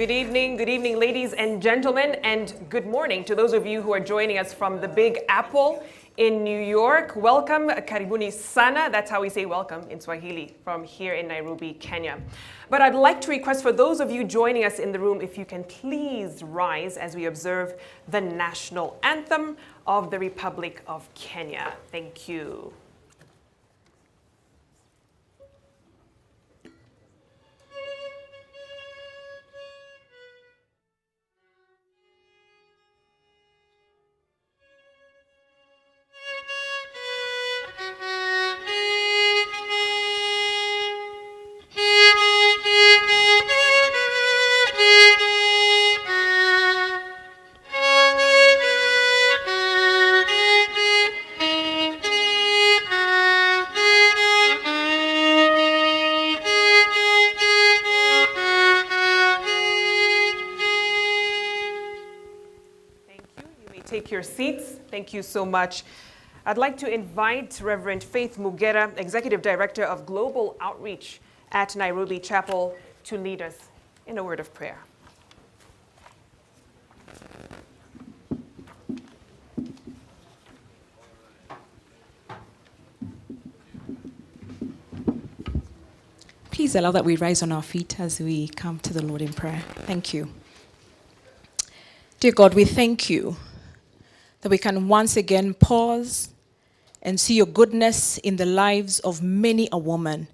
Good evening, ladies and gentlemen, and good morning to those of you who are joining us from the Big Apple in New York. Welcome, karibuni sana. That's how we say welcome in Swahili from here in Nairobi, Kenya. But I'd like to request for those of you joining us in the room, if you can please rise as we observe the national anthem of the Republic of Kenya. Thank you. Take your seats. Thank you so much. I'd like to invite Reverend Faith Mugera, Executive Director of Global Outreach at Nairobi Chapel, to lead us in a word of prayer. Please allow that we rise on our feet as we come to the Lord in prayer. Thank you. Dear God, we thank you that we can once again pause and see your goodness in the lives of many a woman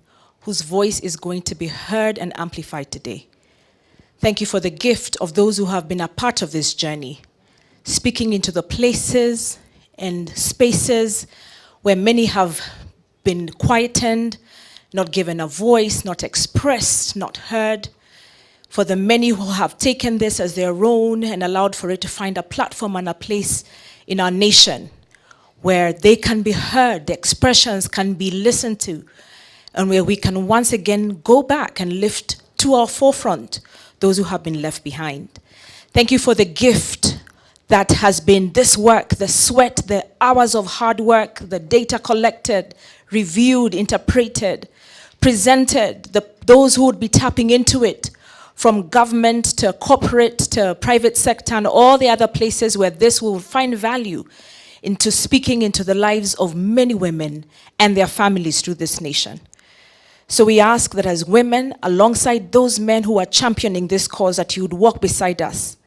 whose voice is going to be heard and amplified today. Thank you for the gift of those who have been a part of this journey, speaking into the places and spaces where many have been quietened, not given a voice, not expressed, not heard. For the many who have taken this as their own and allowed for it to find a platform and a place in our nation where they can be heard, the expressions can be listened to, and where we can once again go back and lift to our forefront those who have been left behind. Thank you for the gift that has been this work, the sweat, the hours of hard work, the data collected, reviewed, interpreted, presented, those who would be tapping into it, from government to corporate to private sector and all the other places where this will find value into speaking into the lives of many women and their families through this nation. So we ask that as women, alongside those men who are championing this cause, that you would walk beside us,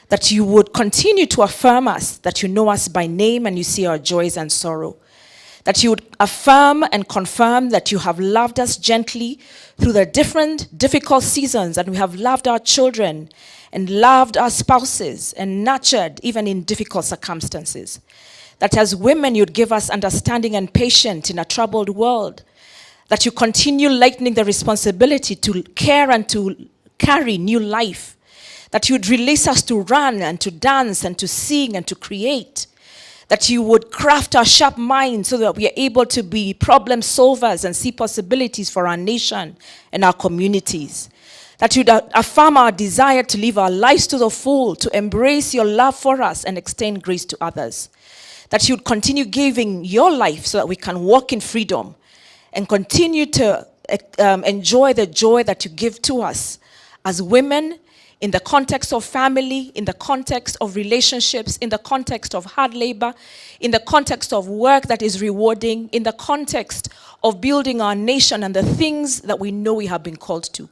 that you would continue to affirm us, that you know us by name and you see our joys and sorrow, that you would affirm and confirm that you have loved us gently through the different difficult seasons, and we have loved our children and loved our spouses and nurtured even in difficult circumstances. That as women you'd give us understanding and patience in a troubled world, that you continue lightening the responsibility to care and to carry new life, that you'd release us to run and to dance and to sing and to create, that you would craft our sharp minds so that we are able to be problem solvers and see possibilities for our nation and our communities. That you'd affirm our desire to live our lives to the full, to embrace your love for us and extend grace to others. That you'd continue giving your life so that we can walk in freedom and continue to enjoy the joy that you give to us as women, in the context of family, in the context of relationships, in the context of hard labor, in the context of work that is rewarding, in the context of building our nation and the things that we know we have been called to.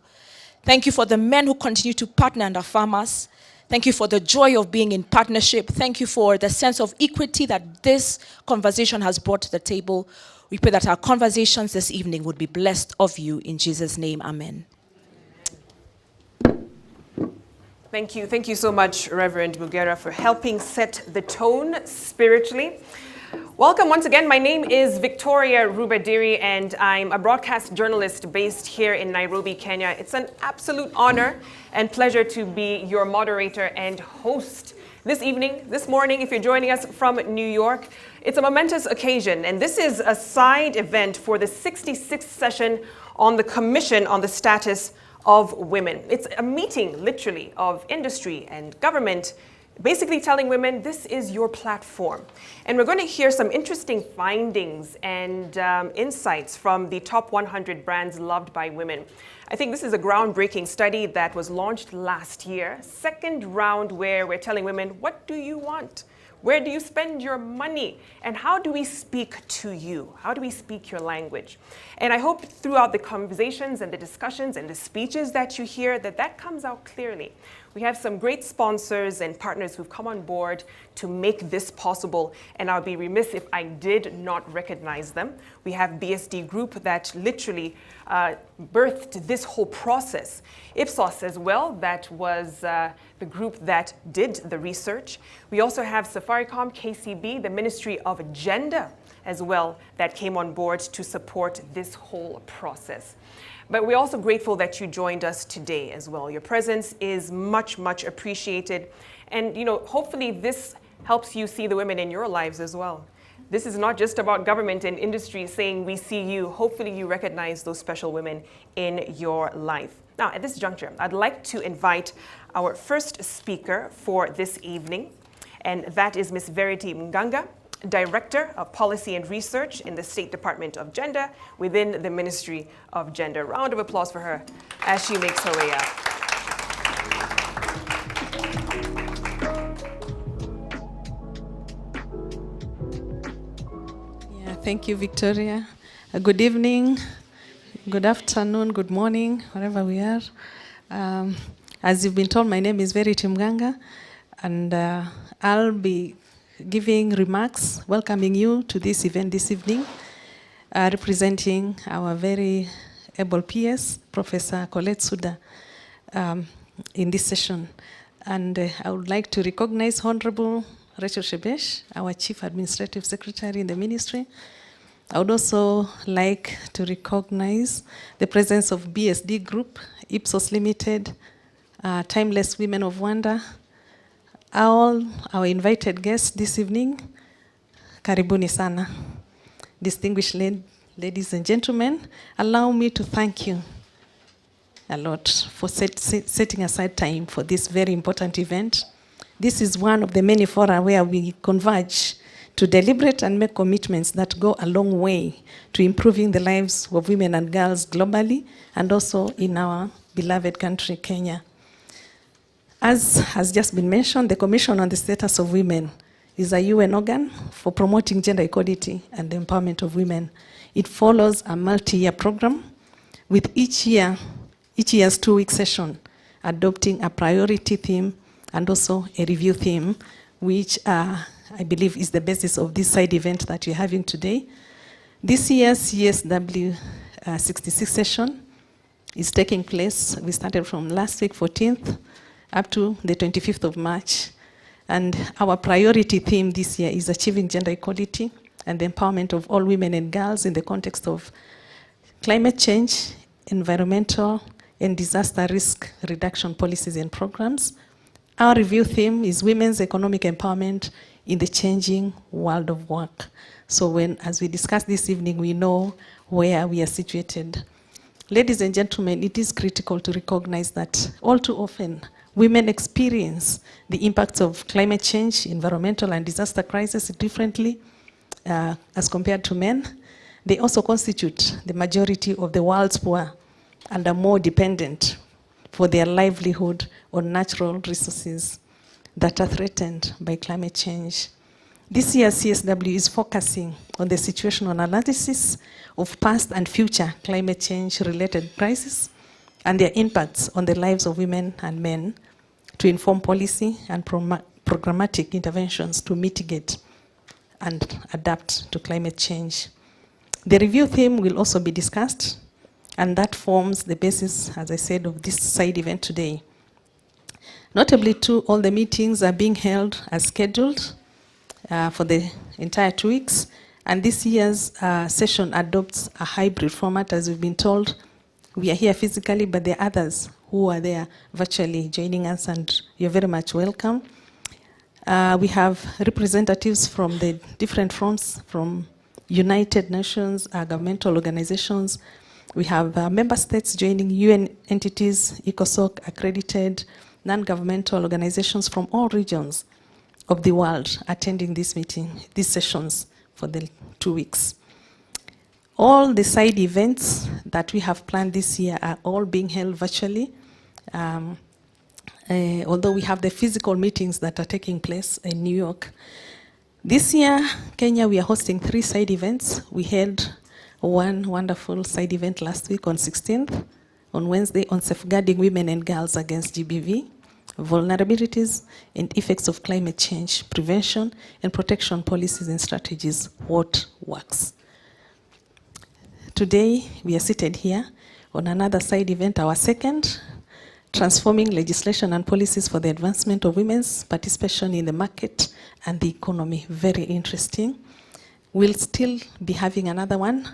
Thank you for the men who continue to partner and affirm us. Thank you for the joy of being in partnership. Thank you for the sense of equity that this conversation has brought to the table. We pray that our conversations this evening would be blessed of you. In Jesus' name, amen. Thank you. Thank you so much, Reverend Mugera, for helping set the tone spiritually. Welcome once again. My name is Victoria Rubadiri, and I'm a broadcast journalist based here in Nairobi, Kenya. It's an absolute honor and pleasure to be your moderator and host this evening, this morning, if you're joining us from New York. It's a momentous occasion, and this is a side event for the 66th session on the Commission on the Status of Women. It's a meeting, literally, of industry and government, basically telling women this is your platform. And we're going to hear some interesting findings and insights from the top 100 brands loved by women. I think this is a groundbreaking study that was launched last year, second round, where we're telling women, what do you want? Where do you spend your money? And how do we speak to you? How do we speak your language? And I hope throughout the conversations and the discussions and the speeches that you hear that comes out clearly. We have some great sponsors and partners who've come on board to make this possible, and I'll be remiss if I did not recognize them. We have BSD Group that literally birthed this whole process. Ipsos as well, that was the group that did the research. We also have Safaricom, KCB, the Ministry of Gender as well, that came on board to support this whole process. But we're also grateful that you joined us today as well. Your presence is much, much appreciated. And hopefully this helps you see the women in your lives as well. This is not just about government and industry saying we see you. Hopefully you recognize those special women in your life. Now, at this juncture, I'd like to invite our first speaker for this evening, and that is Ms. Verity Mganga, Director of Policy and Research in the State Department of Gender within the Ministry of Gender. Round of applause for her as she makes her way up. Yeah, thank you, Victoria. Good evening, good afternoon, good morning, wherever we are. As you've been told, my name is Verity Mganga, and I'll be giving remarks, welcoming you to this event this evening, representing our very able PS, Professor Colette Suda, in this session. And I would like to recognize Honorable Rachel Shebesh, our Chief Administrative Secretary in the Ministry. I would also like to recognize the presence of BSD Group, Ipsos Limited, Timeless Women of Wonder, all our invited guests this evening. Karibuni sana. Distinguished ladies and gentlemen, allow me to thank you a lot for setting aside time for this very important event. This is one of the many fora where we converge to deliberate and make commitments that go a long way to improving the lives of women and girls globally and also in our beloved country, Kenya. As has just been mentioned, the Commission on the Status of Women is a UN organ for promoting gender equality and the empowerment of women. It follows a multi-year program with each year's 2-week session adopting a priority theme and also a review theme, which I believe is the basis of this side event that we're having today. This year's CSW 66 session is taking place. We started from last week, 14th, up to the 25th of March. And our priority theme this year is achieving gender equality and the empowerment of all women and girls in the context of climate change, environmental, and disaster risk reduction policies and programs. Our review theme is women's economic empowerment in the changing world of work. So as we discuss this evening, we know where we are situated. Ladies and gentlemen, it is critical to recognize that all too often, women experience the impacts of climate change, environmental and disaster crisis differently as compared to men. They also constitute the majority of the world's poor and are more dependent for their livelihood on natural resources that are threatened by climate change. This year's CSW is focusing on the situational analysis of past and future climate change-related crises and their impacts on the lives of women and men to inform policy and programmatic interventions to mitigate and adapt to climate change. The review theme will also be discussed, and that forms the basis, as I said, of this side event today. Notably, too, all the meetings are being held as scheduled for the entire 2 weeks, and this year's session adopts a hybrid format, as we've been told. We are here physically, but there are others who are there virtually joining us, and you're very much welcome. We have representatives from the different fronts, from United Nations, governmental organizations. We have member states joining, UN entities, ECOSOC accredited, non-governmental organizations from all regions, of the world attending this meeting, these sessions for the 2 weeks. All the side events that we have planned this year are all being held virtually, although we have the physical meetings that are taking place in New York. This year, Kenya, we are hosting 3 side events. We had one wonderful side event last week on 16th, on Wednesday, on safeguarding women and girls against GBV, vulnerabilities and effects of climate change, prevention and protection policies and strategies, what works. Today, we are seated here on another side event, our second, transforming legislation and policies for the advancement of women's participation in the market and the economy. Very interesting. We'll still be having another one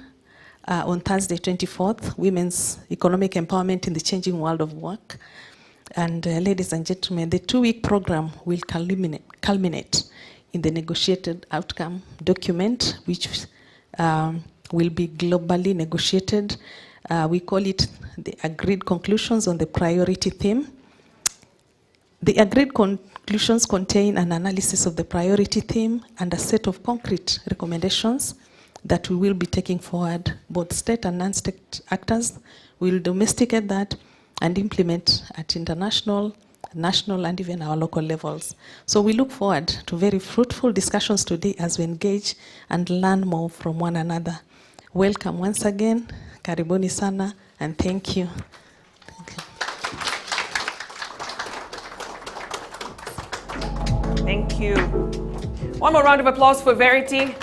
on Thursday, 24th, Women's Economic Empowerment in the Changing World of Work. And ladies and gentlemen, the 2-week program will culminate in the negotiated outcome document, which will be globally negotiated. We call it the agreed conclusions on the priority theme. The agreed conclusions contain an analysis of the priority theme and a set of concrete recommendations that we will be taking forward. Both state and non-state actors will domesticate that and implement at international, national, and even our local levels. So we look forward to very fruitful discussions today as we engage and learn more from one another. Welcome once again, karibuni sana, and thank you. Thank you. One more round of applause for Verity,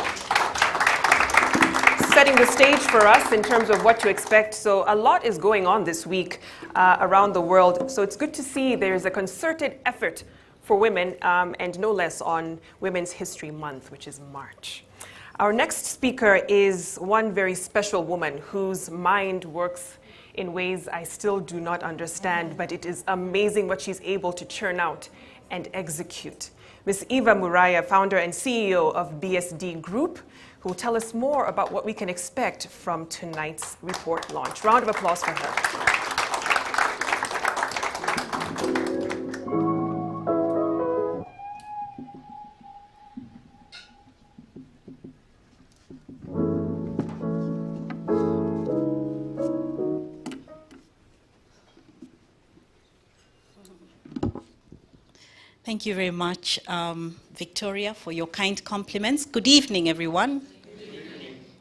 setting the stage for us in terms of what to expect. So a lot is going on this week around the world. So it's good to see there's a concerted effort for women, and no less on Women's History Month, which is March. Our next speaker is one very special woman whose mind works in ways I still do not understand, but it is amazing what she's able to churn out and execute. Ms. Eva Muraya, founder and CEO of BSD Group, who will tell us more about what we can expect from tonight's report launch. Round of applause for her. Thank you very much, Victoria, for your kind compliments. Good evening, everyone.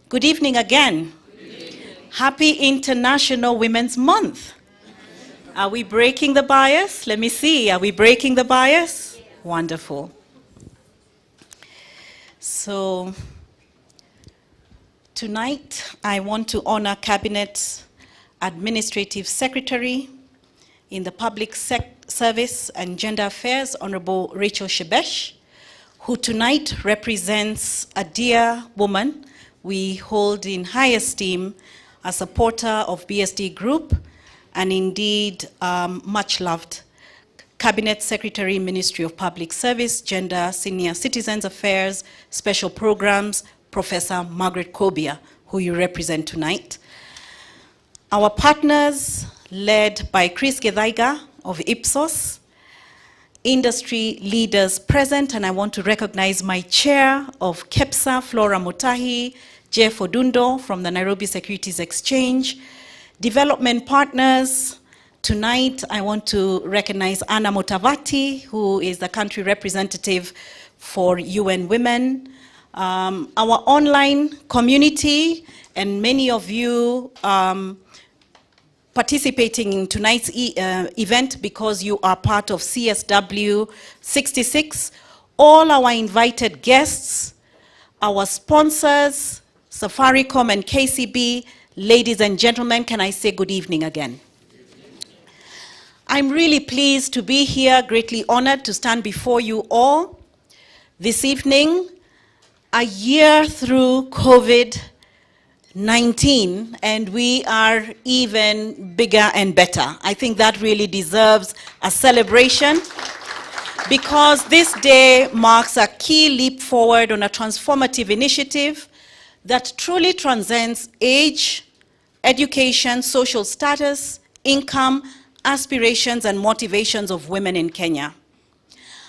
Good evening again. Happy International Women's Month. Are we breaking the bias? Let me see. Are we breaking the bias? Wonderful. So tonight, I want to honor Cabinet Administrative Secretary in the Public Service and Gender Affairs, Honorable Rachel Shebesh, who tonight represents a dear woman we hold in high esteem, a supporter of BSD Group, and indeed much loved Cabinet Secretary, Ministry of Public Service, Gender, Senior Citizens Affairs, Special Programs, Professor Margaret Kobia, who you represent tonight. Our partners, led by Chris Gedaiga of Ipsos, industry leaders present, and I want to recognize my chair of KEPSA, Flora Mutahi, Jeff Odundo from the Nairobi Securities Exchange, development partners. Tonight, I want to recognize Anna Motavati, who is the country representative for UN Women, our online community, and many of you participating in tonight's event because you are part of CSW 66, all our invited guests, our sponsors, Safaricom and KCB, ladies and gentlemen, can I say good evening again? I'm really pleased to be here, greatly honored to stand before you all this evening, a year through COVID-19, and we are even bigger and better. I think that really deserves a celebration because this day marks a key leap forward on a transformative initiative that truly transcends age, education, social status, income, aspirations, and motivations of women in Kenya.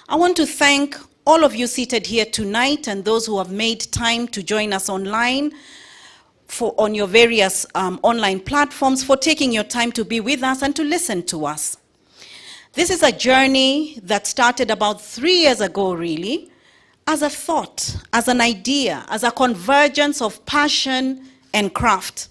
I want to thank all of you seated here tonight and those who have made time to join us online on your various online platforms, for taking your time to be with us and to listen to us. This is a journey that started about 3 years ago, really, as a thought, as an idea, as a convergence of passion and craft,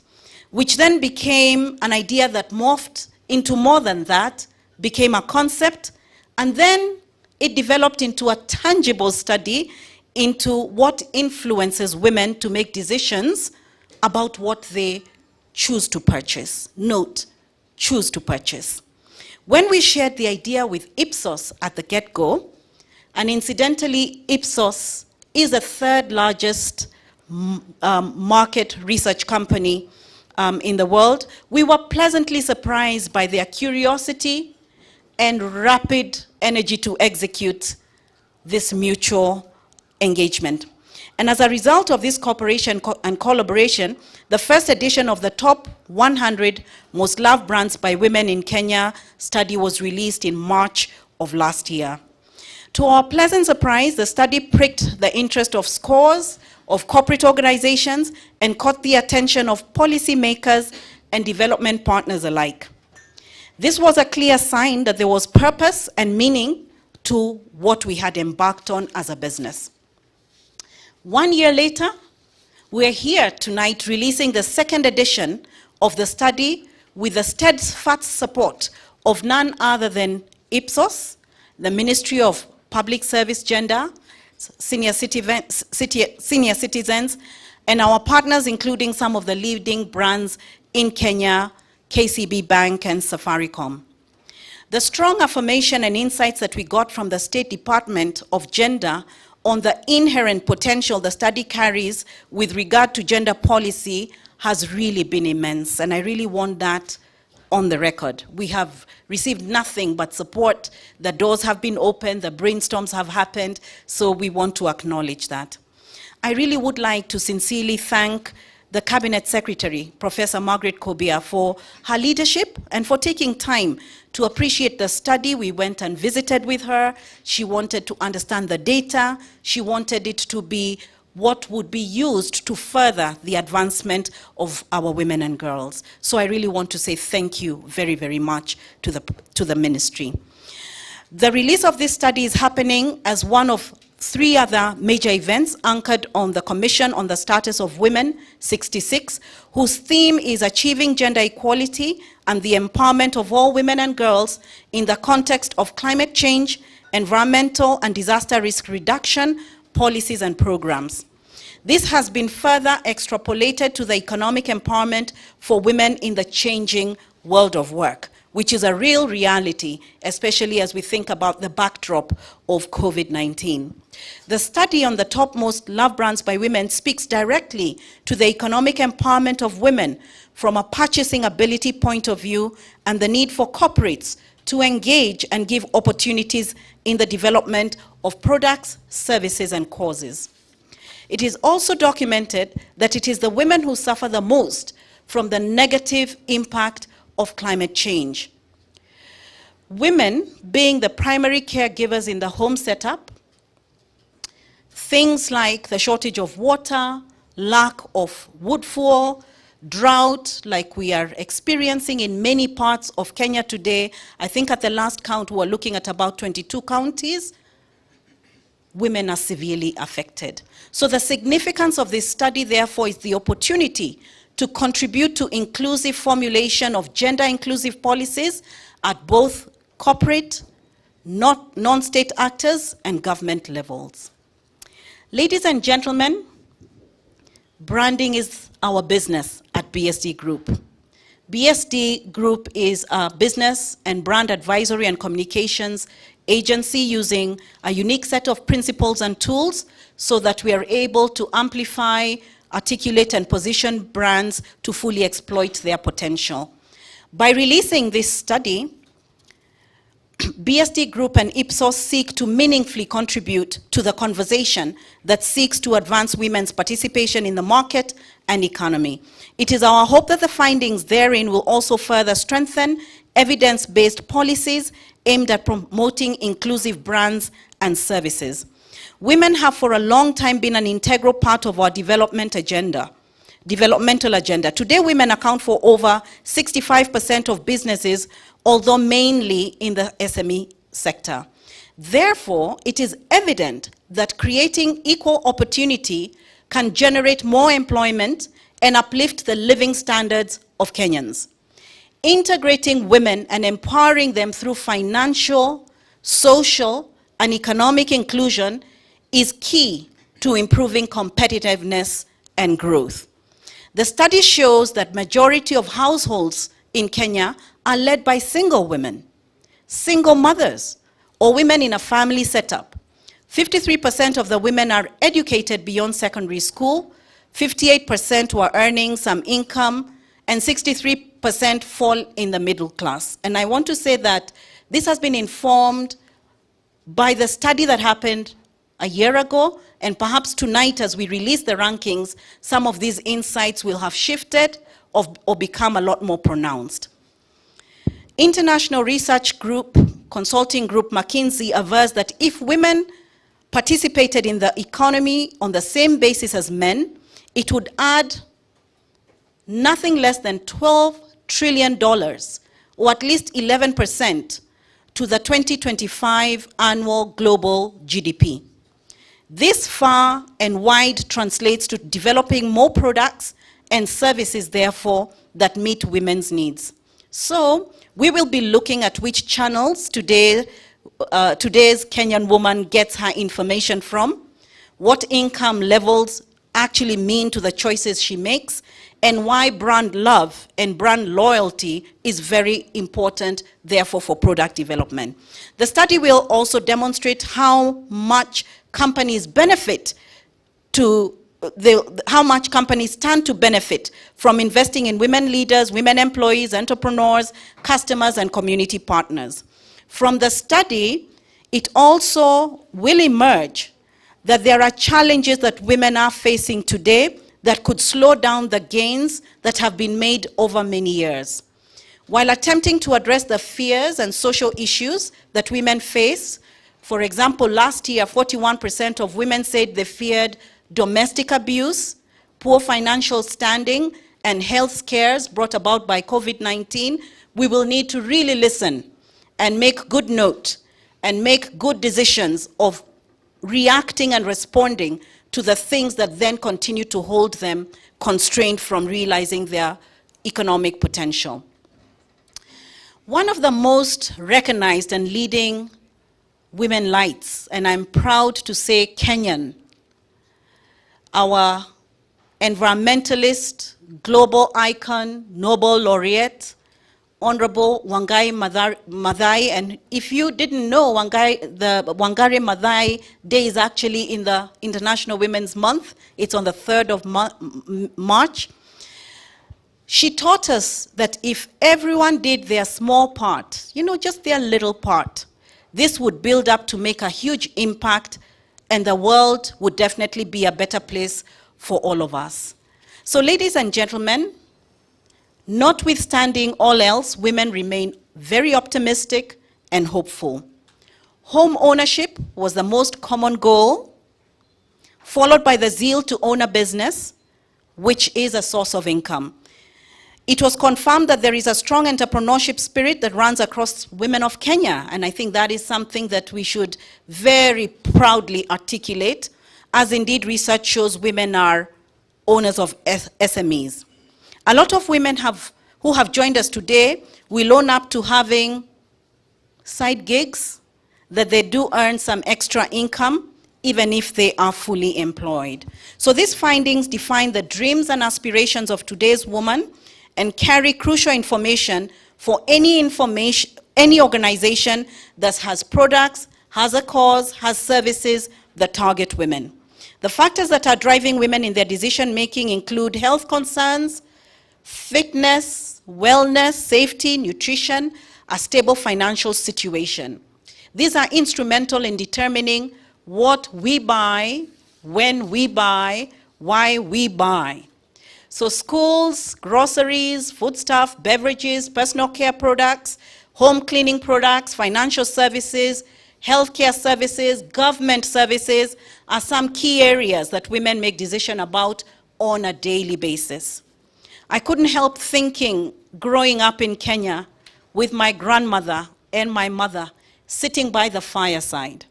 which then became an idea that morphed into more than that, became a concept, and then it developed into a tangible study into what influences women to make decisions about what they choose to purchase. Note, choose to purchase. When we shared the idea with Ipsos at the get-go, and incidentally, Ipsos is the third largest market research company in the world, we were pleasantly surprised by their curiosity and rapid energy to execute this mutual engagement. And as a result of this cooperation and collaboration, the first edition of the Top 100 Most Loved Brands by Women in Kenya study was released in March of last year. To our pleasant surprise, the study pricked the interest of scores of corporate organizations and caught the attention of policymakers and development partners alike. This was a clear sign that there was purpose and meaning to what we had embarked on as a business. 1 year later, we're here tonight releasing the second edition of the study with the steadfast support of none other than Ipsos, the Ministry of Public Service Gender, senior citizens, and our partners, including some of the leading brands in Kenya, KCB Bank and Safaricom. The strong affirmation and insights that we got from the State Department of Gender on the inherent potential the study carries with regard to gender policy has really been immense, and I really want that on the record. We have received nothing but support. The doors have been opened, the brainstorms have happened, so we want to acknowledge that. I really would like to sincerely thank the Cabinet Secretary, Professor Margaret Kobia, for her leadership and for taking time to appreciate the study. We went and visited with her. She wanted to understand the data. She wanted it to be what would be used to further the advancement of our women and girls. So I really want to say thank you very, very much to the ministry. The release of this study is happening as one of 3 other major events anchored on the Commission on the Status of Women, 66, whose theme is achieving gender equality and the empowerment of all women and girls in the context of climate change, environmental and disaster risk reduction, policies and programs. This has been further extrapolated to the economic empowerment for women in the changing world of work, which is a real reality, especially as we think about the backdrop of COVID-19. The study on the top most loved brands by women speaks directly to the economic empowerment of women from a purchasing ability point of view and the need for corporates to engage and give opportunities in the development of products, services, and causes. It is also documented that it is the women who suffer the most from the negative impact of climate change. Women being the primary caregivers in the home setup, things like the shortage of water, lack of wood fuel, drought like we are experiencing in many parts of Kenya today. I think at the last count we were looking at about 22 counties. Women are severely affected. So the significance of this study, therefore, is the opportunity to contribute to inclusive formulation of gender-inclusive policies at both corporate, non-state actors, and government levels. Ladies and gentlemen, branding is our business at BSD Group. BSD Group is a business and brand advisory and communications agency using a unique set of principles and tools so that we are able to amplify, articulate, and position brands to fully exploit their potential. By releasing this study, BSD Group and Ipsos seek to meaningfully contribute to the conversation that seeks to advance women's participation in the market and economy. It is our hope that the findings therein will also further strengthen evidence-based policies aimed at promoting inclusive brands and services. Women have for a long time been an integral part of our developmental agenda. Today, women account for over 65% of businesses, although mainly in the SME sector. Therefore, it is evident that creating equal opportunity can generate more employment and uplift the living standards of Kenyans. Integrating women and empowering them through financial, social, and economic inclusion is key to improving competitiveness and growth. The study shows that majority of households in Kenya are led by single women, single mothers, or women in a family setup. 53% of the women are educated beyond secondary school, 58% were earning some income, and 63% fall in the middle class. And I want to say that this has been informed by the study that happened a year ago, and perhaps tonight as we release the rankings, some of these insights will have shifted or become a lot more pronounced. International research group, consulting group McKinsey avers that if women participated in the economy on the same basis as men, it would add nothing less than $12 trillion, or at least 11%, to the 2025 annual global GDP. This far and wide translates to developing more products and services, therefore, that meet women's needs. So, we will be looking at which channels today's Kenyan woman gets her information from, what income levels actually mean to the choices she makes, and why brand love and brand loyalty is very important, therefore, for product development. The study will also demonstrate how much companies benefit how much companies stand to benefit from investing in women leaders, women employees, entrepreneurs, customers, and community partners. From the study, it also will emerge that there are challenges that women are facing today that could slow down the gains that have been made over many years. While attempting to address the fears and social issues that women face, for example, last year, 41% of women said they feared domestic abuse, poor financial standing, and health scares brought about by COVID-19, we will need to really listen and make good note and make good decisions of reacting and responding to the things that then continue to hold them constrained from realizing their economic potential. One of the most recognized and leading women lights, and I'm proud to say Kenyan, our environmentalist, global icon, Nobel laureate, Honorable Wangari Maathai, and if you didn't know, the Wangari Maathai Day is actually in the International Women's Month. It's on the 3rd of March. She taught us that if everyone did their small part, just their little part, this would build up to make a huge impact, and the world would definitely be a better place for all of us. So, ladies and gentlemen, notwithstanding all else, women remain very optimistic and hopeful. Home ownership was the most common goal, followed by the zeal to own a business, which is a source of income. It was confirmed that there is a strong entrepreneurship spirit that runs across women of Kenya, and I think that is something that we should very proudly articulate, as indeed research shows women are owners of SMEs. A lot of women who have joined us today will own up to having side gigs, that they do earn some extra income, even if they are fully employed. So these findings define the dreams and aspirations of today's woman and carry crucial information for any organization that has products, has a cause, has services that target women. The factors that are driving women in their decision-making include health concerns, fitness, wellness, safety, nutrition, a stable financial situation. These are instrumental in determining what we buy, when we buy, why we buy. So schools, groceries, foodstuff, beverages, personal care products, home cleaning products, financial services, healthcare services, government services are some key areas that women make decisions about on a daily basis. I couldn't help thinking, growing up in Kenya with my grandmother and my mother sitting by the fireside,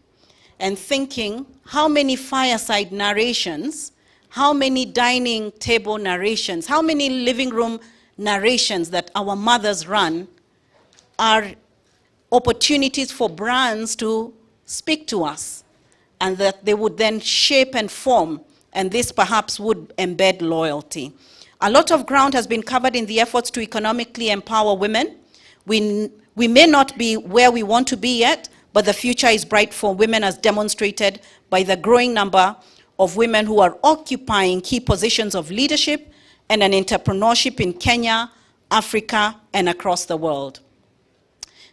and thinking how many fireside narrations, how many dining table narrations, how many living room narrations that our mothers run are opportunities for brands to speak to us, and that they would then shape and form, and this perhaps would embed loyalty. A lot of ground has been covered in the efforts to economically empower women. We may not be where we want to be yet, but the future is bright for women, as demonstrated by the growing number of women who are occupying key positions of leadership and an entrepreneurship in Kenya, Africa, and across the world.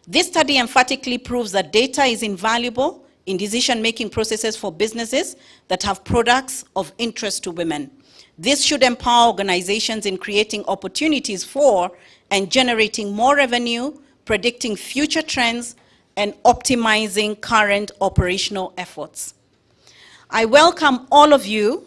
This study emphatically proves that data is invaluable in decision-making processes for businesses that have products of interest to women. This should empower organizations in creating opportunities for and generating more revenue, predicting future trends, and optimizing current operational efforts. I welcome all of you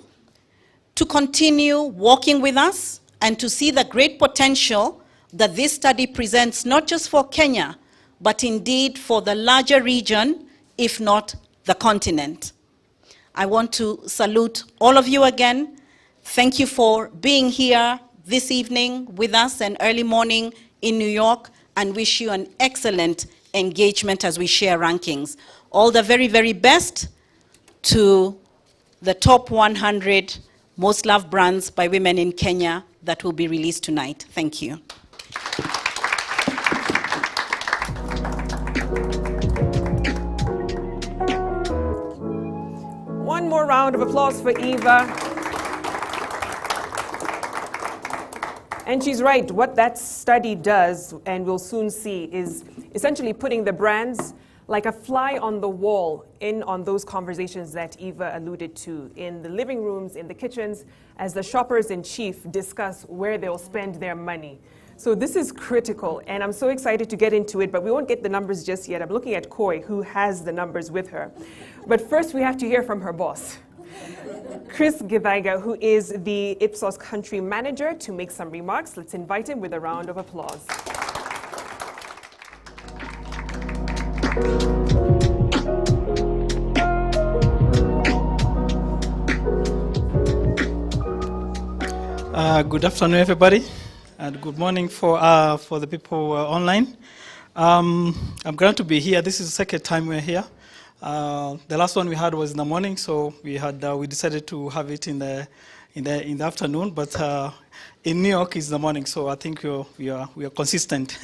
to continue working with us and to see the great potential that this study presents, not just for Kenya, but indeed for the larger region, if not the continent. I want to salute all of you again. Thank you for being here this evening with us and early morning in New York, and wish you an excellent engagement as we share rankings. All the very, very best to the top 100 most loved brands by women in Kenya that will be released tonight. Thank you. One more round of applause for Eva. And she's right, what that study does, and we'll soon see, is essentially putting the brands like a fly on the wall in on those conversations that Eva alluded to, in the living rooms, in the kitchens, as the shoppers in chief discuss where they'll spend their money. So this is critical, and I'm so excited to get into it, but we won't get the numbers just yet. I'm looking at Koi, who has the numbers with her. But first, we have to hear from her boss, Chris Githaiga, who is the Ipsos country manager, to make some remarks. Let's invite him with a round of applause. Good afternoon, everybody, and good morning for the people online. I'm glad to be here. This is the second time we're here. The last one we had was in the morning, so we decided to have it in the afternoon. But in New York is the morning, so I think we are consistent.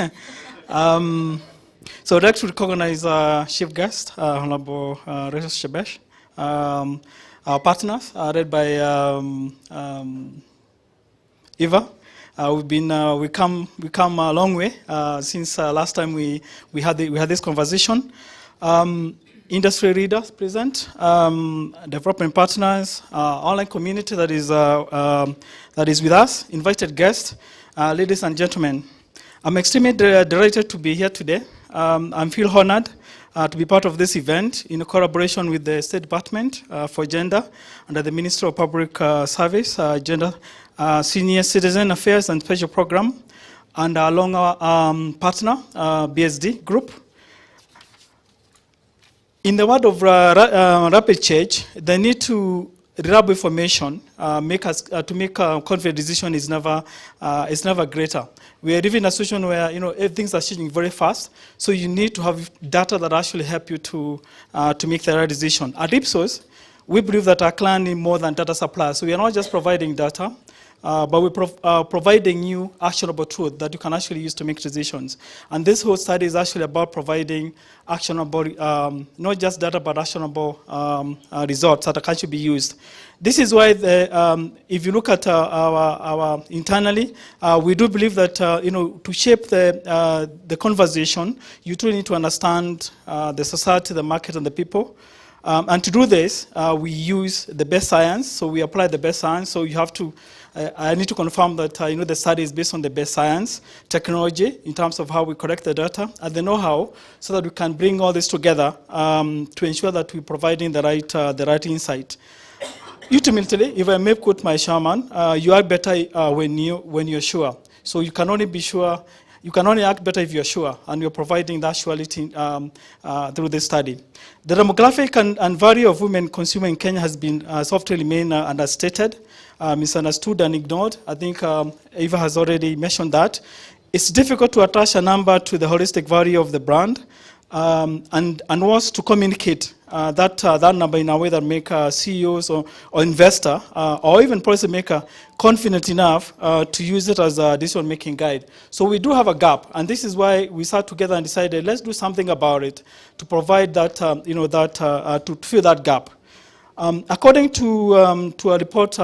So I'd like to recognize our chief guest, Honorable Rachel Shebesh, our partners, led by Eva. We come a long way since last time we had this conversation. Industry leaders present, development partners, online community that is with us, invited guests, ladies and gentlemen. I'm extremely delighted to be here today. I feel honored to be part of this event in collaboration with the State Department for Gender under the Ministry of Public Service, Gender, Senior Citizen Affairs and Special Program, and along our partner, BSD Group. In the world of rapid change, the need to reliable information to make a confident decision is never greater. We are living in a situation where things are changing very fast, so you need to have data that actually help you to make the right decision. At Ipsos, we believe that our client need more than data suppliers. So we are not just providing data, but we're providing you actionable truth that you can actually use to make decisions. And this whole study is actually about providing actionable, not just data, but actionable results that can actually be used. This is why, if you look at our internally, we do believe that to shape the conversation, you truly need to understand the society, the market, and the people. And to do this, we use the best science. So we apply the best science. So you have to, I need to confirm that the study is based on the best science, technology in terms of how we collect the data, and the know-how, so that we can bring all this together to ensure that we're providing the right insight. Ultimately, if I may quote my shaman, you are better when you're sure. So you can only be sure. You can only act better if you're sure, and you're providing that surety through this study. The demographic and value of women consumer in Kenya has been softly remained understated, misunderstood and ignored. I think Eva has already mentioned that. It's difficult to attach a number to the holistic value of the brand, and was to communicate that number in a way that make CEOs or investor or even policymaker confident enough to use it as a decision-making guide. So we do have a gap, and this is why we sat together and decided, let's do something about it to provide that, to fill that gap. According to a report,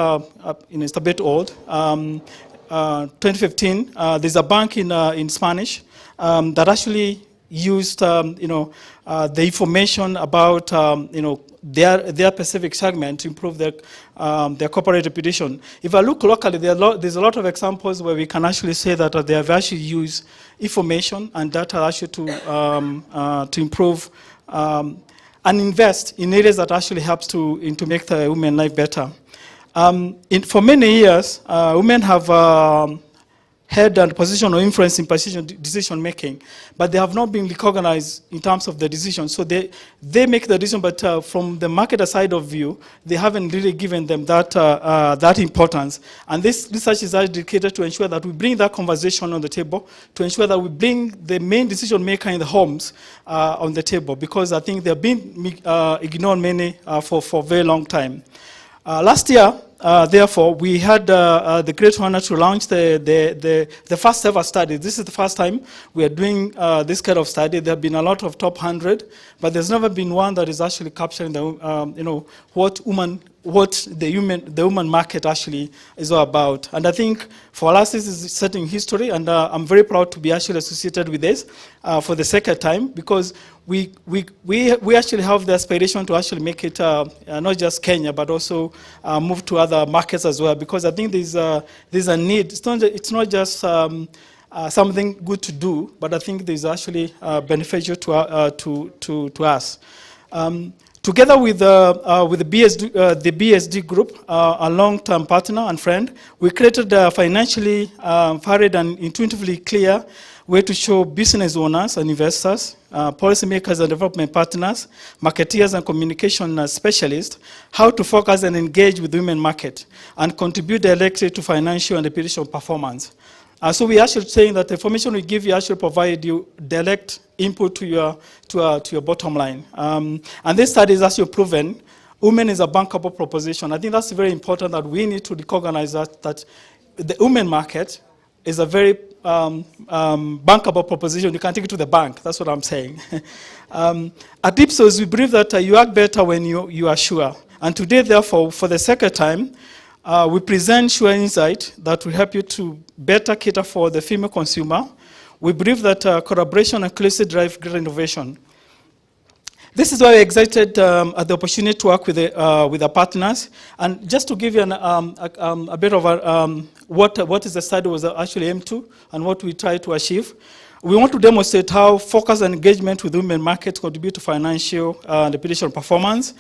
it's a bit old, 2015, there's a bank in Spanish that actually used the information about their specific segment to improve their corporate reputation. If I look locally, there's a lot of examples where we can actually say that they have actually used information and data actually to improve and invest in areas that actually helps to make the women's life better. For many years, women have had a position or influence in decision making, but they have not been recognized in terms of the decision. So they make the decision, but from the marketer side of view, they haven't really given them that importance. And this research is dedicated to ensure that we bring that conversation on the table, to ensure that we bring the main decision maker in the homes on the table, because I think they've been ignored many for a very long time. Last year, therefore, we had the great honor to launch the first ever study. This is the first time we are doing this kind of study. There have been a lot of top 100, but there's never been one that is actually capturing the what the woman market actually is all about. And I think for us, this is setting history, and I'm very proud to be actually associated with this for the second time, because we actually have the aspiration to actually make it not just Kenya, but also move to other markets as well, because I think there's a need. It's not just something good to do, but I think there's actually beneficial to us. Together with the BSD group, a long-term partner and friend, we created a financially varied and intuitively clear way to show business owners and investors, policymakers and development partners, marketeers and communication specialists, how to focus and engage with the women market and contribute directly to financial and operational performance. So we are actually saying that the information we give you actually provide you direct input to your bottom line. And this study is actually proven women is a bankable proposition. I think that's very important, that we need to recognize that the women market is a very bankable proposition. You can take it to the bank. That's what I'm saying. At Ipsos, we believe that you act better when you are sure. And today, therefore, for the second time, we present Sure Insight that will help you to better cater for the female consumer. We believe that collaboration and closely drive greater innovation. This is why we're excited at the opportunity to work with our partners. And just to give you a bit of what is the study was actually aimed to and what we try to achieve. We want to demonstrate how focus and engagement with women markets contribute to financial and operational performance.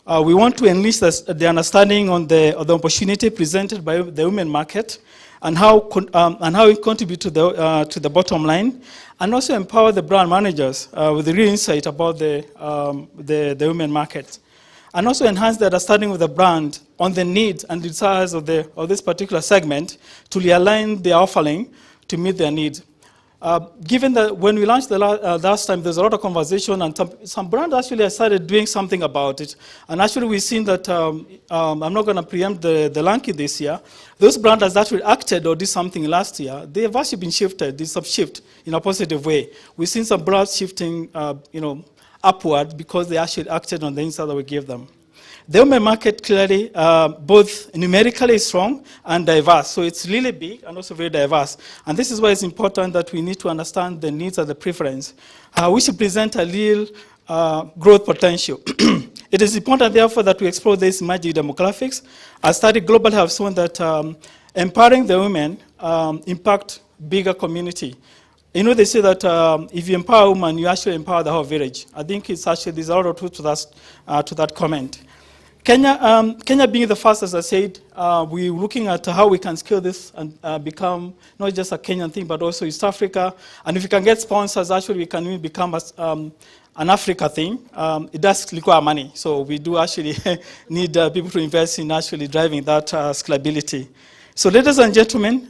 We want to enlist the understanding on the opportunity presented by the women market and how it contributes to the bottom line, and also empower the brand managers with the real insight about the women market, and also enhance the understanding of the brand on the needs and desires of this particular segment to realign their offering to meet their needs. Given that when we launched the last time, there's a lot of conversation, and some brands actually started doing something about it. And actually, we've seen that, I'm not going to preempt the ranking this year. Those brands that actually acted or did something last year, they have actually been shifted. There's some shift in a positive way. We've seen some brands shifting, upward because they actually acted on the insight that we gave them. The women market clearly both numerically strong and diverse. So it's really big and also very diverse. And this is why it's important that we need to understand the needs and the preference. We should present a real growth potential. It is important, therefore, that we explore these emerging demographics. A study globally have shown that empowering the women impact bigger community. You know, they say that if you empower a woman, you actually empower the whole village. I think it's actually, there's a lot of truth to that comment. Kenya being the first, as I said, we're looking at how we can scale this and become not just a Kenyan thing, but also East Africa. And if we can get sponsors, actually, we can even become an Africa thing. It does require money. So we do actually need people to invest in actually driving that scalability. So ladies and gentlemen,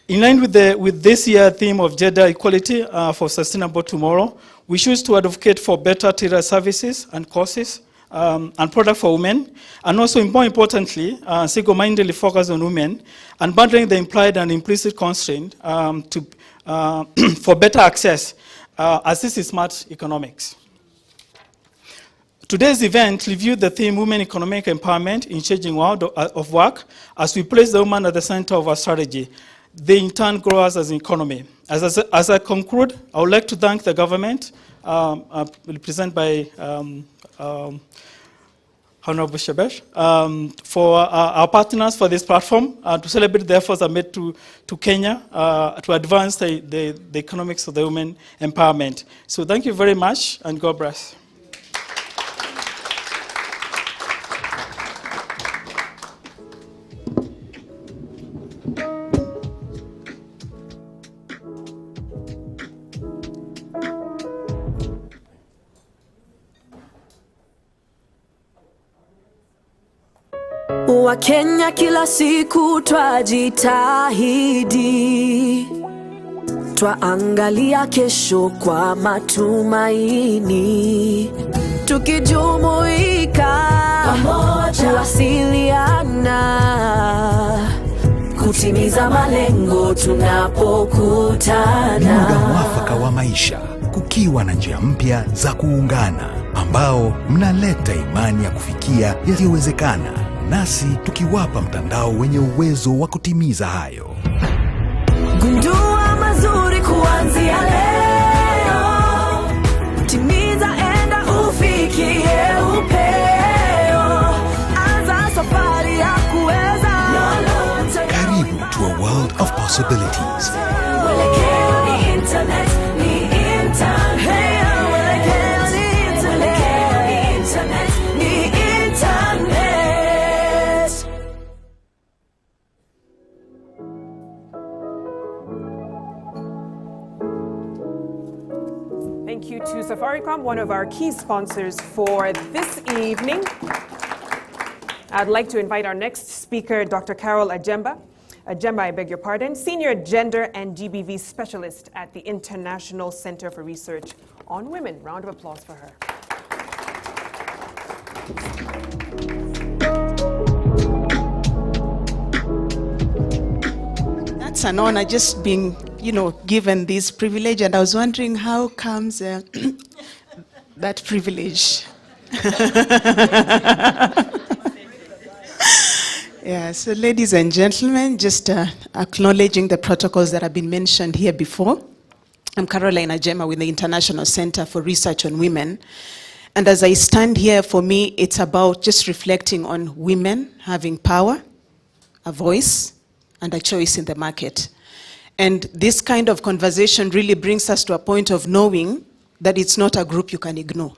in line with this year's theme of gender equality for sustainable tomorrow, we choose to advocate for better tailored services and courses and products for women, and also, more importantly, single-mindedly focus on women and bundling the implied and implicit constraint for better access, as this is smart economics. Today's event reviewed the theme Women Economic Empowerment in Changing World of Work as we place the woman at the center of our strategy. They in turn grow us as an economy. As I conclude, I would like to thank the government, represented by Honorable Shebesh, for our partners for this platform, to celebrate the efforts that are made to Kenya to advance the economics of the women empowerment. So thank you very much, and God bless. Wakenya kila siku twajitahidi, twaangalia kesho kwa matumaini, tukijumuika pamoja, kuwasiliana, kutimiza malengo tunapokutana. Muda mwafaka wa maisha, kukiwa na njia mpya za kuungana, ambao mnaleta imani ya kufikia yasiyowezekana, nasi tukiwapa mtandao wenye uwezo wa kutimiza hayo. Gundua mazuri kuanzia leo, timiza enda ufikie upeo, anza safari ya kuweza. Karibu to a world of possibilities. Mwelekeo ni internet, ni internet. Mwelekeo ni internet, ni internet. Thank you to Safaricom, one of our key sponsors for this evening. I'd like to invite our next speaker, Dr. Carol Ajemba. Ajemba, I beg your pardon, Senior Gender and GBV Specialist at the International Center for Research on Women. Round of applause for her. That's an honor, just being, given this privilege, and I was wondering how comes that privilege. Yeah, so ladies and gentlemen, just acknowledging the protocols that have been mentioned here before. I'm Caroline Ajemba with the International Center for Research on Women. And as I stand here, for me, it's about just reflecting on women having power, a voice, and a choice in the market. And this kind of conversation really brings us to a point of knowing that it's not a group you can ignore.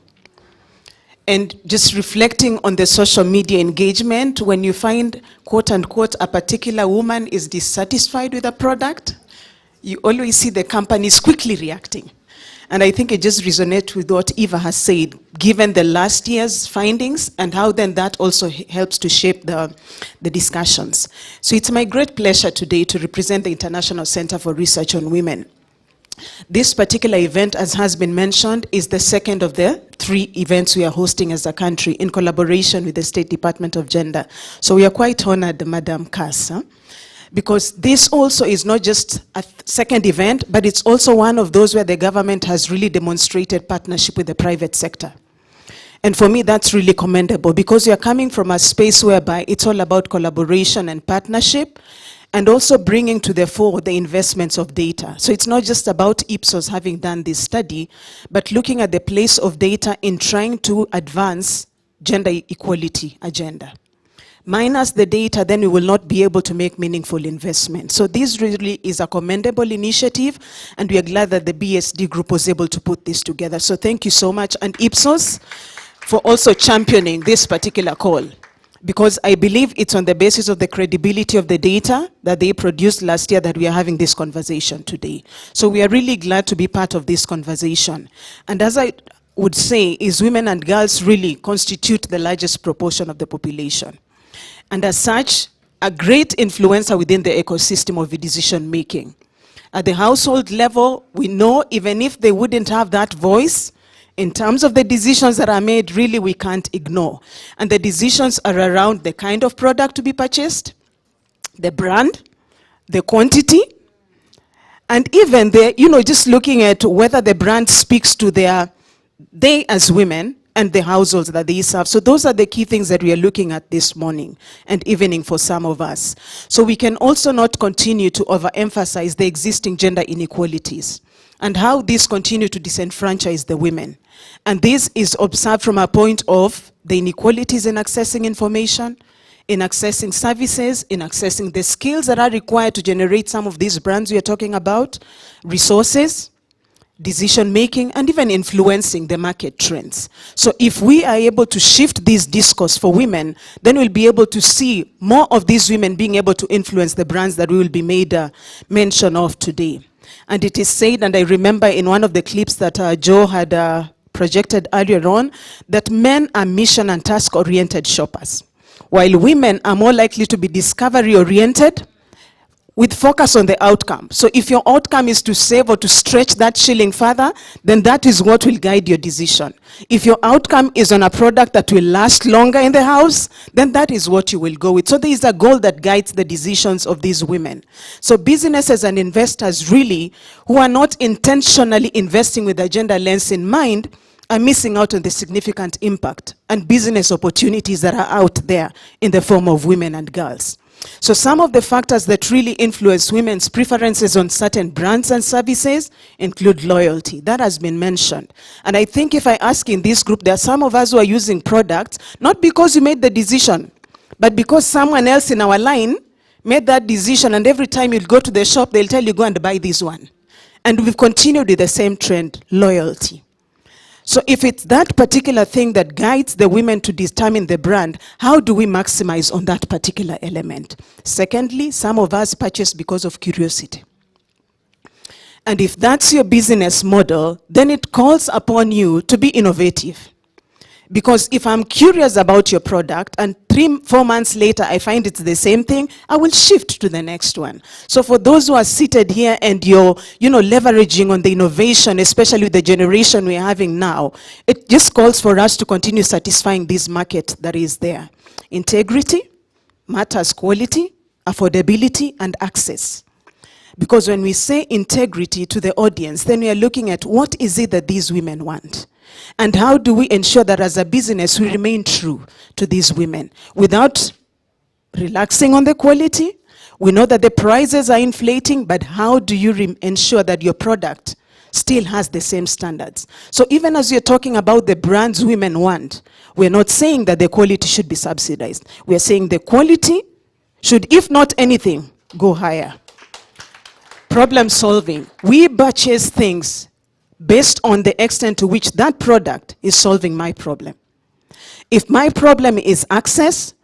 And just reflecting on the social media engagement, when you find, quote unquote, a particular woman is dissatisfied with a product, you always see the companies quickly reacting. And I think it just resonates with what Eva has said, given the last year's findings and how then that also helps to shape the discussions. So it's my great pleasure today to represent the International Center for Research on Women. This particular event, as has been mentioned, is the second of the 3 events we are hosting as a country in collaboration with the State Department of Gender. So we are quite honored, Madam Kass, because this also is not just a second event, but it's also one of those where the government has really demonstrated partnership with the private sector. And for me, that's really commendable, because you're coming from a space whereby it's all about collaboration and partnership, and also bringing to the fore the investments of data. So it's not just about Ipsos having done this study, but looking at the place of data in trying to advance gender equality agenda. Minus the data, then we will not be able to make meaningful investment. So this really is a commendable initiative, and we are glad that the BSD group was able to put this together. So thank you so much, and Ipsos for also championing this particular call, because I believe it's on the basis of the credibility of the data that they produced last year that we are having this conversation today. So we are really glad to be part of this conversation. And as I would say, is women and girls really constitute the largest proportion of the population. And as such, a great influencer within the ecosystem of decision making. At the household level, we know even if they wouldn't have that voice, in terms of the decisions that are made, really we can't ignore. And the decisions are around the kind of product to be purchased, the brand, the quantity, and even just looking at whether the brand speaks to they as women, and the households that they serve. So those are the key things that we are looking at this morning and evening for some of us. So we can also not continue to overemphasize the existing gender inequalities and how these continue to disenfranchise the women. And this is observed from a point of the inequalities in accessing information, in accessing services, in accessing the skills that are required to generate some of these brands we are talking about, resources, decision making, and even influencing the market trends. So if we are able to shift this discourse for women, then we'll be able to see more of these women being able to influence the brands that we will be made mention of today. And it is said, and I remember in one of the clips that Joe had projected earlier on, that men are mission and task oriented shoppers, while women are more likely to be discovery oriented, with focus on the outcome. So if your outcome is to save or to stretch that shilling further, then that is what will guide your decision. If your outcome is on a product that will last longer in the house, then that is what you will go with. So there is a goal that guides the decisions of these women. So businesses and investors really, who are not intentionally investing with a gender lens in mind, are missing out on the significant impact and business opportunities that are out there in the form of women and girls. So some of the factors that really influence women's preferences on certain brands and services include loyalty. That has been mentioned. And I think if I ask in this group, there are some of us who are using products, not because we made the decision, but because someone else in our line made that decision, and every time you go to the shop, they'll tell you, go and buy this one. And we've continued with the same trend, loyalty. So if it's that particular thing that guides the women to determine the brand, how do we maximize on that particular element? Secondly, some of us purchase because of curiosity. And if that's your business model, then it calls upon you to be innovative. Because if I'm curious about your product and 3-4 months later I find it's the same thing, I will shift to the next one. So for those who are seated here and you're leveraging on the innovation, especially with the generation we're having now, it just calls for us to continue satisfying this market that is there. Integrity matters, quality, affordability, and access. Because when we say integrity to the audience, then we are looking at what is it that these women want. And how do we ensure that as a business we remain true to these women without relaxing on the quality? We know that the prices are inflating, but how do you ensure that your product still has the same standards? So even as you're talking about the brands women want, we're not saying that the quality should be subsidized. We're saying the quality should, if not anything, go higher. Problem solving. We purchase things based on the extent to which that product is solving my problem. If my problem is access,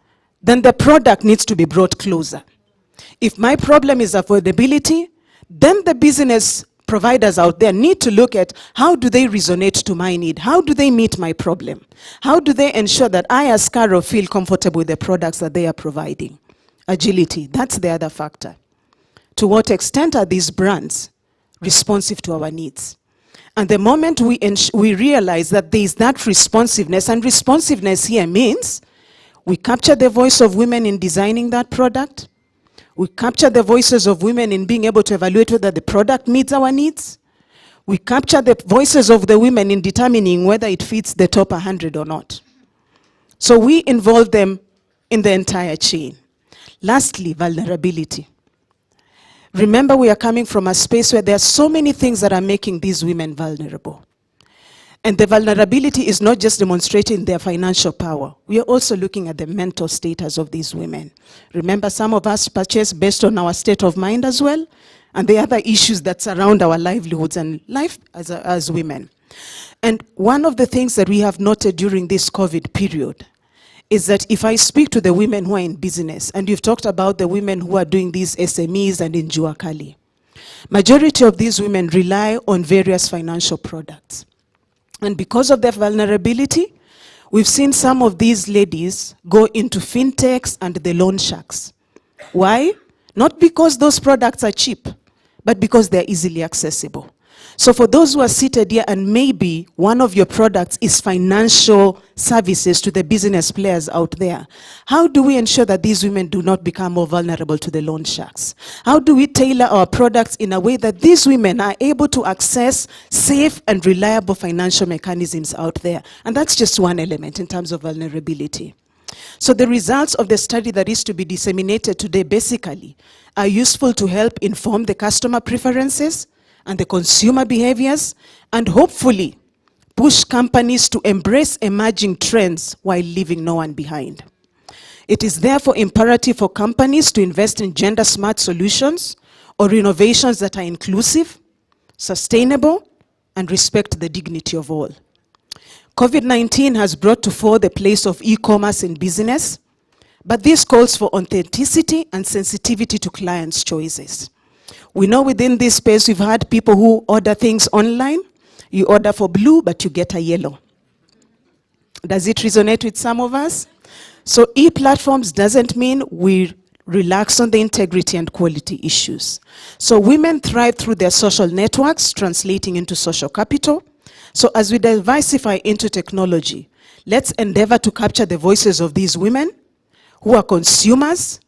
then the product needs to be brought closer. If my problem is affordability, then the business providers out there need to look at how do they resonate to my need? How do they meet my problem? How do they ensure that I as Caro feel comfortable with the products that they are providing? Agility, that's the other factor. To what extent are these brands responsive to our needs? And the moment we realize that there is that responsiveness, and responsiveness here means we capture the voice of women in designing that product, we capture the voices of women in being able to evaluate whether the product meets our needs, we capture the voices of the women in determining whether it fits the top 100 or not. So we involve them in the entire chain. Lastly, vulnerability. Remember, we are coming from a space where there are so many things that are making these women vulnerable. And the vulnerability is not just demonstrating their financial power. We are also looking at the mental status of these women. Remember, some of us purchase based on our state of mind as well, and the other issues that surround our livelihoods and life as women. And one of the things that we have noted during this COVID period is that if I speak to the women who are in business, and you've talked about the women who are doing these SMEs and in Juakali, majority of these women rely on various financial products. And because of their vulnerability, we've seen some of these ladies go into fintechs and the loan sharks. Why? Not because those products are cheap, but because they're easily accessible. So for those who are seated here and maybe one of your products is financial services to the business players out there, how do we ensure that these women do not become more vulnerable to the loan sharks? How do we tailor our products in a way that these women are able to access safe and reliable financial mechanisms out there? And that's just one element in terms of vulnerability. So the results of the study that is to be disseminated today basically are useful to help inform the customer preferences and the consumer behaviors, and hopefully push companies to embrace emerging trends while leaving no one behind. It is therefore imperative for companies to invest in gender-smart solutions or innovations that are inclusive, sustainable, and respect the dignity of all. COVID-19 has brought to fore the place of e-commerce in business, but this calls for authenticity and sensitivity to clients' choices. We know within this space we've had people who order things online. You order for blue, but you get a yellow. Does it resonate with some of us? So e-platforms doesn't mean we relax on the integrity and quality issues. So women thrive through their social networks, translating into social capital. So as we diversify into technology, let's endeavor to capture the voices of these women who are consumers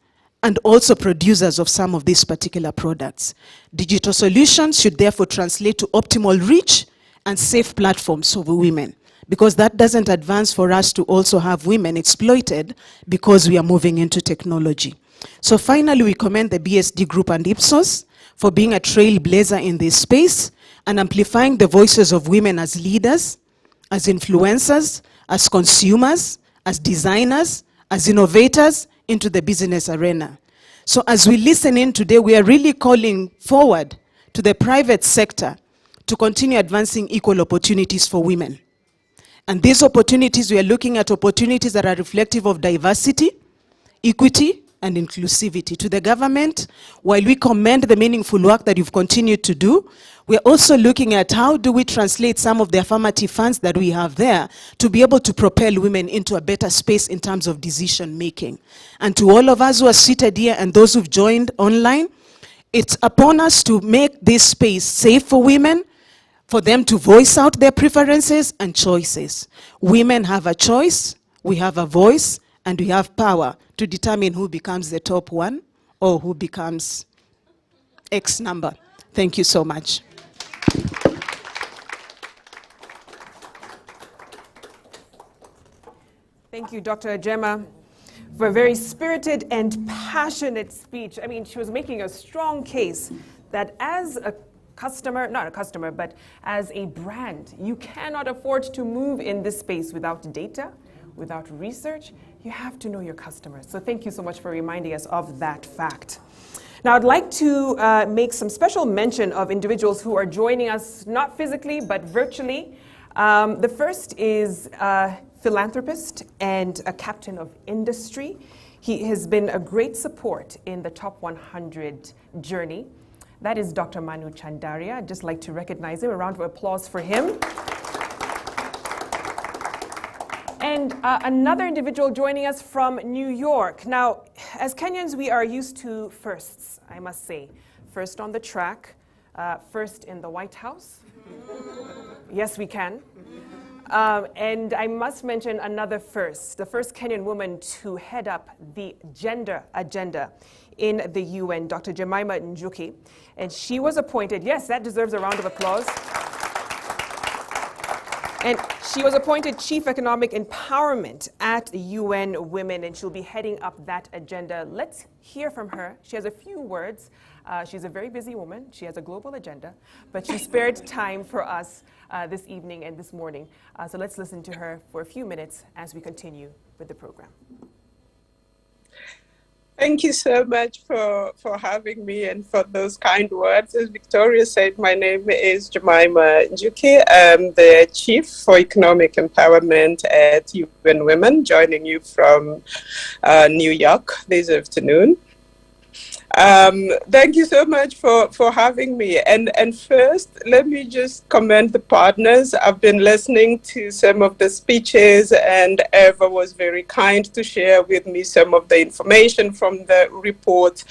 and also producers of some of these particular products. Digital solutions should therefore translate to optimal reach and safe platforms for women, because that doesn't advance for us to also have women exploited because we are moving into technology. So finally, we commend the BSD Group and Ipsos for being a trailblazer in this space and amplifying the voices of women as leaders, as influencers, as consumers, as designers, as innovators, into the business arena. So as we listen in today, we are really calling forward to the private sector to continue advancing equal opportunities for women. And these opportunities, we are looking at opportunities that are reflective of diversity, equity, and inclusivity. To the government, while we commend the meaningful work that you've continued to do, we're also looking at how do we translate some of the affirmative funds that we have there to be able to propel women into a better space in terms of decision making. And to all of us who are seated here and those who've joined online, it's upon us to make this space safe for women, for them to voice out their preferences and choices. Women have a choice, we have a voice, and we have power to determine who becomes the top one or who becomes X number. Thank you so much. Thank you, Dr. Ajema, for a very spirited and passionate speech. I mean, she was making a strong case that as a customer, not a customer, but as a brand, you cannot afford to move in this space without data, without research. You have to know your customers. So thank you so much for reminding us of that fact. Now, I'd like to make some special mention of individuals who are joining us, not physically, but virtually. The first is a philanthropist and a captain of industry. He has been a great support in the Top 100 journey. That is Dr. Manu Chandaria. I'd just like to recognize him. A round of applause for him. And another individual joining us from New York. Now, as Kenyans, we are used to firsts, I must say. First on the track, first in the White House. Yes, we can. And I must mention another first, the first Kenyan woman to head up the gender agenda in the UN, Dr. Jemima Njuki. And she was appointed, yes, that deserves a round of applause. And she was appointed Chief Economic Empowerment at UN Women, and she'll be heading up that agenda. Let's hear from her. She has a few words. She's a very busy woman. She has a global agenda, but she spared time for us this evening and this morning. So let's listen to her for a few minutes as we continue with the program. Thank you so much for having me and for those kind words. As Victoria said, my name is Jemima Njuki. I'm the Chief for Economic Empowerment at UN Women, joining you from New York this afternoon. Thank you so much for having me. And first, let me just commend the partners. I've been listening to some of the speeches, and Eva was very kind to share with me some of the information from the report.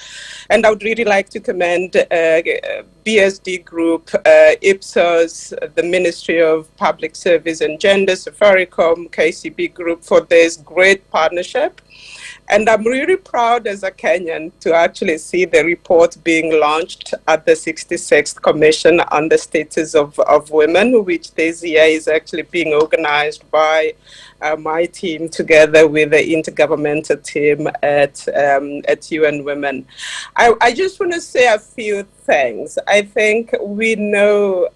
And I would really like to commend BSD Group, Ipsos, the Ministry of Public Service and Gender, Safaricom, KCB Group for this great partnership. And I'm really proud as a Kenyan to actually see the report being launched at the 66th Commission on the Status of Women, which this year is actually being organized by my team together with the intergovernmental team at UN Women. I just want to say a few things. I think we know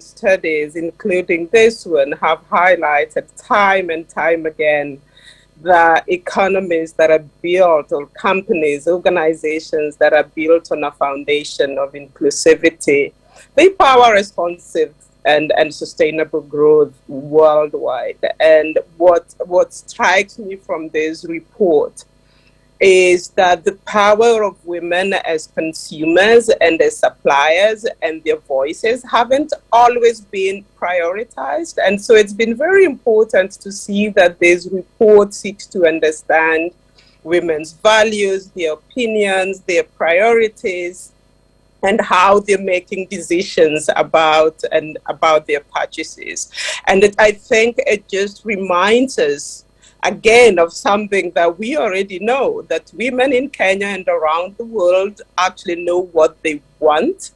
studies, including this one, have highlighted time and time again the economies that are built, or companies, organizations that are built on a foundation of inclusivity, they power responsive and sustainable growth worldwide. And what strikes me from this report is that the power of women as consumers and as suppliers and their voices haven't always been prioritized. And so it's been very important to see that this report seeks to understand women's values, their opinions, their priorities, and how they're making decisions about their purchases. And I think it just reminds us again of something that we already know, that women in Kenya and around the world actually know what they want,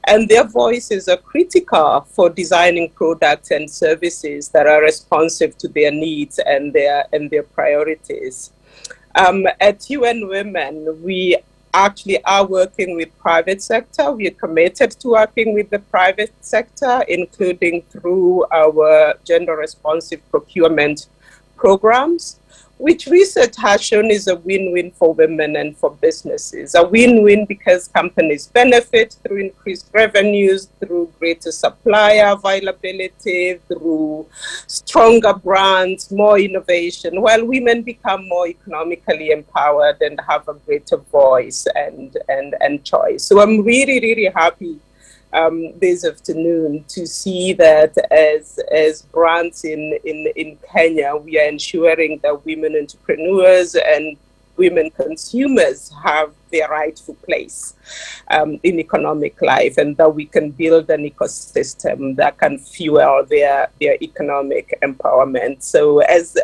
and their voices are critical for designing products and services that are responsive to their needs and their priorities. At UN Women, we actually are working with private sector. We are committed to working with the private sector, including through our gender responsive procurement programs, which research has shown is a win-win for women and for businesses. A win-win because companies benefit through increased revenues, through greater supplier availability, through stronger brands, more innovation, while women become more economically empowered and have a greater voice and choice. So I'm really, really happy this afternoon to see that as brands in Kenya, we are ensuring that women entrepreneurs and women consumers have their rightful place in economic life, and that we can build an ecosystem that can fuel their economic empowerment. So as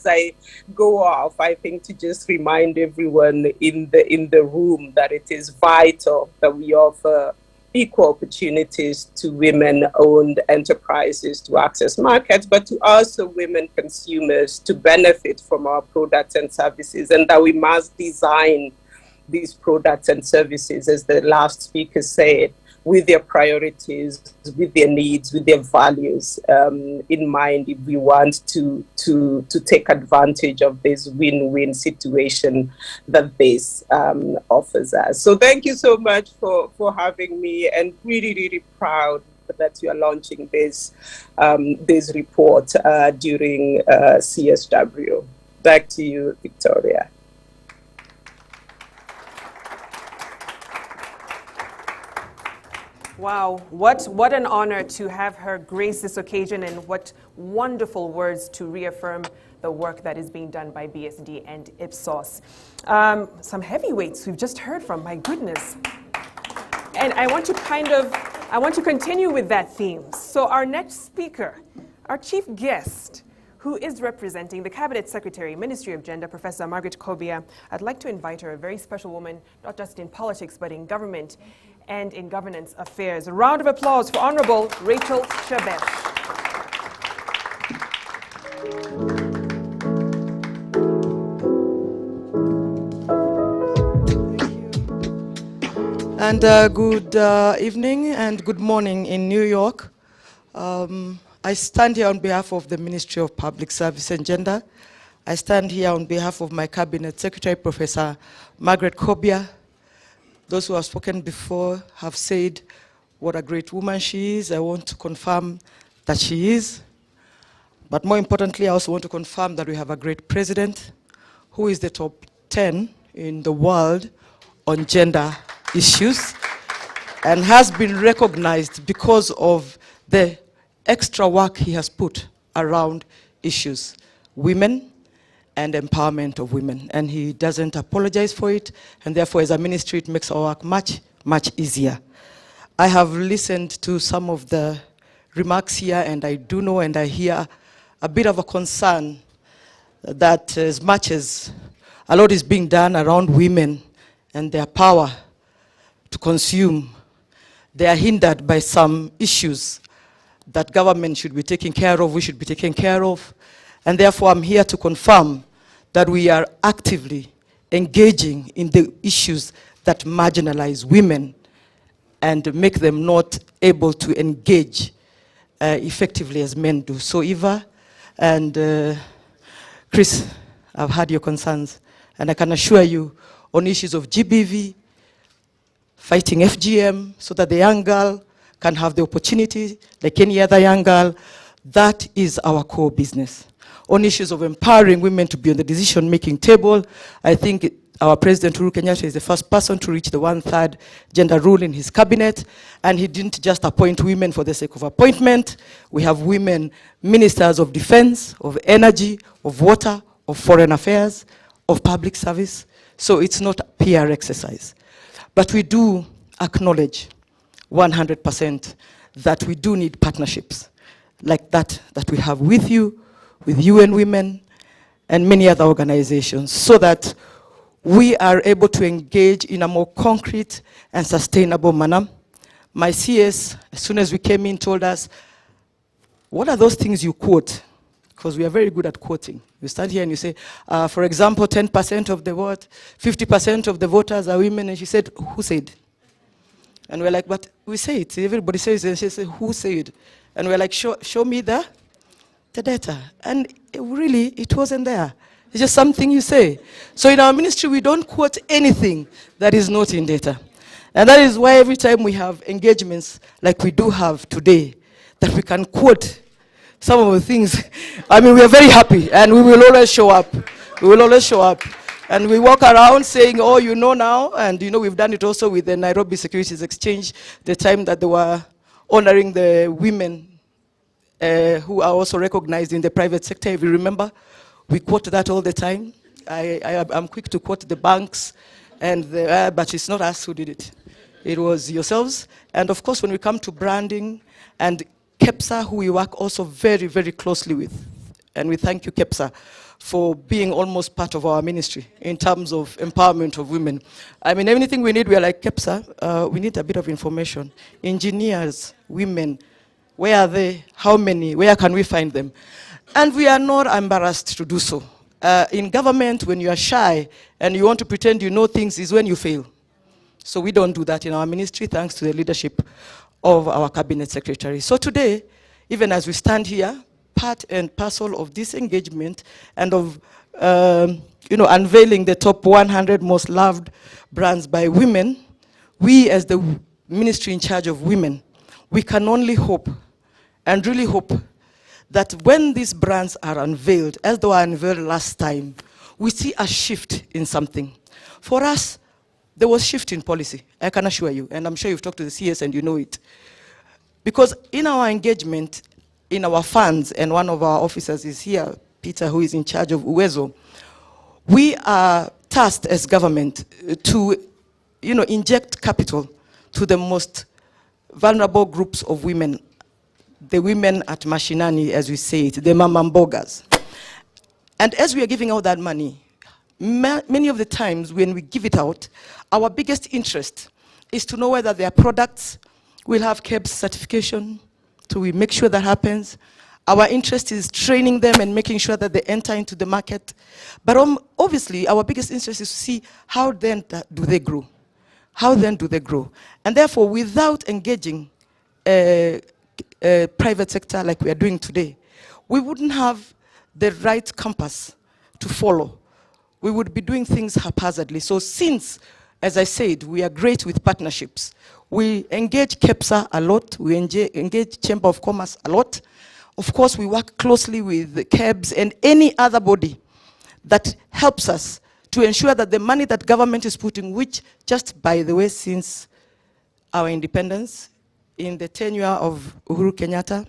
I go off, I think to just remind everyone in the room that it is vital that we offer equal opportunities to women-owned enterprises to access markets, but to also women consumers to benefit from our products and services, and that we must design these products and services, as the last speaker said, with their priorities, with their needs, with their values in mind, if we want to take advantage of this win-win situation that this offers us. So thank you so much for having me, and really, really proud that you are launching this report during CSW. Back to you, Victoria. Wow, what an honor to have her grace this occasion, and what wonderful words to reaffirm the work that is being done by BSD and Ipsos. Some heavyweights we've just heard from, my goodness. And I want to continue with that theme. So our next speaker, our chief guest, who is representing the Cabinet Secretary, Ministry of Gender, Professor Margaret Kobia. I'd like to invite her, a very special woman, not just in politics, but in government and in governance affairs. A round of applause for Honorable Rachel Shebesh. And good evening and good morning in New York. I stand here on behalf of the Ministry of Public Service and Gender. I stand here on behalf of my Cabinet Secretary, Professor Margaret Kobia. Those who have spoken before have said what a great woman she is. I want to confirm that she is. But more importantly, I also want to confirm that we have a great president who is the top 10 in the world on gender issues and has been recognized because of the extra work he has put around issues, women and empowerment of women. And he doesn't apologize for it, and therefore as a ministry it makes our work much, much easier. I have listened to some of the remarks here, and I do know and I hear a bit of a concern that as much as a lot is being done around women and their power to consume, they are hindered by some issues that government should be taking care of, we should be taking care of. And therefore I'm here to confirm that we are actively engaging in the issues that marginalize women and make them not able to engage effectively as men do. So Eva and Chris, I've heard your concerns, and I can assure you on issues of GBV, fighting FGM, so that the young girl can have the opportunity like any other young girl. That is our core business. On issues of empowering women to be on the decision-making table, I think our President Uhuru Kenyatta is the first person to reach the 1/3 gender rule in his cabinet, and he didn't just appoint women for the sake of appointment. We have women ministers of defense, of energy, of water, of foreign affairs, of public service. So it's not a PR exercise. But we do acknowledge 100% that we do need partnerships like that we have with you, with UN Women, and many other organizations, so that we are able to engage in a more concrete and sustainable manner. My CS, as soon as we came in, told us, what are those things you quote? Because we are very good at quoting. You stand here and you say, for example, 10% of the vote, 50% of the voters are women. And she said, who said? And we're like, but we say it. Everybody says it. And she said, who said? And we're like, show me the data. And it wasn't there. It's just something you say. So in our ministry, we don't quote anything that is not in data. And that is why every time we have engagements like we do have today, that we can quote some of the things. I mean, we are very happy, and we will always show up. We will always show up. And we walk around saying, oh, you know now, and you know, we've done it also with the Nairobi Securities Exchange, the time that they were honoring the women who are also recognized in the private sector, if you remember. We quote that all the time. I'm quick to quote the banks, and but it's not us who did it. It was yourselves. And of course, when we come to branding, and KEPSA, who we work also very, very closely with. And we thank you, KEPSA, for being almost part of our ministry in terms of empowerment of women. I mean, anything we need, we are like, KEPSA, we need a bit of information. Engineers, women, where are they? How many? Where can we find them? And we are not embarrassed to do so. In government, when you are shy and you want to pretend you know things is when you fail. So we don't do that in our ministry, thanks to the leadership of our cabinet secretary. So today, even as we stand here, part and parcel of this engagement and of unveiling the top 100 most loved brands by women, we as the ministry in charge of women, we can only hope and really hope that when these brands are unveiled, as they were unveiled last time, we see a shift in something. For us, there was shift in policy, I can assure you, and I'm sure you've talked to the CS and you know it. Because in our engagement, in our funds, and one of our officers is here, Peter, who is in charge of Uwezo, we are tasked as government to inject capital to the most vulnerable groups of women, the women at mashinani, as we say it, the mamambogas. And as we are giving out that money, many of the times when we give it out, our biggest interest is to know whether their products will have KEBS certification, so we make sure that happens. Our interest is training them and making sure that they enter into the market. But obviously, our biggest interest is to see how then do they grow. How then do they grow? And therefore, without engaging private sector like we are doing today, we wouldn't have the right compass to follow. We would be doing things haphazardly. So since, as I said, we are great with partnerships, we engage KEPSA a lot, we engage Chamber of Commerce a lot. Of course, we work closely with the KEBS and any other body that helps us to ensure that the money that government is putting, which just by the way, since our independence, in the tenure of Uhuru Kenyatta,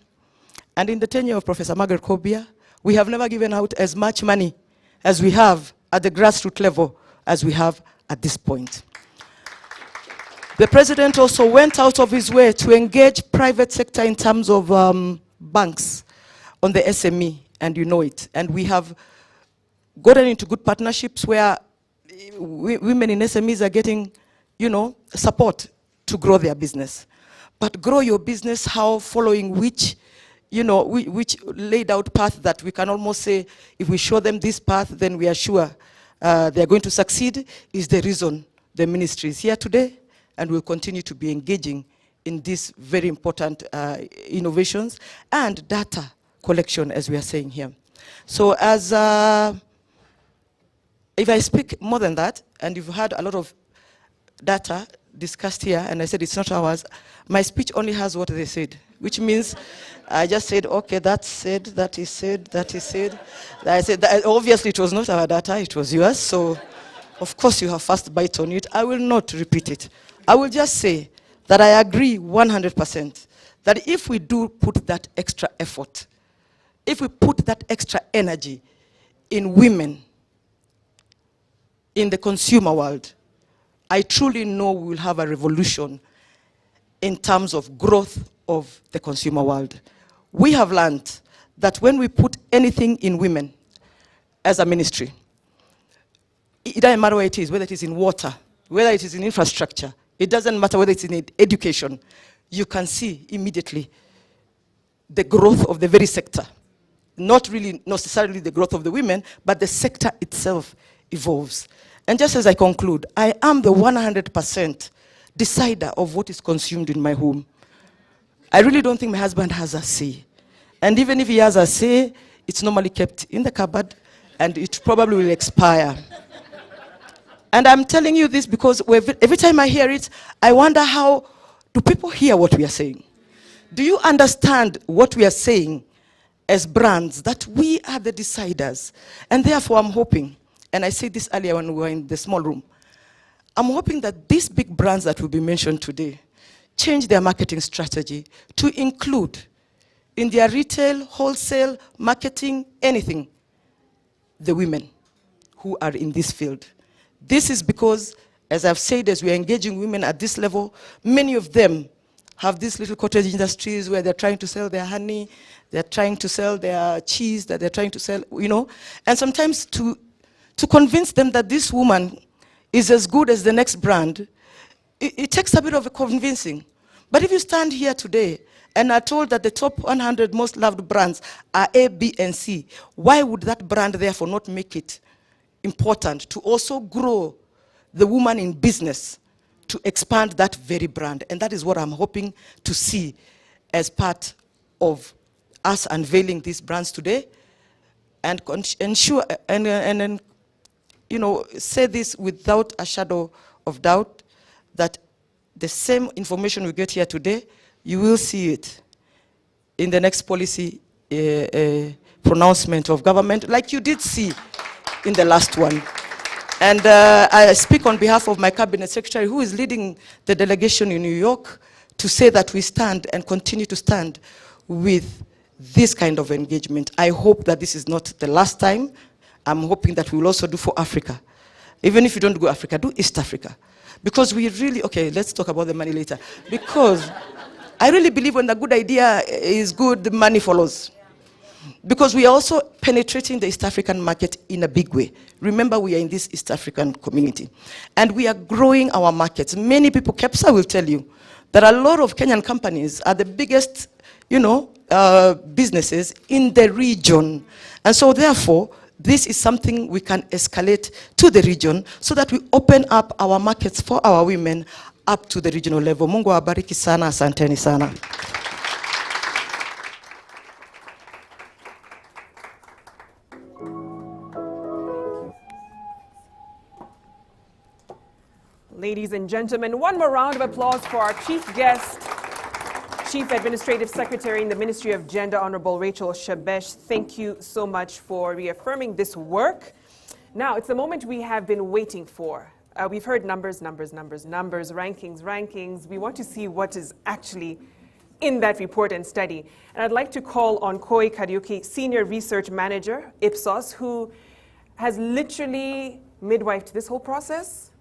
and in the tenure of Professor Margaret Kobia, we have never given out as much money as we have at the grassroots level as we have at this point. The president also went out of his way to engage private sector in terms of banks on the SME, and you know it. And we have gotten into good partnerships where women in SMEs are getting, support to grow their business. But grow your business, how? Following which, which laid out path that we can almost say, if we show them this path, then we are sure they are going to succeed, is the reason the ministry is here today, and will continue to be engaging in these very important innovations and data collection, as we are saying here. So as, if I speak more than that, and you've had a lot of data discussed here, and I said it's not ours, my speech only has what they said, which means I just said, okay, that's said, that is said, that is said. I said, that, obviously it was not our data, it was yours, so of course you have first bite on it. I will not repeat it. I will just say that I agree 100% that if we do put that extra effort, if we put that extra energy in women, in the consumer world, I truly know we will have a revolution in terms of growth of the consumer world. We have learned that when we put anything in women as a ministry, it doesn't matter where it is, whether it is in water, whether it is in infrastructure, it doesn't matter whether it's in education, you can see immediately the growth of the very sector. Not really necessarily the growth of the women, but the sector itself evolves. And just as I conclude, I am the 100% decider of what is consumed in my home. I really don't think my husband has a say. And even if he has a say, it's normally kept in the cupboard, and it probably will expire. And I'm telling you this because every time I hear it, I wonder how do people hear what we are saying? Do you understand what we are saying as brands, that we are the deciders? And therefore I'm hoping, and I said this earlier when we were in the small room, I'm hoping that these big brands that will be mentioned today change their marketing strategy to include in their retail, wholesale, marketing, anything, the women who are in this field. This is because, as I've said, as we are engaging women at this level, many of them have these little cottage industries where they're trying to sell their honey, they're trying to sell their cheese, that they're trying to sell, and sometimes to convince them that this woman is as good as the next brand, it takes a bit of a convincing. But if you stand here today and are told that the top 100 most loved brands are A, B, and C, why would that brand therefore not make it important to also grow the woman in business to expand that very brand? And that is what I'm hoping to see as part of us unveiling these brands today, and ensure and say this without a shadow of doubt, that the same information we get here today, you will see it in the next policy pronouncement of government, like you did see in the last one. And I speak on behalf of my cabinet secretary, who is leading the delegation in New York, to say that we stand and continue to stand with this kind of engagement. I hope that this is not the last time. I'm hoping that we will also do for Africa. Even if you don't go Africa, do East Africa. Because we really, okay, let's talk about the money later. Because I really believe when the good idea is good, the money follows. Because we are also penetrating the East African market in a big way. Remember, we are in this East African community. And we are growing our markets. Many people, KEPSA will tell you, that a lot of Kenyan companies are the biggest businesses in the region. And so therefore, this is something we can escalate to the region so that we open up our markets for our women up to the regional level. Mungu awabariki sana, asanteni sana. Ladies and gentlemen, one more round of applause for our chief guest, Chief Administrative Secretary in the Ministry of Gender, Honorable Rachel Shebesh. Thank you so much for reaffirming this work. Now, it's the moment we have been waiting for. We've heard numbers, rankings. We want to see what is actually in that report and study. And I'd like to call on Koi Kariuki, Senior Research Manager, Ipsos, who has literally midwifed this whole process.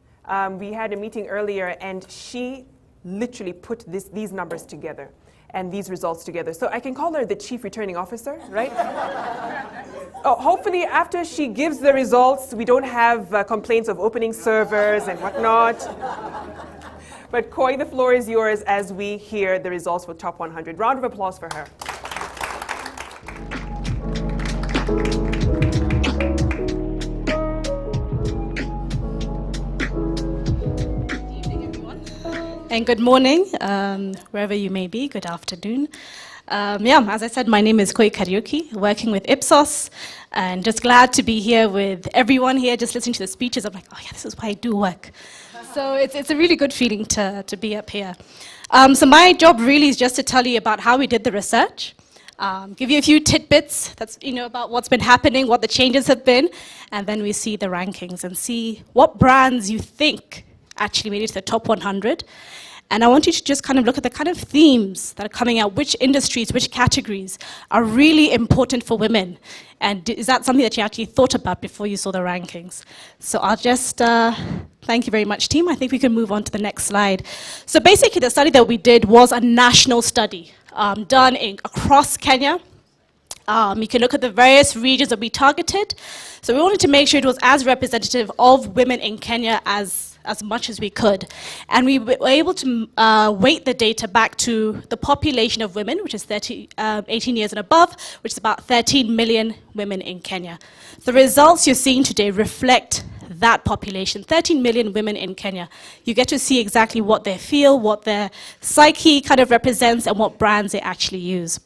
We had a meeting earlier, and she literally put these numbers together and these results together. So I can call her the Chief Returning Officer, right? Hopefully after she gives the results, we don't have complaints of opening servers and whatnot. But Koi, the floor is yours as we hear the results for Top 100. Round of applause for her. And good morning, wherever you may be, good afternoon. As I said, my name is Koi Kariuki, working with Ipsos, and just glad to be here with everyone here, just listening to the speeches. I'm like, oh yeah, this is why I do work. So it's a really good feeling to be up here. So my job really is just to tell you about how we did the research, give you a few tidbits that's, about what's been happening, what the changes have been, and then we see the rankings and see what brands you think actually made it to the top 100. And I want you to just kind of look at the kind of themes that are coming out, which industries, which categories are really important for women. And is that something that you actually thought about before you saw the rankings? So I'll just, thank you very much, team. I think we can move on to the next slide. So basically the study that we did was a national study done across Kenya. You can look at the various regions that we targeted. So we wanted to make sure it was as representative of women in Kenya as much as we could. And we were able to weight the data back to the population of women, which is 18 years and above, which is about 13 million women in Kenya. The results you're seeing today reflect that population, 13 million women in Kenya. You get to see exactly what they feel, what their psyche kind of represents, and what brands they actually use.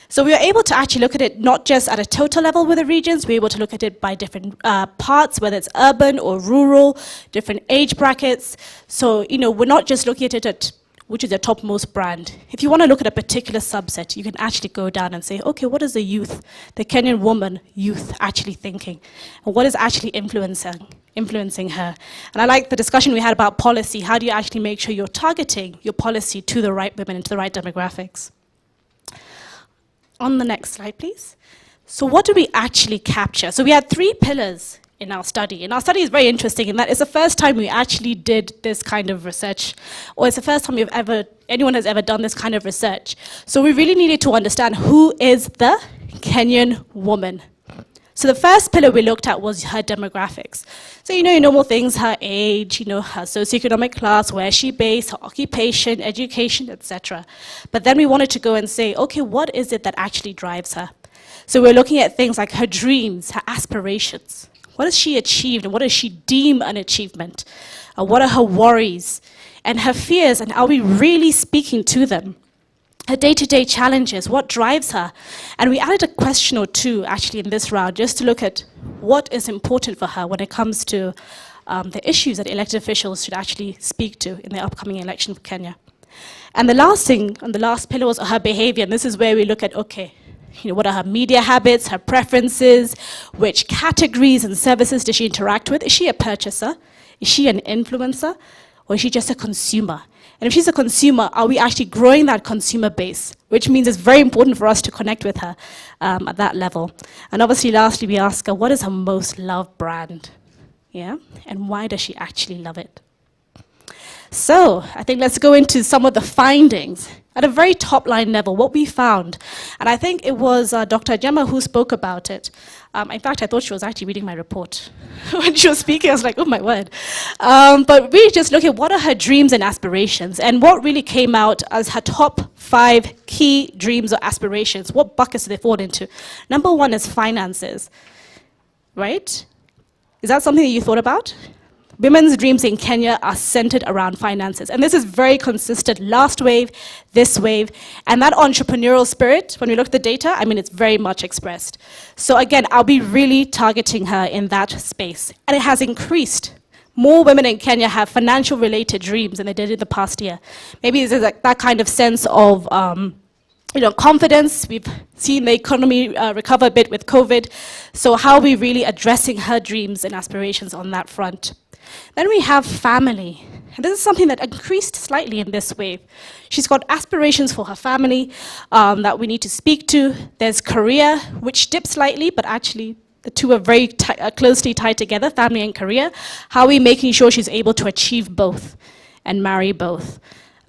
So we were able to actually look at it not just at a total level with the regions, we were able to look at it by different parts, whether it's urban or rural, different age brackets. So, we're not just looking at it at which is the topmost brand. If you want to look at a particular subset, you can actually go down and say, okay, what is the youth, the Kenyan woman youth actually thinking? And what is actually influencing her? And I like the discussion we had about policy. How do you actually make sure you're targeting your policy to the right women and to the right demographics? On the next slide, please. So what do we actually capture? So we had 3 pillars in our study. And our study is very interesting in that it's the first time we actually did this kind of research, or it's the first time anyone has ever done this kind of research. So we really needed to understand who is the Kenyan woman. So the first pillar we looked at was her demographics. So your normal things, her age, her socioeconomic class, where she based, her occupation, education, etc. But then we wanted to go and say, okay, what is it that actually drives her? So we're looking at things like her dreams, her aspirations. What has she achieved and what does she deem an achievement? What are her worries and her fears, and are we really speaking to them? Her day-to-day challenges, what drives her? And we added a question or 2 actually in this round just to look at what is important for her when it comes to the issues that elected officials should actually speak to in the upcoming election for Kenya. And the last thing, and the last pillar was her behavior, and this is where we look at, okay, what are her media habits, her preferences, which categories and services does she interact with? Is she a purchaser? Is she an influencer? Or is she just a consumer? And if she's a consumer, are we actually growing that consumer base? Which means it's very important for us to connect with her at that level. And obviously, lastly, we ask her, what is her most loved brand? Yeah? And why does she actually love it? So I think let's go into some of the findings. At a very top line level, what we found, and I think it was Dr. Gemma who spoke about it. In fact, I thought she was actually reading my report. When she was speaking, I was like, oh my word. But we just look at what are her dreams and aspirations, and what really came out as her top 5 key dreams or aspirations. What buckets do they fall into? Number 1 is finances, right? Is that something that you thought about? Women's dreams in Kenya are centered around finances. And this is very consistent. Last wave, this wave. And that entrepreneurial spirit, when we look at the data, I mean, it's very much expressed. So again, I'll be really targeting her in that space. And it has increased. More women in Kenya have financial related dreams than they did in the past year. Maybe there's like that kind of sense of confidence. We've seen the economy recover a bit with COVID. So how are we really addressing her dreams and aspirations on that front? Then we have family. And this is something that increased slightly in this wave. She's got aspirations for her family that we need to speak to. There's career, which dips slightly, but actually the two are very closely tied together, family and career. How are we making sure she's able to achieve both and marry both?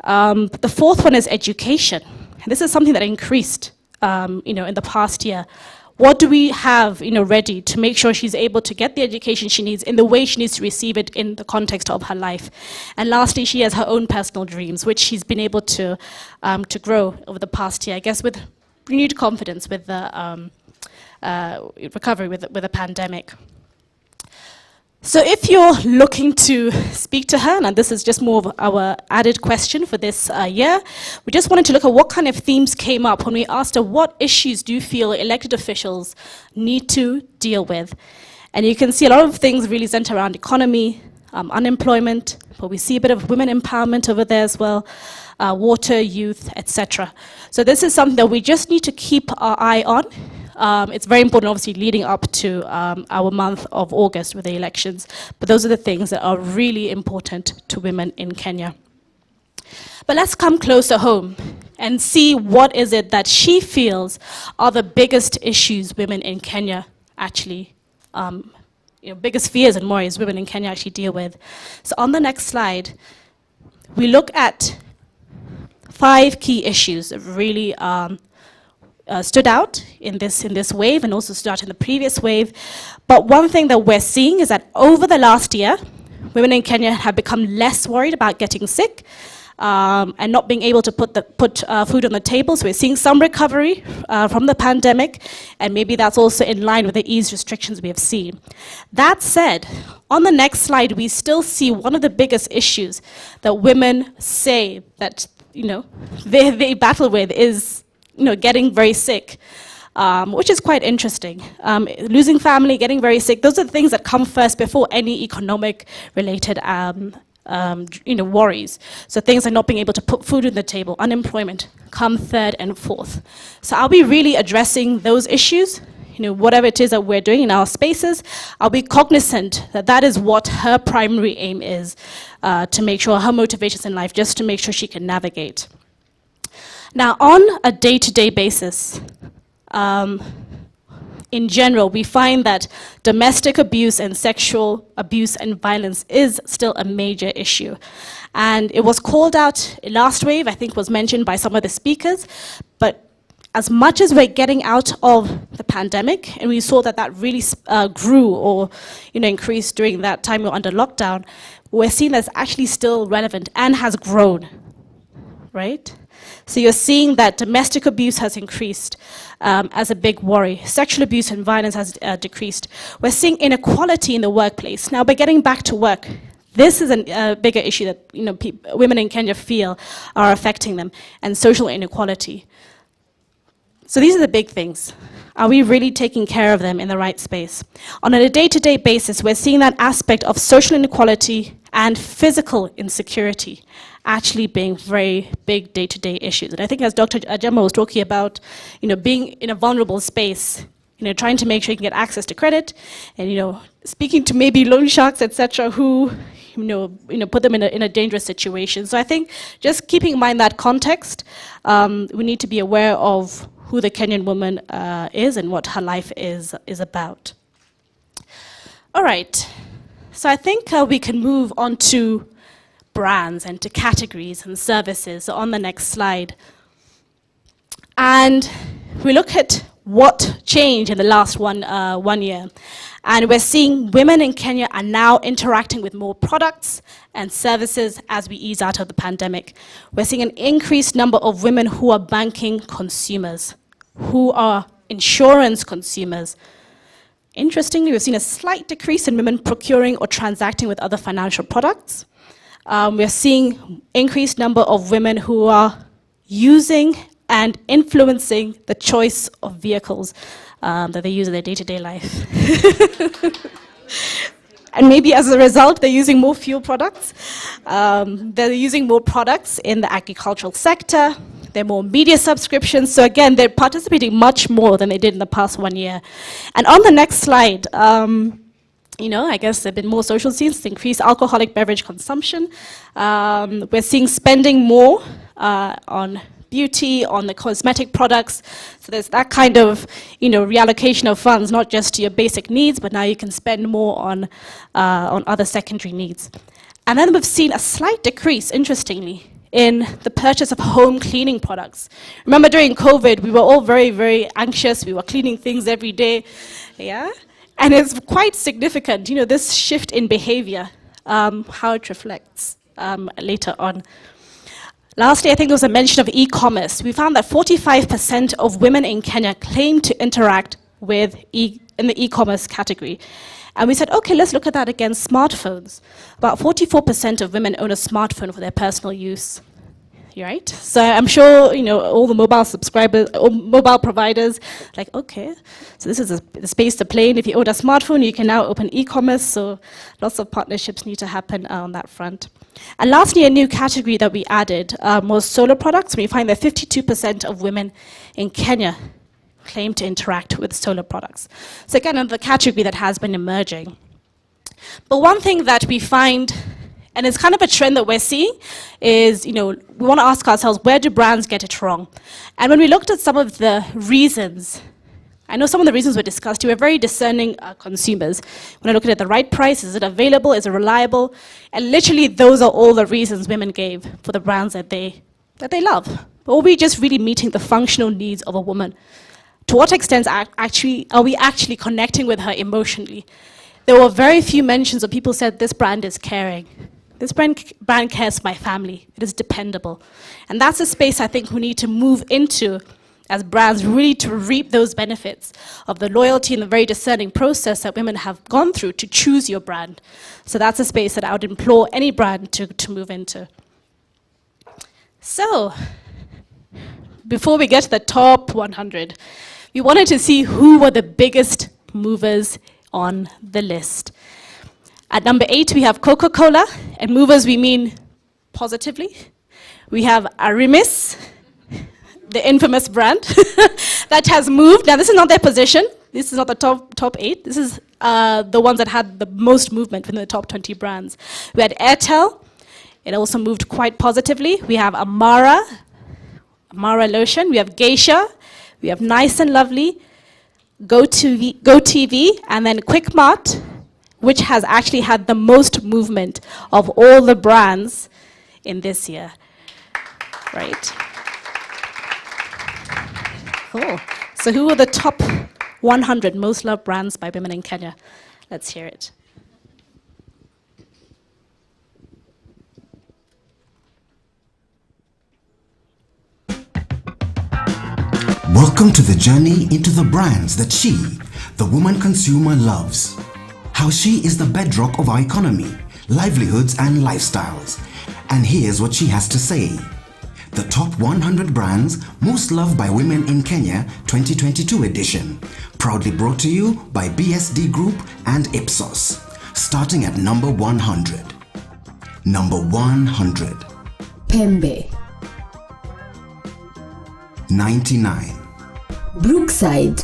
The fourth one is education. And this is something that increased in the past year. What do we have ready to make sure she's able to get the education she needs in the way she needs to receive it in the context of her life? And lastly, she has her own personal dreams, which she's been able to grow over the past year, I guess, with renewed confidence with the recovery with the pandemic. So if you're looking to speak to her, and this is just more of our added question for this year, we just wanted to look at what kind of themes came up when we asked her what issues do you feel elected officials need to deal with. And you can see a lot of things really center around economy, unemployment, but we see a bit of women empowerment over there as well, water, youth, etc. So this is something that we just need to keep our eye on. It's very important, obviously, leading up to our month of August with the elections. But those are the things that are really important to women in Kenya. But let's come closer home and see what is it that she feels are the biggest issues women in Kenya actually, biggest fears and worries women in Kenya actually deal with. So on the next slide, we look at 5 key issues that really stood out in this wave and also stood out in the previous wave. But one thing that we're seeing is that over the last year, women in Kenya have become less worried about getting sick and not being able to put food on the table. So we're seeing some recovery from the pandemic, and maybe that's also in line with the ease restrictions we have seen. That said, on the next slide, we still see one of the biggest issues that women say that they battle with is getting very sick, which is quite interesting. Losing family, getting very sick, those are the things that come first before any economic-related worries. So things like not being able to put food on the table, unemployment, come third and fourth. So are we really addressing those issues? Whatever it is that we're doing in our spaces, are we cognizant that that is what her primary aim is, to make sure her motivations in life, just to make sure she can navigate. Now, on a day-to-day basis, in general, we find that domestic abuse and sexual abuse and violence is still a major issue. And it was called out last wave, I think was mentioned by some of the speakers, but as much as we're getting out of the pandemic, and we saw that that really grew or increased during that time we were under lockdown, we're seeing that's actually still relevant and has grown, right? So you're seeing that domestic abuse has increased as a big worry. Sexual abuse and violence has decreased. We're seeing inequality in the workplace. Now, by getting back to work, this is a bigger issue that women in Kenya feel are affecting them, and social inequality. So these are the big things. Are we really taking care of them in the right space? On a day-to-day basis, we're seeing that aspect of social inequality and physical insecurity actually being very big day-to-day issues. And I think as Dr. Ajema was talking about, being in a vulnerable space, trying to make sure you can get access to credit, and speaking to maybe loan sharks, etc., who put them in a dangerous situation. So I think just keeping in mind that context, we need to be aware of who the Kenyan woman is and what her life is about. All right, so I think we can move on to brands and to categories and services. So on the next slide. And we look at what changed in the last one year. And we're seeing women in Kenya are now interacting with more products and services as we ease out of the pandemic. We're seeing an increased number of women who are banking consumers, who are insurance consumers. Interestingly, we've seen a slight decrease in women procuring or transacting with other financial products. We're seeing increased number of women who are using and influencing the choice of vehicles that they use in their day-to-day life. And maybe as a result, they're using more fuel products. They're using more products in the agricultural sector. There are more media subscriptions. So again, they're participating much more than they did in the past 1 year. And on the next slide, I guess there have been more social scenes, increased alcoholic beverage consumption. We're seeing spending more on beauty, on the cosmetic products. So there's that kind of, reallocation of funds, not just to your basic needs, but now you can spend more on other secondary needs. And then we've seen a slight decrease, interestingly, in the purchase of home cleaning products. Remember during COVID, we were all very, very anxious. We were cleaning things every day, yeah? And it's quite significant, this shift in behavior, how it reflects later on. Lastly, I think there was a mention of e-commerce. We found that 45% of women in Kenya claim to interact with in the e-commerce category. And we said, okay, let's look at that against smartphones. About 44% of women own a smartphone for their personal use. Right? So I'm sure, all the mobile subscribers, or mobile providers, like, okay, so this is the space to play in. If you own a smartphone, you can now open e-commerce, so lots of partnerships need to happen on that front. And lastly, a new category that we added was solar products. We find that 52% of women in Kenya claim to interact with solar products. So again, another category that has been emerging. But one thing that we find, and it's kind of a trend that we're seeing, is, we want to ask ourselves, where do brands get it wrong? And when we looked at some of the reasons, I know some of the reasons were discussed. You were very discerning consumers. When I look at the right price, is it available, is it reliable? And literally, those are all the reasons women gave for the brands that they love. But are we just really meeting the functional needs of a woman? To what extent are we actually connecting with her emotionally? There were very few mentions of people said, this brand is caring. This brand cares for my family. It is dependable. And that's a space I think we need to move into as brands, really to reap those benefits of the loyalty and the very discerning process that women have gone through to choose your brand. So that's a space that I would implore any brand to move into. So, before we get to the top 100, we wanted to see who were the biggest movers on the list. At number 8, we have Coca-Cola, and movers we mean positively. We have Arimis, the infamous brand that has moved. Now, this is not their position. This is not the top 8. This is the ones that had the most movement within the top 20 brands. We had Airtel. It also moved quite positively. We have Amara lotion. We have Geisha. We have Nice and Lovely, GoTV, and then QuickMart, which has actually had the most movement of all the brands in this year. Right? Cool. So who are the top 100 most loved brands by women in Kenya? Let's hear it. Welcome to the journey into the brands that she, the woman consumer, loves. How she is the bedrock of our economy, livelihoods and lifestyles. And here's what she has to say. The top 100 brands most loved by women in Kenya 2022 edition. Proudly brought to you by BSD Group and Ipsos. Starting at number 100. Number 100. Pembe. 99. Brookside.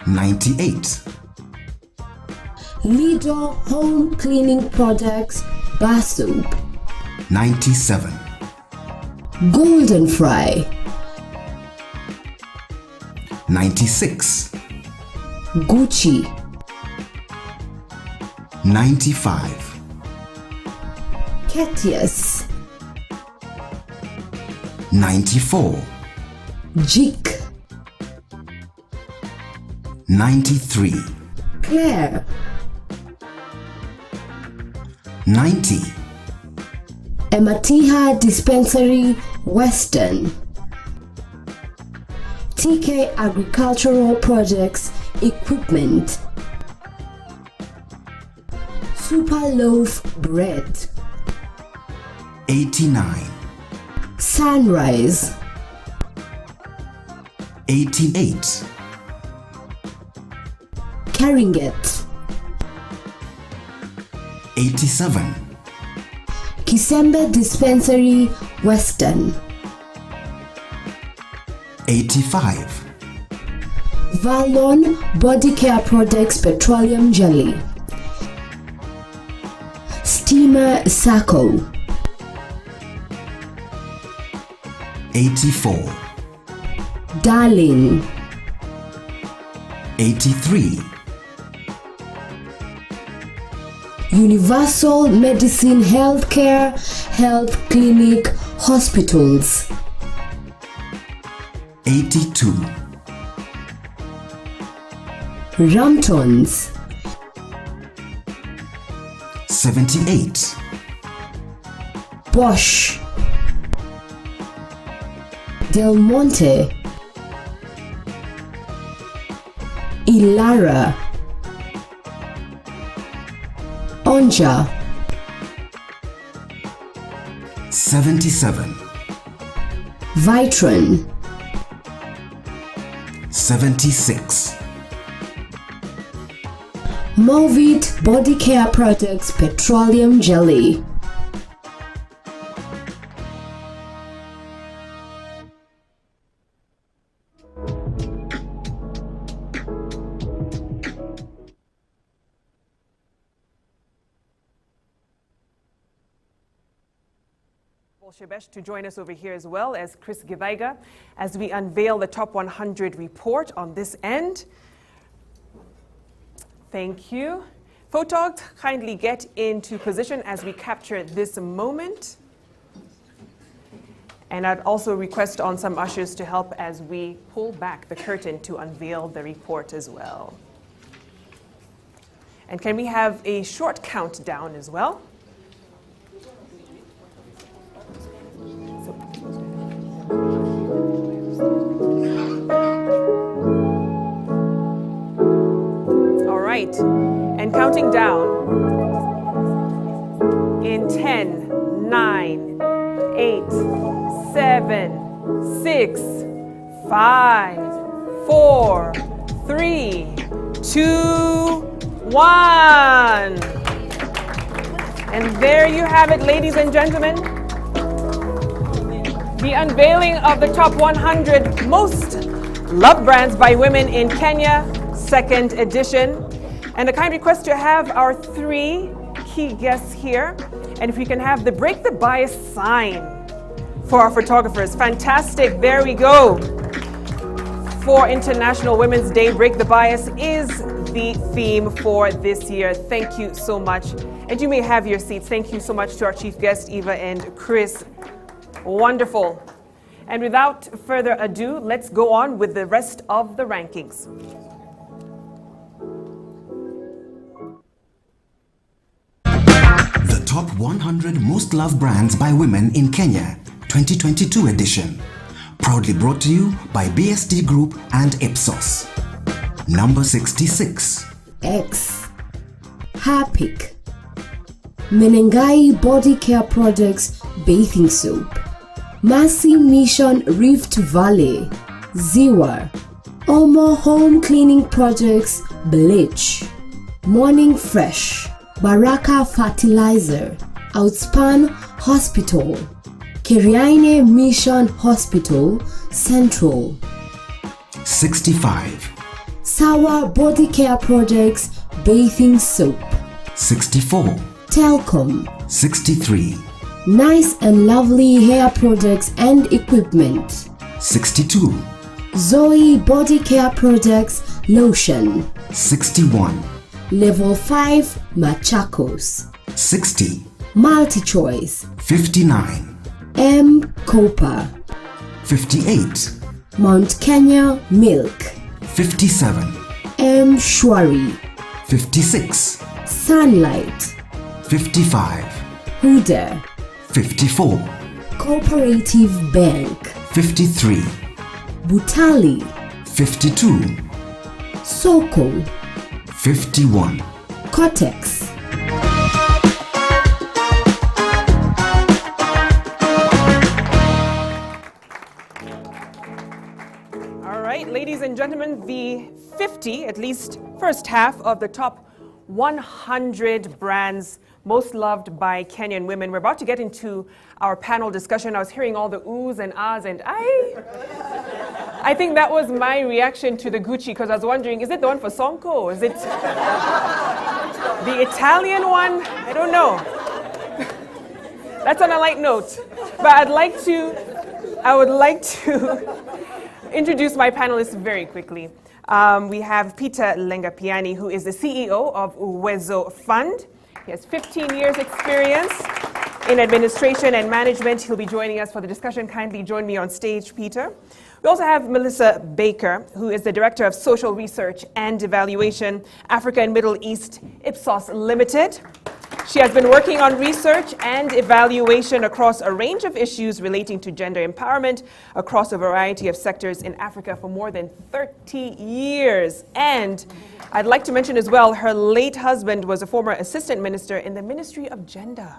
98. Lido Home Cleaning Products Bar Soap. 97. Golden Fry. 96. Gucci. 95. Ketius, 94, Jik, 93, Claire, 90, Ematiha Dispensary, Western, TK Agricultural Projects, Equipment, Super Loaf Bread, 89, Sunrise, 88, Keringet, 87, Kisembe Dispensary, Western, 85, Valon Body Care Products Petroleum Jelly, Steamer Sacco, 84, Darling, 83, Universal Medicine Healthcare, Health Clinic, Hospitals, 82, Ramptons, 78, Bosch, Del Monte, Ilara, Onja, 77, Vitron, 76, Movit Body Care Products Petroleum Jelly, Shebesh to join us over here as well as Chris Givaiga as we unveil the Top 100 report on this end. Thank you. Photogs, kindly get into position as we capture this moment. And I'd also request on some ushers to help as we pull back the curtain to unveil the report as well. And can we have a short countdown as well? All right, and counting down in 10, 9, 8, 7, 6, 5, 4, 3, 2, 1. And there you have it, ladies and gentlemen. The unveiling of the top 100 most loved brands by women in Kenya, second edition. And a kind request to have our three key guests here. And if we can have the Break the Bias sign for our photographers. Fantastic, there we go. For International Women's Day, Break the Bias is the theme for this year. Thank you so much. And you may have your seats. Thank you so much to our chief guests, Eva and Chris. Wonderful. And without further ado, let's go on with the rest of the rankings. The Top 100 Most Loved Brands by Women in Kenya, 2022 edition. Proudly brought to you by BSD Group and Ipsos. Number 66. X, Harpic, Menengai Body Care Products Bathing Soap, Mercy Mission Rift Valley, Ziwa, Omo Home Cleaning Projects Bleach, Morning Fresh, Baraka Fertilizer, Outspan Hospital, Kiriaine Mission Hospital, Central. 65. Sawa Body Care Products Bathing Soap, 64. Telcom. 63. Nice and Lovely Hair Products and Equipment, 62. Zoe Body Care Products Lotion, 61. Level 5 Machakos, 60. MultiChoice. 59. M. Copa. 58. Mount Kenya Milk. 57. M. Shwari. 56. Sunlight. 55. Huda. 54. Cooperative Bank. 53. Butali. 52. Soko. 51. Cortex. All right, ladies and gentlemen, the 50, at least first half of the top 100 brands most loved by Kenyan women. We're about to get into our panel discussion. I was hearing all the oohs and ahs, and I think that was my reaction to the Gucci, because I was wondering, is it the one for Sonko? Is it the Italian one? I don't know. That's on a light note. But I would like to introduce my panelists very quickly. We have Peter Lengapiani, who is the CEO of Uwezo Fund. He has 15 years experience in administration and management. He'll be joining us for the discussion. Kindly join me on stage, Peter. We also have Melissa Baker, who is the Director of Social Research and Evaluation, Africa and Middle East, Ipsos Limited. She has been working on research and evaluation across a range of issues relating to gender empowerment across a variety of sectors in Africa for more than 30 years. And I'd like to mention as well, her late husband was a former assistant minister in the Ministry of Gender.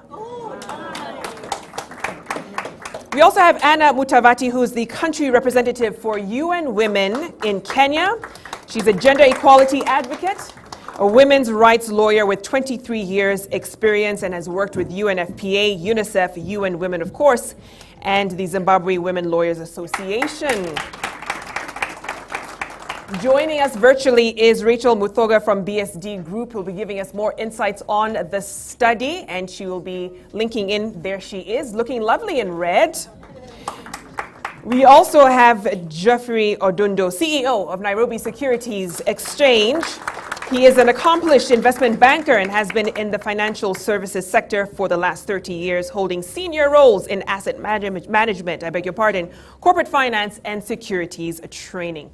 We also have Anna Mutavati, who's the country representative for UN Women in Kenya. She's a gender equality advocate, a women's rights lawyer with 23 years experience, and has worked with UNFPA, UNICEF, UN Women, of course, and the Zimbabwe Women Lawyers Association. Joining us virtually is Rachel Muthoga from BSD Group, who will be giving us more insights on the study, and she will be linking in. There she is, looking lovely in red. We also have Jeffrey Odundo, CEO of Nairobi Securities Exchange. He is an accomplished investment banker and has been in the financial services sector for the last 30 years, holding senior roles in asset management, corporate finance, and securities training.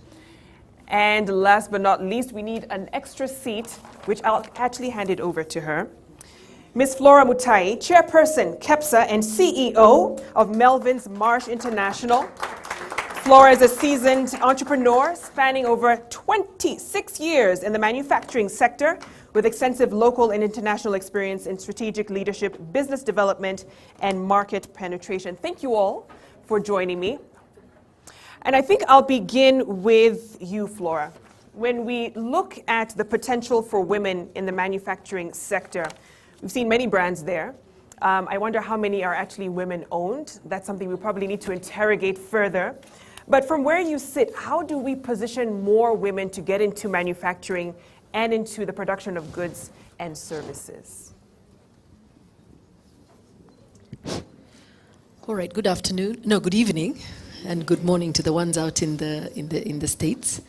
And last but not least, we need an extra seat, which I'll actually hand it over to her. Ms. Flora Mutai, Chairperson, KEPSA, and CEO of Melvin's Marsh International. Flora is a seasoned entrepreneur spanning over 26 years in the manufacturing sector with extensive local and international experience in strategic leadership, business development, and market penetration. Thank you all for joining me. And I think I'll begin with you, Flora. When we look at the potential for women in the manufacturing sector, we've seen many brands there. I wonder how many are actually women-owned. That's something we probably need to interrogate further. But from where you sit, how do we position more women to get into manufacturing and into the production of goods and services? All right, good evening, and good morning to the ones out in the States.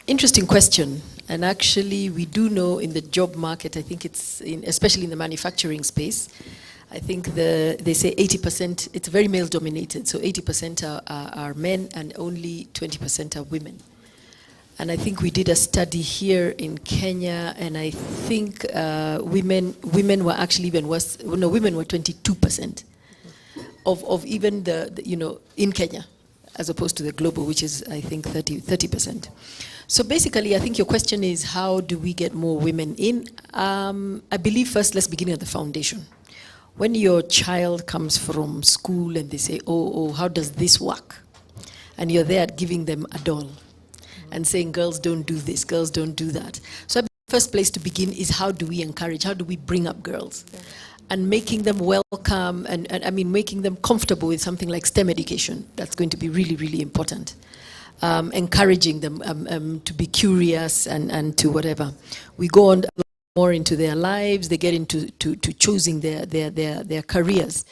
Interesting question. And actually, we do know in the job market, I think especially in the manufacturing space, I think they say 80%, it's very male dominated, so 80% are men and only 20% are women. And I think we did a study here in Kenya, and I think women were actually even worse. No, women were 22% of even in Kenya, as opposed to the global, which is, I think, 30%. So basically, I think your question is, how do we get more women in? I believe first, let's begin at the foundation. When your child comes from school and they say, oh, how does this work? And you're there giving them a doll and saying, girls don't do this, girls don't do that. So the first place to begin is, how do we encourage, how do we bring up girls? Yeah. And making them welcome and I mean making them comfortable with something like STEM education. That's going to be really, really important. Encouraging them to be curious and to whatever. We go on more into their lives, they get into choosing their careers.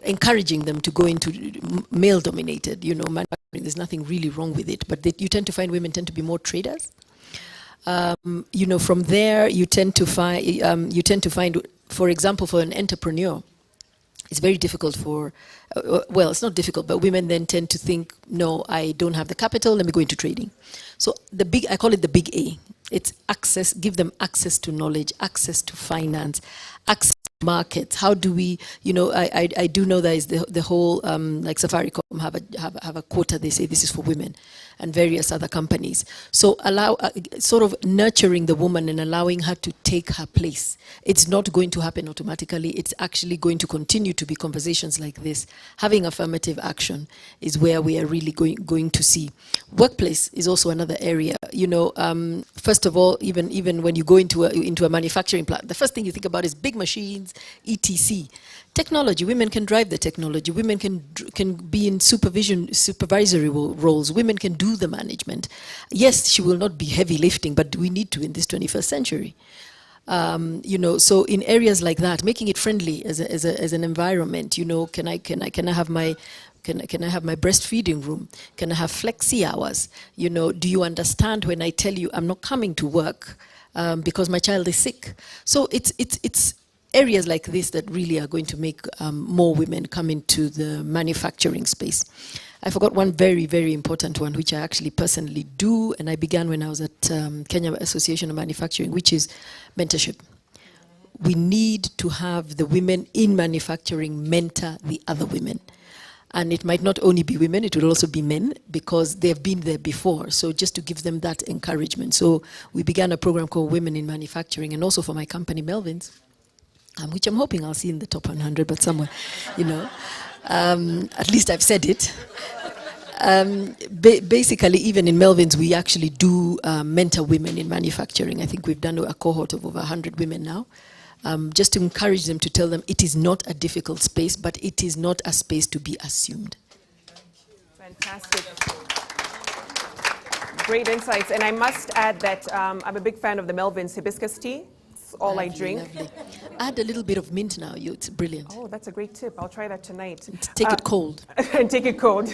Encouraging them to go into male-dominated, manufacturing. There's nothing really wrong with it, but you tend to find women tend to be more traders. From there you tend to find, for example, for an entrepreneur, it's very difficult for, well, it's not difficult, but women then tend to think, no, I don't have the capital, let me go into trading. So I call it the big A. It's access, give them access to knowledge, access to finance, access to markets. How do we, I do know there is the whole, like Safaricom have a quota, they say this is for women, and various other companies. So sort of nurturing the woman and allowing her to take her place. It's not going to happen automatically. It's actually going to continue to be conversations like this. Having affirmative action is where we are really going to see. Workplace is also another area. First of all, even when you go into a manufacturing plant, the first thing you think about is big machines, etc. Technology, women can drive the technology. Women can be in supervisory roles. Women can do the management. Yes, she will not be heavy lifting, but we need to in this 21st century. So in areas like that, making it friendly as an environment. Can I have my breastfeeding room? Can I have flexi hours? Do you understand when I tell you I'm not coming to work because my child is sick? So it's areas like this that really are going to make more women come into the manufacturing space. I forgot one very, very important one, which I actually personally do, and I began when I was at Kenya Association of Manufacturing, which is mentorship. We need to have the women in manufacturing mentor the other women. And it might not only be women, it will also be men, because they've been there before. So just to give them that encouragement. So we began a program called Women in Manufacturing, and also for my company, Melvin's, which I'm hoping I'll see in the top 100, but somewhere, at least I've said it. Basically, even in Melvin's, we actually do mentor women in manufacturing. I think we've done a cohort of over 100 women now, just to encourage them, to tell them it is not a difficult space, but it is not a space to be assumed. Fantastic. Great insights. And I must add that I'm a big fan of the Melvin's hibiscus tea. All lovely, I drink. Lovely. Add a little bit of mint now. It's brilliant. Oh, that's a great tip. I'll try that tonight. Take it cold. And take it cold.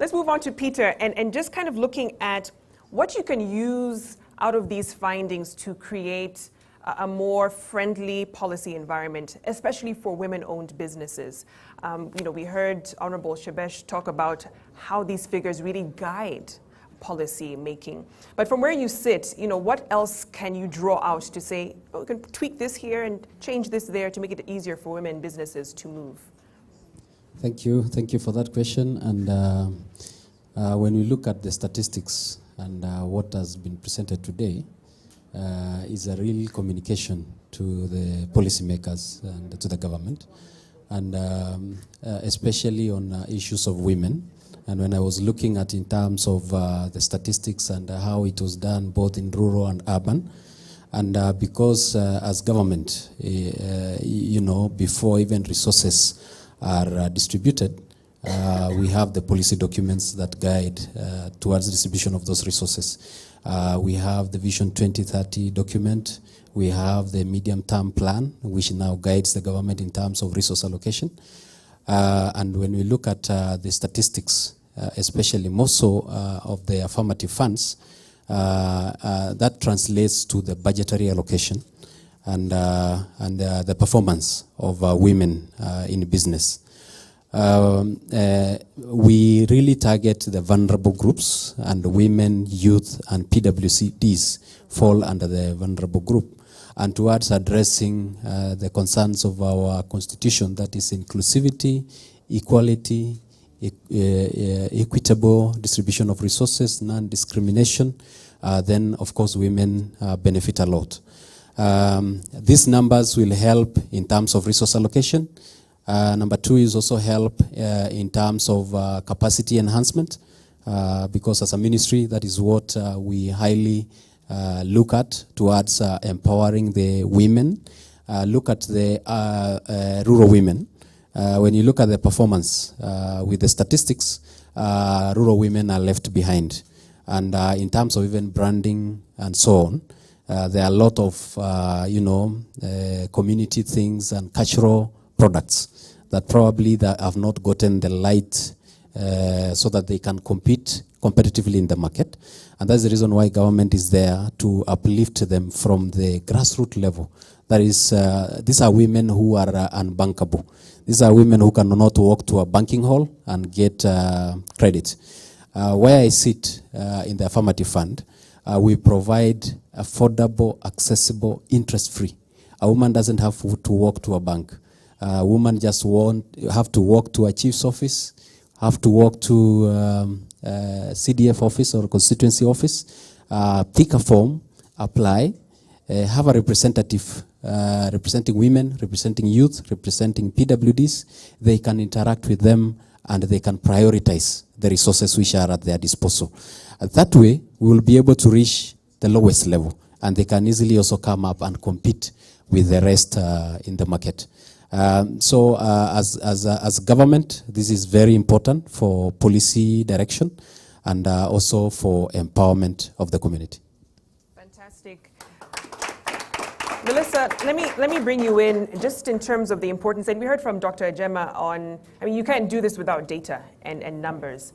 Let's move on to Peter and just kind of looking at what you can use out of these findings to create a more friendly policy environment, especially for women-owned businesses. We heard Honorable Shebesh talk about how these figures really guide policy making. But from where you sit, what else can you draw out to say, we can tweak this here and change this there to make it easier for women businesses to move? Thank you for that question. And when we look at the statistics and what has been presented today, is a real communication to the policymakers and to the government, and especially on issues of women. And when I was looking at in terms of the statistics and how it was done both in rural and urban, and because as government, before even resources are distributed, we have the policy documents that guide towards distribution of those resources. We have the Vision 2030 document. We have the medium-term plan, which now guides the government in terms of resource allocation. And when we look at the statistics, especially more so of the affirmative funds, that translates to the budgetary allocation and the performance of women in business. We really target the vulnerable groups, and women, youth, and PWCDs fall under the vulnerable group, and towards addressing the concerns of our constitution, that is inclusivity, equality, equitable distribution of resources, non-discrimination, then of course women benefit a lot. These numbers will help in terms of resource allocation. Number two is also help in terms of capacity enhancement, because as a ministry, that is what we highly look at towards empowering the women. Look at the rural women. When you look at the performance with the statistics, rural women are left behind. And in terms of even branding and so on, there are a lot of, community things and cultural products that probably that have not gotten the light so that they can compete competitively in the market. And that's the reason why government is there to uplift them from the grassroots level. That is, these are women who are unbankable. These are women who cannot walk to a banking hall and get credit. Where I sit in the affirmative fund, we provide affordable, accessible, interest-free. A woman doesn't have to walk to a bank. A woman just have to walk to a chief's office, have to walk to CDF office or constituency office, pick a form, apply, have a representative representing women, representing youth, representing PWDs. They can interact with them and they can prioritize the resources which are at their disposal. That way, we will be able to reach the lowest level, and they can easily also come up and compete with the rest in the market. So as government, this is very important for policy direction and also for empowerment of the community. Fantastic. Melissa, let me bring you in just in terms of the importance, and we heard from Dr. Ajema on, I mean, you can't do this without data and numbers,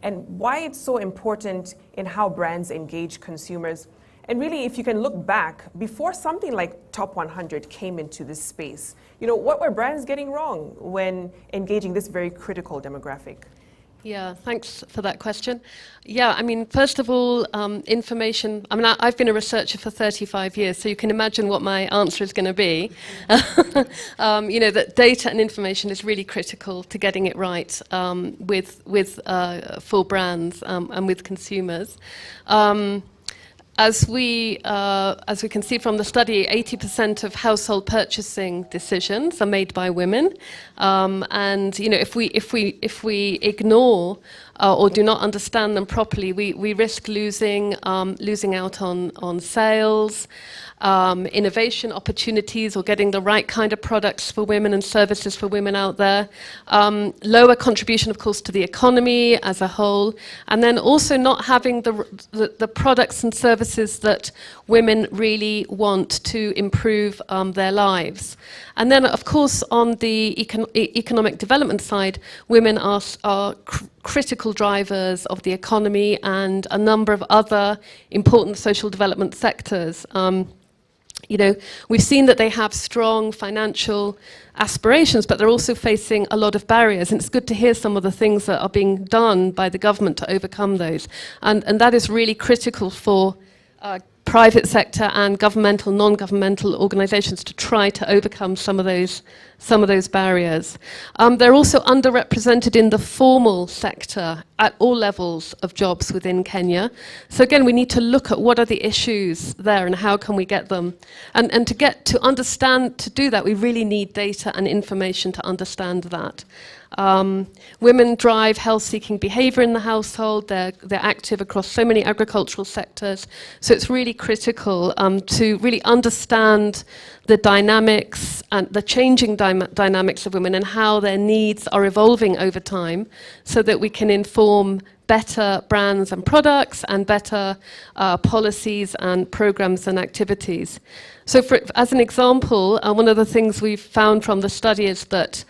and why it's so important in how brands engage consumers. And really, if you can look back, before something like Top 100 came into this space, you know, what were brands getting wrong when engaging this very critical demographic? Yeah, thanks for that question. Yeah, I mean, first of all, information. I mean, I've been a researcher for 35 years, so you can imagine what my answer is going to be. You know, that data and information is really critical to getting it right for brands and with consumers. As we can see from the study, 80% of household purchasing decisions are made by women, and you know, if we ignore or do not understand them properly, we risk losing out on sales, innovation opportunities, or getting the right kind of products for women and services for women out there. Lower contribution, of course, to the economy as a whole, and then also not having the products and services that women really want to improve their lives. And then, of course, on the economic development side, women are critical drivers of the economy and a number of other important social development sectors. You know, we've seen that they have strong financial aspirations, but they're also facing a lot of barriers. And it's good to hear some of the things that are being done by the government to overcome those. And that is really critical for private sector and governmental, non-governmental organizations to try to overcome some of those barriers. They're also underrepresented in the formal sector at all levels of jobs within Kenya. So again, we need to look at what are the issues there and how can we get them. And to do that, we really need data and information to understand that. Women drive health-seeking behavior in the household. They're active across so many agricultural sectors. So it's really critical to really understand the dynamics and the changing dynamics of women and how their needs are evolving over time, so that we can inform better brands and products and better policies and programs and activities. So as an example, one of the things we've found from the study is that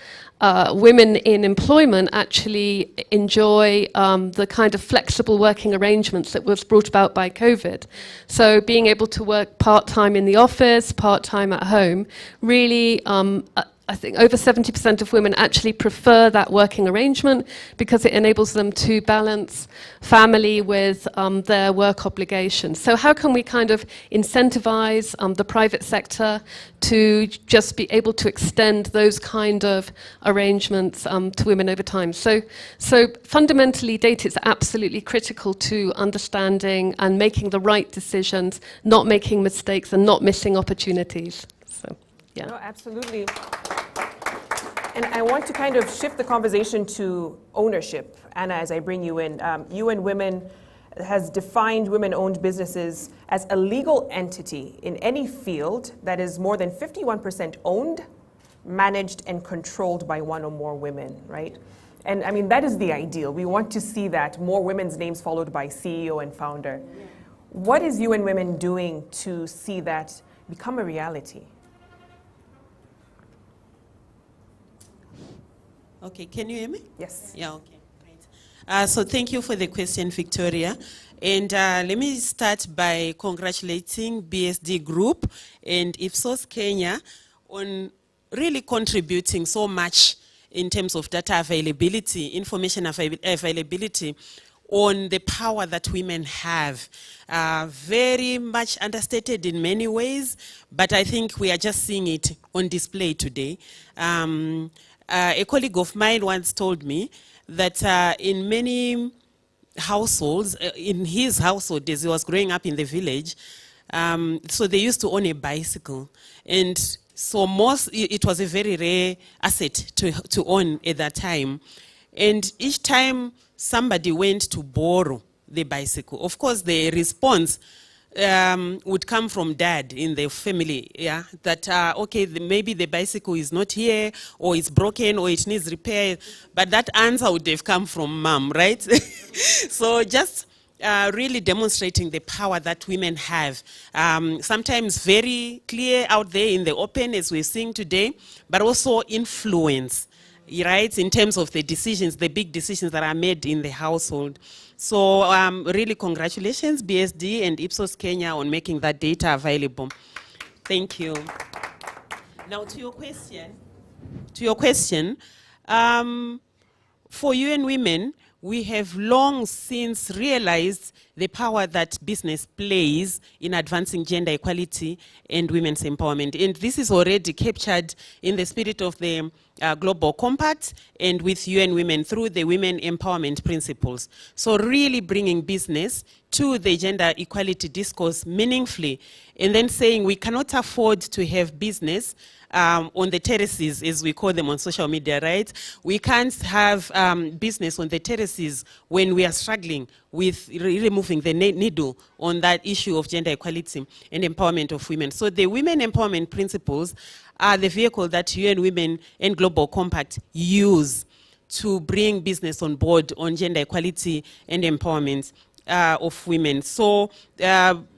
women in employment actually enjoy the kind of flexible working arrangements that was brought about by COVID. So being able to work part-time in the office, part-time at home, really I think over 70% of women actually prefer that working arrangement because it enables them to balance family with their work obligations. So how can we kind of incentivize the private sector to just be able to extend those kind of arrangements to women over time? So fundamentally, data is absolutely critical to understanding and making the right decisions, not making mistakes and not missing opportunities. So, yeah. No, absolutely. And I want to kind of shift the conversation to ownership. Anna, as I bring you in, UN Women has defined women-owned businesses as a legal entity in any field that is more than 51% owned, managed, and controlled by one or more women, right? And I mean, that is the ideal. We want to see that, more women's names followed by CEO and founder. Yeah. What is UN Women doing to see that become a reality? Okay, can you hear me? Yes. Yeah, okay, great. So thank you for the question, Victoria. And let me start by congratulating BSD Group and Ipsos Kenya on really contributing so much in terms of data availability, information availability on the power that women have. Very much understated in many ways, but I think we are just seeing it on display today. A colleague of mine once told me that in many households, in his household as he was growing up in the village, so they used to own a bicycle. And so it was a very rare asset to own at that time. And each time somebody went to borrow the bicycle, of course the response would come from dad in the family, yeah, that okay, maybe the bicycle is not here, or it's broken, or it needs repair, but that answer would have come from mom, right? So just really demonstrating the power that women have, sometimes very clear out there in the open as we're seeing today, but also influence, right, in terms of the decisions, the big decisions that are made in the household. So really congratulations, BSD and Ipsos Kenya, on making that data available. Thank you. Now to your question, for UN Women, we have long since realized the power that business plays in advancing gender equality and women's empowerment. And this is already captured in the spirit of the Global Compact and with UN Women through the Women Empowerment Principles. So really bringing business to the gender equality discourse meaningfully, and then saying we cannot afford to have business on the terraces, as we call them on social media, right? We can't have business on the terraces when we are struggling with removing the needle on that issue of gender equality and empowerment of women. So the Women Empowerment Principles are the vehicle that UN Women and Global Compact use to bring business on board on gender equality and empowerment of women. So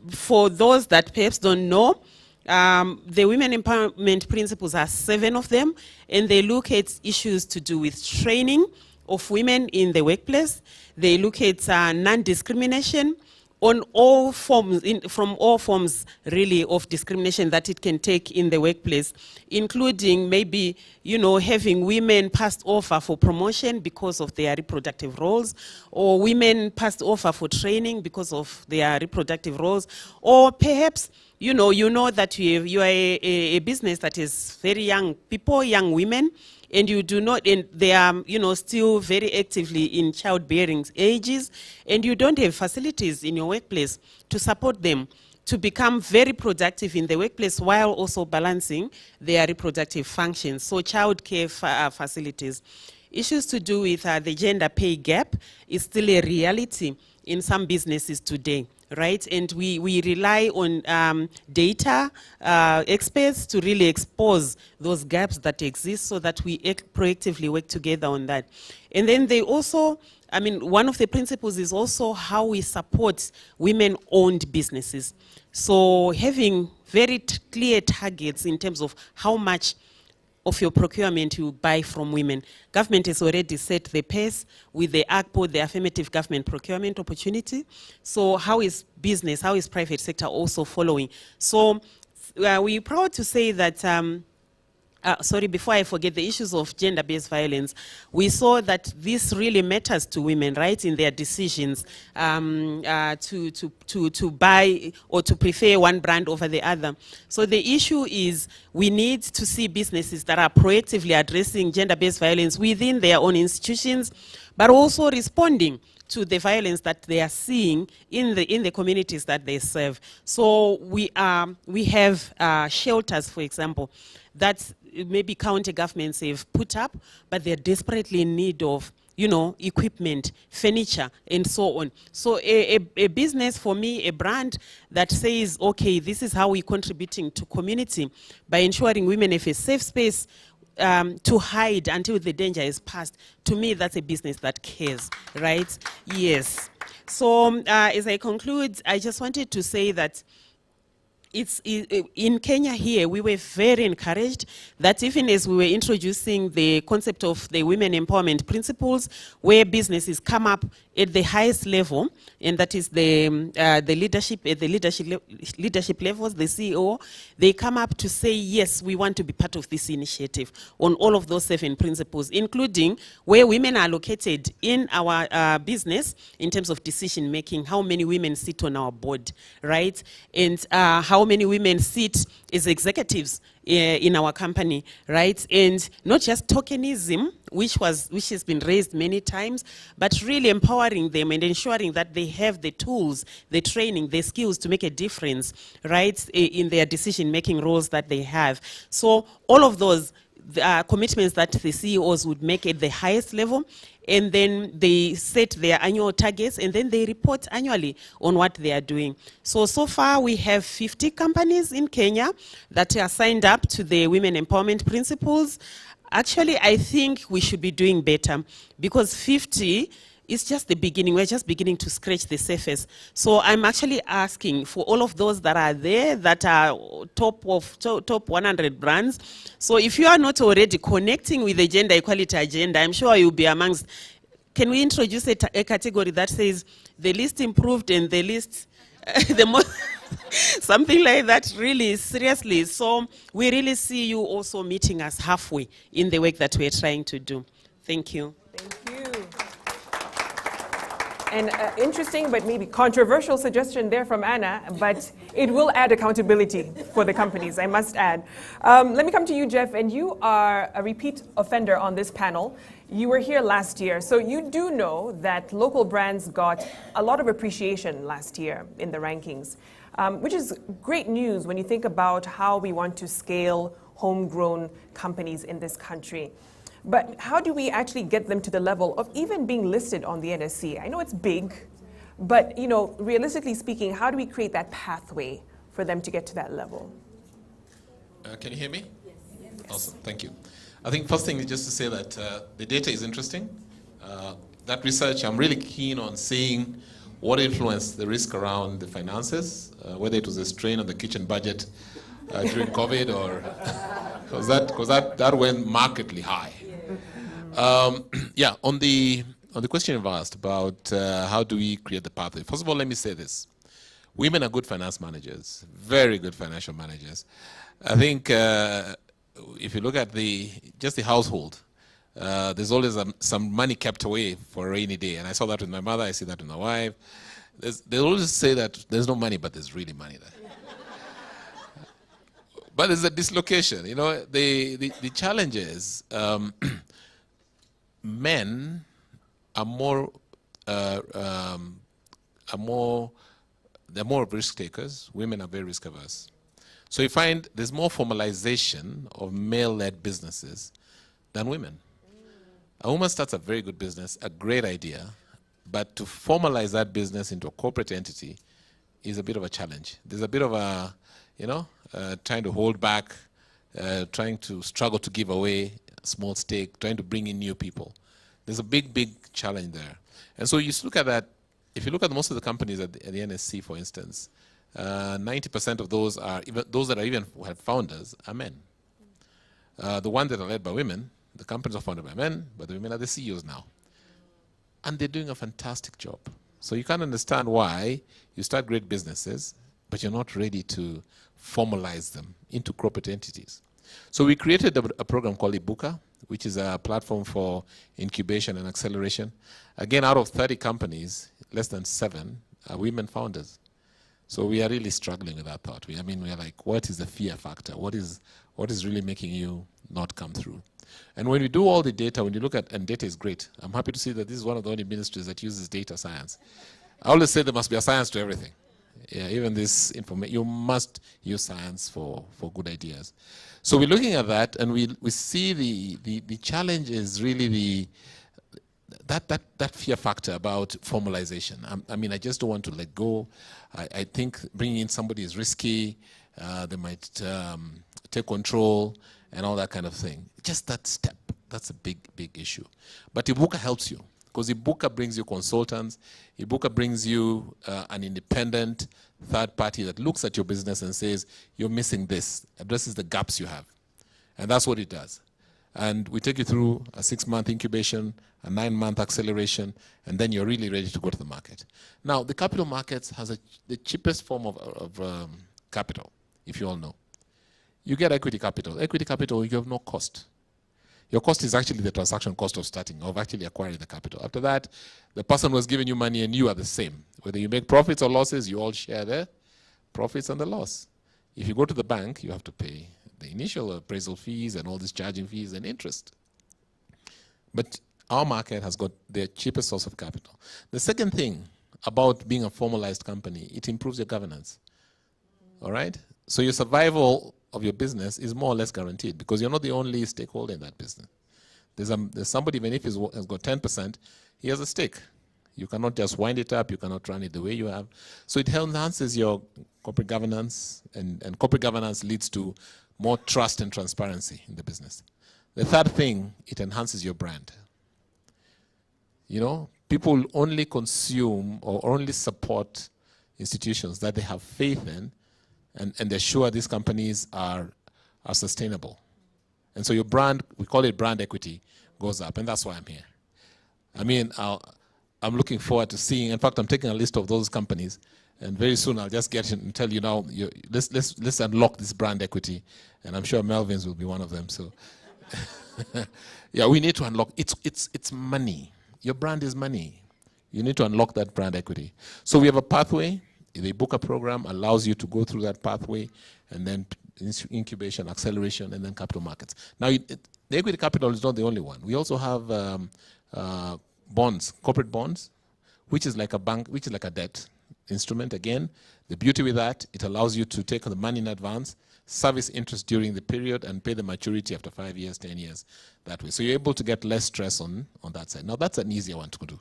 for those that perhaps don't know, the Women Empowerment Principles are 7 of them, and they look at issues to do with training of women in the workplace. They look at non-discrimination on all forms, from all forms really of discrimination that it can take in the workplace, including maybe, you know, having women passed over for promotion because of their reproductive roles, or women passed over for training because of their reproductive roles, or perhaps you know that you are a business that is very young people, young women, and you do not, and they are, still very actively in childbearing ages, and you don't have facilities in your workplace to support them to become very productive in the workplace while also balancing their reproductive functions. So childcare facilities. Issues to do with the gender pay gap is still a reality in some businesses today. Right, and we rely on data experts to really expose those gaps that exist so that we proactively work together on that. And then they also, one of the principles is also how we support women-owned businesses. So having very clear targets in terms of how much of your procurement you buy from women. Government has already set the pace with the AGPO, the Affirmative Government Procurement Opportunity. So how is business, how is private sector also following? So we're proud to say that, sorry, before I forget, the issues of gender-based violence, we saw that this really matters to women, right, in their decisions to buy or to prefer one brand over the other. So the issue is we need to see businesses that are proactively addressing gender-based violence within their own institutions, but also responding to the violence that they are seeing in the communities that they serve. So we have shelters, for example, that maybe county governments have put up, but they're desperately in need of, equipment, furniture, and so on. So a business, for me, a brand that says, okay, this is how we're contributing to community by ensuring women have a safe space to hide until the danger is past. To me, that's a business that cares, right? Yes. So as I conclude, I just wanted to say that in Kenya here, we were very encouraged that even as we were introducing the concept of the women empowerment principles, where businesses come up at the highest level, and that is the leadership at the leadership levels, the CEO, they come up to say, yes, we want to be part of this initiative on all of those 7 principles, including where women are located in our business in terms of decision making, how many women sit on our board, right? And how many women sit as executives in our company, right? And not just tokenism, which has been raised many times, but really empowering them and ensuring that they have the tools, the training, the skills to make a difference, right, in their decision-making roles that they have. So all of those commitments that the CEOs would make at the highest level, and then they set their annual targets, and then they report annually on what they are doing. So far we have 50 companies in Kenya that are signed up to the Women Empowerment Principles. Actually, I think we should be doing better, because 50 is just the beginning. We're just beginning to scratch the surface. So I'm actually asking for all of those that are there, that are top 100 brands. So if you are not already connecting with the gender equality agenda, I'm sure you'll be amongst. Can we introduce a category that says the least improved and the least, the most, something like that, really, seriously. So we really see you also meeting us halfway in the work that we're trying to do. Thank you. Thank you. An interesting but maybe controversial suggestion there from Anna, but it will add accountability for the companies, I must add. Let me come to you, Jeff, and you are a repeat offender on this panel. You were here last year, so you do know that local brands got a lot of appreciation last year in the rankings, which is great news when you think about how we want to scale homegrown companies in this country. But how do we actually get them to the level of even being listed on the NSC? I know it's big, but realistically speaking, how do we create that pathway for them to get to that level? Can you hear me? Yes. Awesome, thank you. I think first thing is just to say that the data is interesting. That research, I'm really keen on seeing what influenced the risk around the finances, whether it was a strain on the kitchen budget during COVID, or because that went markedly high. Yeah, on the question you've asked about how do we create the pathway. First of all, let me say this: women are good finance managers, very good financial managers. I think if you look at just the household, there's always some money kept away for a rainy day, and I saw that with my mother. I see that with my wife. They always say that there's no money, but there's really money there. But there's a dislocation. The challenge is men are they're more risk takers. Women are very risk averse. So you find there's more formalization of male-led businesses than women. A woman starts a very good business, a great idea, but to formalize that business into a corporate entity is a bit of a challenge. There's a bit of a, trying to hold back, trying to struggle to give away a small stake, trying to bring in new people. There's a big, big challenge there. And so you look at that, if you look at most of the companies at the NSC, for instance, 90% of those that are even have founders are men. The ones that are led by women, the companies are founded by men, but the women are the CEOs now. And they're doing a fantastic job. So you can't understand why you start great businesses, but you're not ready to formalize them into corporate entities. So we created a program called Ibuka, which is a platform for incubation and acceleration. Again, out of 30 companies, less than 7 are women founders. So we are really struggling with that thought. We are like, what is the fear factor? What is really making you not come through? And when we do all the data, when you look at, and data is great. I'm happy to see that this is one of the only ministries that uses data science. I always say there must be a science to everything. Yeah, even this information, you must use science for good ideas. So we're looking at that, and we see the challenge is really that fear factor about formalization. I just don't want to let go. I think bringing in somebody is risky. They might take control and all that kind of thing. Just that step, that's a big, big issue. But Ibuka helps you. Because Ibuka brings you consultants, Ibuka brings you an independent third party that looks at your business and says, you're missing this, addresses the gaps you have. And that's what it does. And we take you through a 6-month incubation, a 9-month acceleration, and then you're really ready to go to the market. Now, the capital markets has the cheapest form of capital, if you all know. You get equity capital. Equity capital, you have no cost. Your cost is actually the transaction cost of starting, of actually acquiring the capital. After that, the person was giving you money and you are the same. Whether you make profits or losses, you all share the profits and the loss. If you go to the bank, you have to pay the initial appraisal fees and all these charging fees and interest. But our market has got the cheapest source of capital. The second thing about being a formalized company, it improves your governance. All right? So your survival of your business is more or less guaranteed because you're not the only stakeholder in that business. There's somebody, even if he's has got 10%, he has a stake. You cannot just wind it up, you cannot run it the way you have. So it enhances your corporate governance, and corporate governance leads to more trust and transparency in the business. The third thing, it enhances your brand. You know, people only consume or only support institutions that they have faith in, and they're sure these companies are sustainable. And so your brand, we call it brand equity, goes up, and that's why I'm here. I mean, I'm looking forward to seeing, in fact, I'm taking a list of those companies, and very soon I'll just get and tell you now, let's unlock this brand equity, and I'm sure Melvin's will be one of them. So, yeah, we need to unlock. It's money. Your brand is money. You need to unlock that brand equity. So we have a pathway. The Ibuka program allows you to go through that pathway, and then incubation, acceleration, and then capital markets. Now, the equity capital is not the only one. We also have bonds, corporate bonds, which is like a bank, which is like a debt instrument. Again, the beauty with that, it allows you to take the money in advance, service interest during the period, and pay the maturity after 5 years, 10 years that way. So you're able to get less stress on that side. Now, that's an easier one to do.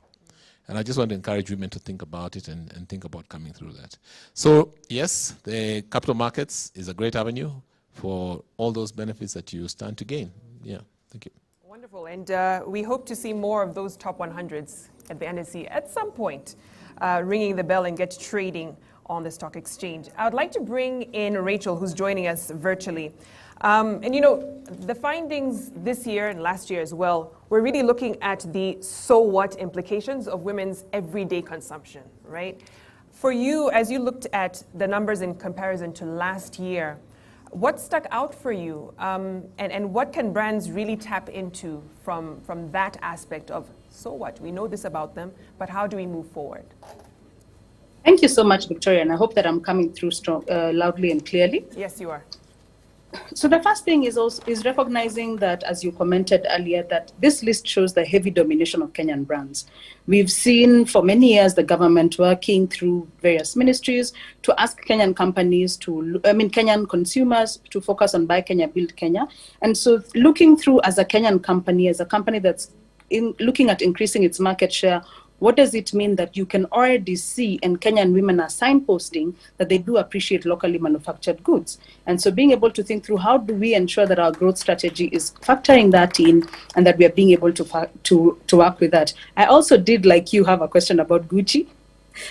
And I just want to encourage women to think about it and think about coming through that. So, yes, the capital markets is a great avenue for all those benefits that you stand to gain. Yeah, thank you. Wonderful. And we hope to see more of those top 100s at the NSE at some point, ringing the bell and get trading on the stock exchange. I would like to bring in Rachel, who's joining us virtually. And you know, the findings this year and last year as well, we're really looking at the so what implications of women's everyday consumption, right? For you, as you looked at the numbers in comparison to last year, what stuck out for you? And what can brands really tap into from that aspect of, so what? We know this about them, but how do we move forward? Thank you so much, Victoria, and I hope that I'm coming through strong, loudly and clearly. Yes, you are. So the first thing is recognizing that, as you commented earlier, that this list shows the heavy domination of Kenyan brands. We've seen for many years the government working through various ministries to ask Kenyan companies Kenyan consumers to focus on Buy Kenya, Build Kenya. And so looking through as a Kenyan company, as a company that's looking at increasing its market share, what does it mean that you can already see, and Kenyan women are signposting that they do appreciate locally manufactured goods? And so being able to think through how do we ensure that our growth strategy is factoring that in and that we are being able to work with that. I also did, like you, have a question about Gucci.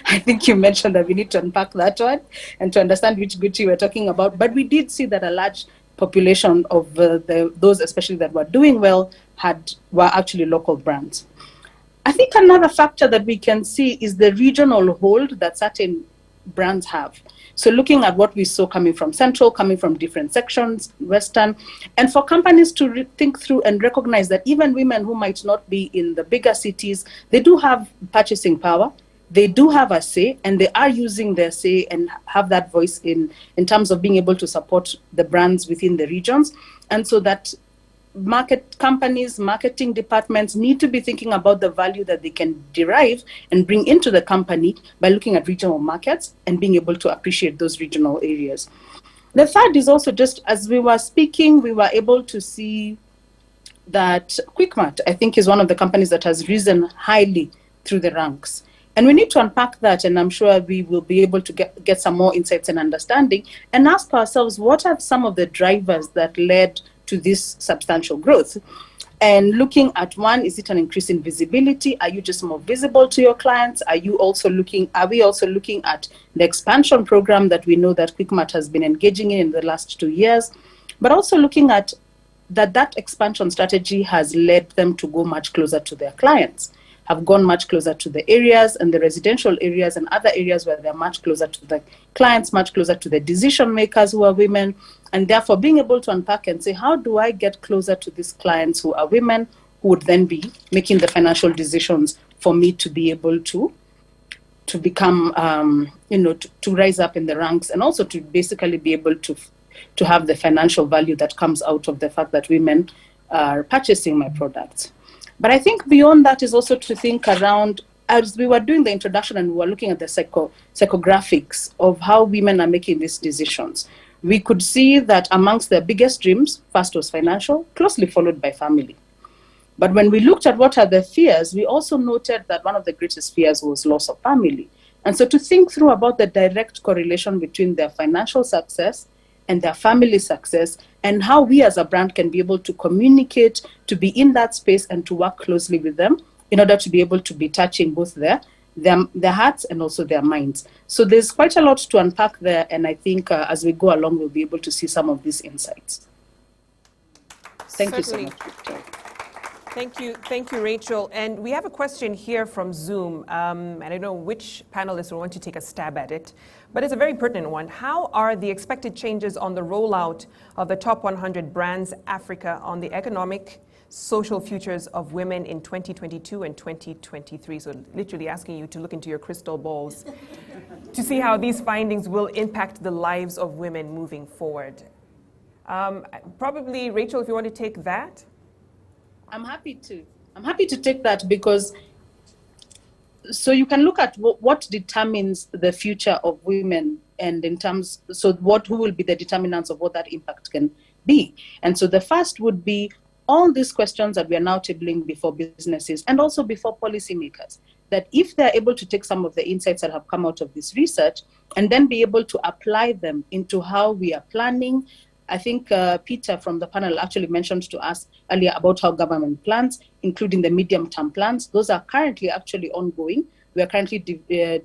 I think you mentioned that we need to unpack that one and to understand which Gucci we're talking about. But we did see that a large population of those, especially that were doing well, were actually local brands. I think another factor that we can see is the regional hold that certain brands have. So looking at what we saw coming from Central, coming from different sections, Western, and for companies to think through and recognize that even women who might not be in the bigger cities, they do have purchasing power, they do have a say, and they are using their say and have that voice in terms of being able to support the brands within the regions. And so that marketing departments need to be thinking about the value that they can derive and bring into the company by looking at regional markets and being able to appreciate those regional areas. The third is also, just as we were speaking, we were able to see that QuickMart, I think, is one of the companies that has risen highly through the ranks. And we need to unpack that, and I'm sure we will be able to get some more insights and understanding and ask ourselves, what are some of the drivers that led to this substantial growth. And looking at one, is it an increase in visibility? Are you just more visible to your clients? Are we also looking at the expansion program that we know that QuickMart has been engaging in the last 2 years, but also looking at that expansion strategy has led them to go much closer to their clients, have gone much closer to the areas and the residential areas and other areas where they're much closer to the clients, much closer to the decision makers who are women, and therefore being able to unpack and say, how do I get closer to these clients who are women, who would then be making the financial decisions for me to be able to become, to rise up in the ranks, and also to basically be able to have the financial value that comes out of the fact that women are purchasing my products. But I think beyond that is also to think around, as we were doing the introduction and we were looking at the psychographics of how women are making these decisions, we could see that amongst their biggest dreams, first was financial, closely followed by family. But when we looked at what are the fears, we also noted that one of the greatest fears was loss of family. And so to think through about the direct correlation between their financial success and their family success, and how we as a brand can be able to communicate, to be in that space and to work closely with them in order to be able to be touching both their hearts and also their minds. So there's quite a lot to unpack there, and I think as we go along, we'll be able to see some of these insights. Thank you so much, Victoria. Thank you, Rachel. And we have a question here from Zoom, and I don't know which panelist will want to take a stab at it, but it's a very pertinent one. How are the expected changes on the rollout of the top 100 brands Africa on the economic, social futures of women in 2022 and 2023? So literally asking you to look into your crystal balls to see how these findings will impact the lives of women moving forward. Probably, Rachel, if you want to take that. I'm happy to take that, because so you can look at what determines the future of women, and in terms, so who will be the determinants of what that impact can be. And so the first would be all these questions that we are now tabling before businesses and also before policymakers, that if they're able to take some of the insights that have come out of this research and then be able to apply them into how we are planning. I think Peter from the panel actually mentioned to us earlier about how government plans, including the medium-term plans, those are currently actually ongoing. We are currently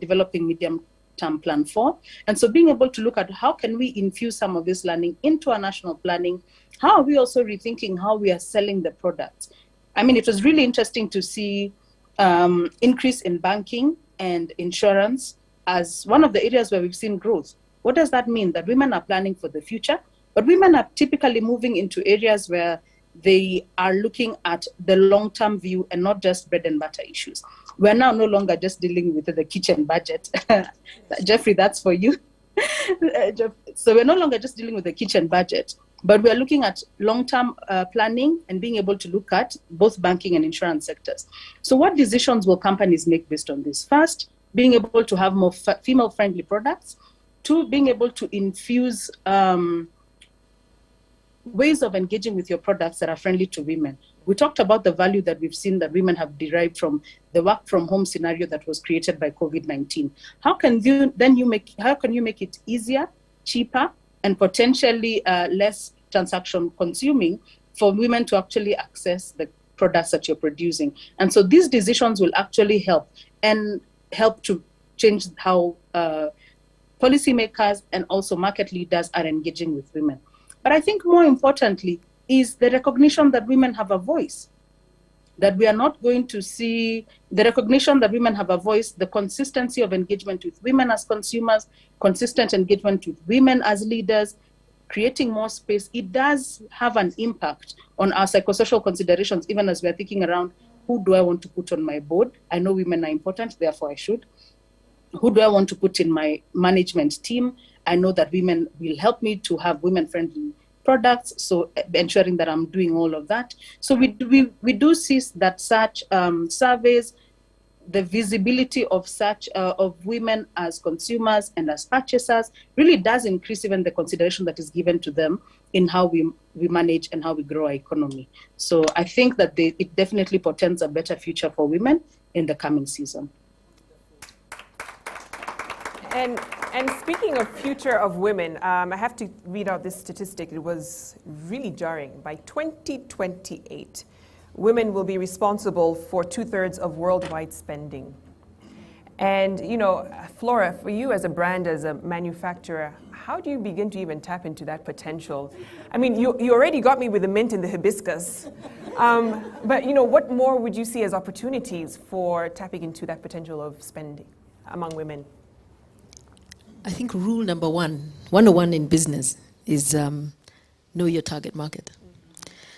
developing medium-term plan 4. And so being able to look at how can we infuse some of this learning into our national planning, how are we also rethinking how we are selling the products? I mean, it was really interesting to see increase in banking and insurance as one of the areas where we've seen growth. What does that mean? That women are planning for the future, but women are typically moving into areas where they are looking at the long-term view and not just bread and butter issues. We're now no longer just dealing with the kitchen budget. Jeffrey, that's for you. So we're no longer just dealing with the kitchen budget, but we're looking at long-term planning and being able to look at both banking and insurance sectors. So what decisions will companies make based on this? First, being able to have more female-friendly products. 2, being able to infuse ways of engaging with your products that are friendly to women. We talked about the value that we've seen that women have derived from the work from home scenario that was created by COVID-19. How can you make it easier, cheaper, and potentially less transaction consuming for women to actually access the products that you're producing? And so these decisions will actually help to change how policymakers and also market leaders are engaging with women. But I think more importantly is the recognition that women have a voice, that we are not going to see the recognition that women have a voice, the consistency of engagement with women as consumers, consistent engagement with women as leaders, creating more space. It does have an impact on our psychosocial considerations, even as we're thinking around, who do I want to put on my board? I know women are important, therefore I should. Who do I want to put in my management team? I know that women will help me to have women-friendly products, so ensuring that I'm doing all of that. So we do see that such surveys, the visibility of such of women as consumers and as purchasers really does increase even the consideration that is given to them in how we manage and how we grow our economy. So I think that it definitely portends a better future for women in the coming season. And speaking of future of women, I have to read out this statistic. It was really jarring. By 2028, women will be responsible for 2/3 of worldwide spending. And, you know, Flora, for you as a brand, as a manufacturer, how do you begin to even tap into that potential? I mean, you already got me with the mint and the hibiscus. But, you know, what more would you see as opportunities for tapping into that potential of spending among women? I think rule number 101 in business is know your target market.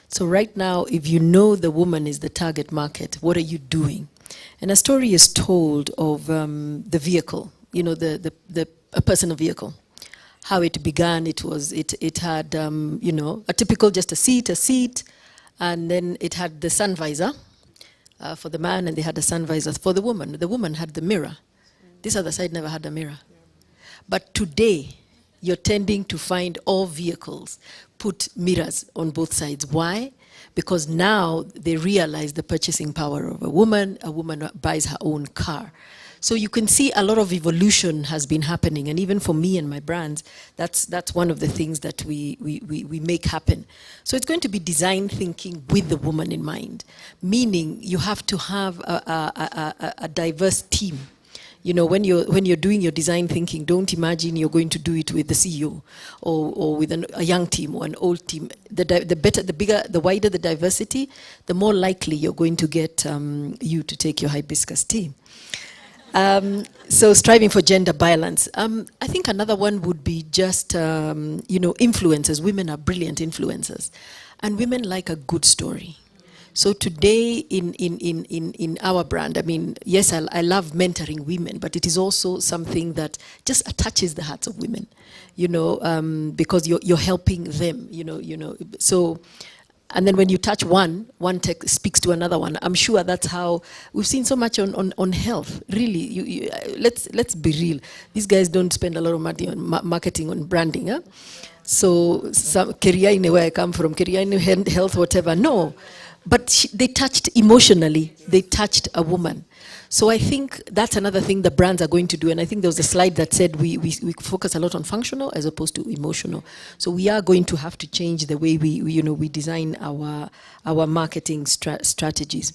So right now, if you know the woman is the target market, what are you doing? And a story is told of the vehicle, you know, a personal vehicle. How it began, it had, you know, a typical, just a seat, and then it had the sun visor for the man, and they had the sun visor for the woman. The woman had the mirror. This other side never had a mirror. But today, you're tending to find all vehicles put mirrors on both sides. Why? Because now they realize the purchasing power of a woman buys her own car. So you can see a lot of evolution has been happening, and even for me and my brands, that's one of the things that we make happen. So it's going to be design thinking with the woman in mind, meaning you have to have a diverse team. You know, when you're doing your design thinking, don't imagine you're going to do it with the CEO or with a young team or an old team. The wider the diversity, the more likely you're going to get you to take your hibiscus tea. So striving for gender balance. I think another one would be just, you know, influencers. Women are brilliant influencers. And women like a good story. So today in our brand, I mean, yes, I love mentoring women, but it is also something that just attaches the hearts of women, you know, because you're helping them, you know. So, and then when you touch one tech speaks to another one. I'm sure that's how we've seen so much on health. Really, let's be real. These guys don't spend a lot of money on marketing, on branding. Huh? So, Keriaine, where I come from, Keriaine health, whatever. No. But they touched emotionally, they touched a woman. So I think that's another thing the brands are going to do. And I think there was a slide that said we focus a lot on functional as opposed to emotional. So we are going to have to change the way we design our marketing strategies.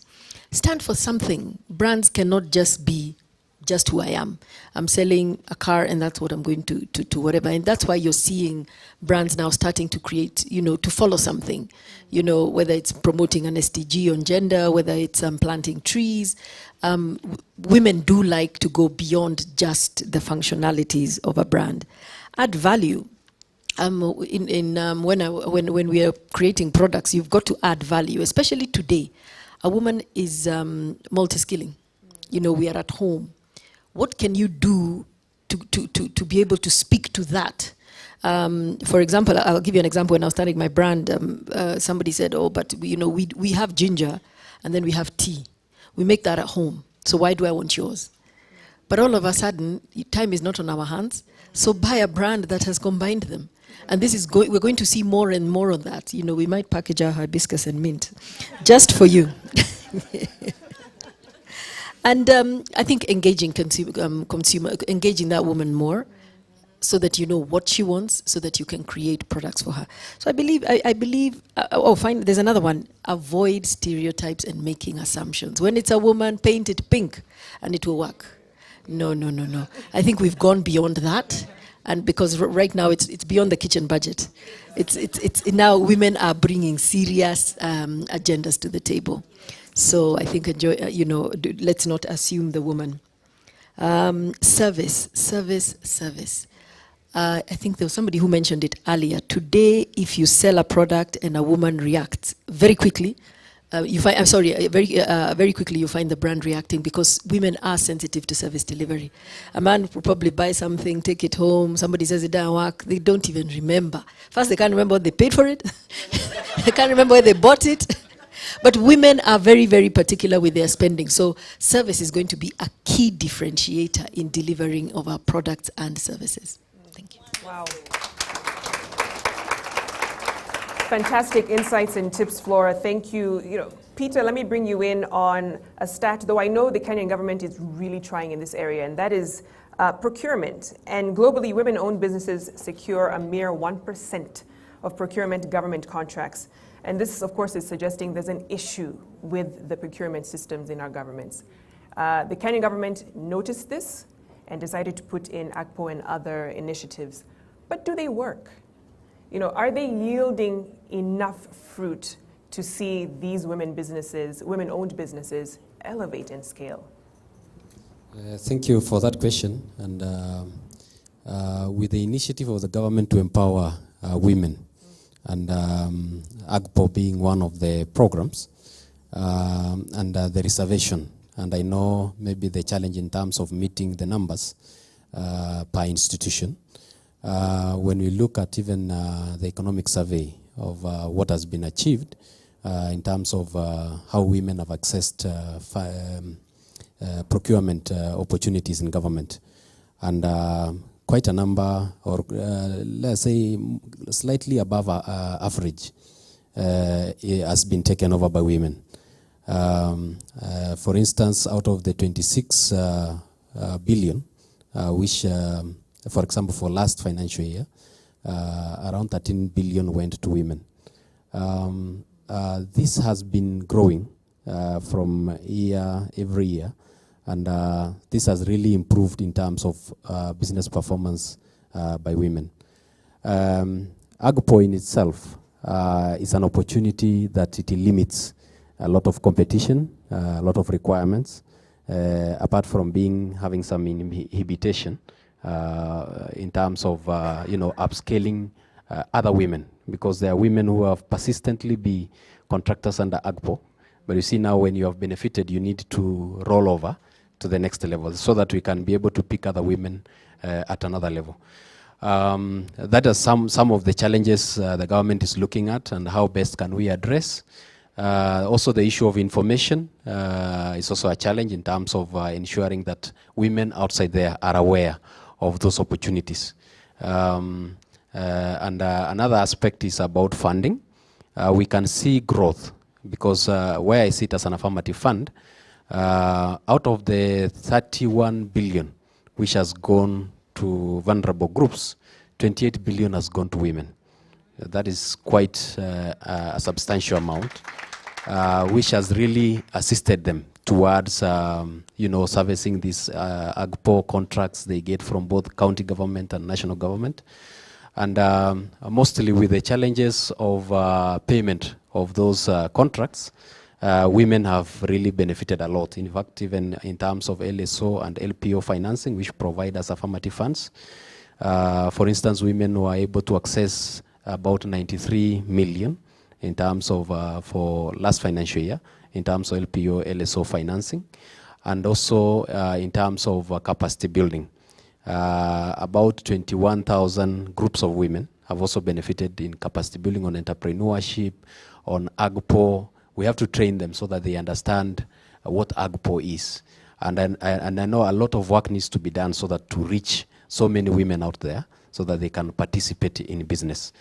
Stand for something. Brands cannot just be just who I am. I'm selling a car and that's what I'm going to whatever. And that's why you're seeing brands now starting to create, you know, to follow something, you know, whether it's promoting an SDG on gender, whether it's planting trees. Women do like to go beyond just the functionalities of a brand. Add value. When we are creating products, you've got to add value, especially today. A woman is multi-skilling. You know, we are at home. What can you do to be able to speak to that? For example, I'll give you an example. When I was starting my brand, somebody said, "Oh, but we have ginger, and then we have tea. We make that at home. So why do I want yours?" But all of a sudden, time is not on our hands. So buy a brand that has combined them, and this is we're going to see more and more of that. You know, we might package our hibiscus and mint, just for you. And I think engaging consumer, engaging that woman more, so that you know what she wants, so that you can create products for her. So I believe. Fine. There's another one. Avoid stereotypes and making assumptions. When it's a woman, paint it pink, and it will work. No. I think we've gone beyond that, and because right now it's beyond the kitchen budget. It's now women are bringing serious agendas to the table. So I think let's not assume the woman. Service. I think there was somebody who mentioned it earlier. Today, if you sell a product and a woman reacts very quickly, very quickly you find the brand reacting, because women are sensitive to service delivery. A man will probably buy something, take it home, somebody says it doesn't work, they don't even remember. First, they can't remember what they paid for it. They can't remember where they bought it. But women are very, very particular with their spending. So service is going to be a key differentiator in delivering of our products and services. Thank you. Wow. Fantastic insights and tips, Flora. Thank you. Peter, let me bring you in on a stat, though I know the Kenyan government is really trying in this area, and that is Procurement. And globally, women-owned businesses secure a mere 1% of procurement government contracts. And this, of course, is suggesting there's an issue with the procurement systems in our governments. The Kenyan government noticed this and decided to put in ACPO and other initiatives. But do they work? You know, are they yielding enough fruit to see these women-owned businesses elevate and scale? Thank you for that question. And with the initiative of the government to empower women, and AGPO being one of the programs, and the reservation, and I know maybe the challenge in terms of meeting the numbers per institution. When we look at even the economic survey of what has been achieved in terms of how women have accessed procurement opportunities in government, and quite a number, or let's say slightly above average, has been taken over by women. For instance, out of the 26 billion, which, for example, for last financial year, around 13 billion went to women. This has been growing from every year. And this has really improved in terms of business performance by women. AGPO in itself is an opportunity that it limits a lot of competition, a lot of requirements, apart from having some inhibition in terms of upscaling other women, because there are women who have persistently been contractors under AGPO. But you see now, when you have benefited, you need to roll over to the next level so that we can be able to pick other women at another level. That is some of the challenges the government is looking at, and how best can we address. Also, the issue of information is also a challenge in terms of ensuring that women outside there are aware of those opportunities. And another aspect is about funding. We can see growth, because where I sit as an affirmative fund, out of the 31 billion which has gone to vulnerable groups, 28 billion has gone to women. That is quite a substantial amount, which has really assisted them towards servicing these AGPO contracts they get from both county government and national government. And mostly with the challenges of payment of those contracts, women have really benefited a lot. In fact, even in terms of LSO and LPO financing, which provide us affirmative funds. For instance, women were able to access about 93 million in terms of, for last financial year, in terms of LPO, LSO financing. And also in terms of capacity building. About 21,000 groups of women have also benefited in capacity building on entrepreneurship, on AGPO. We have to train them so that they understand what AGPO is. And I know a lot of work needs to be done so that to reach so many women out there so that they can participate in business.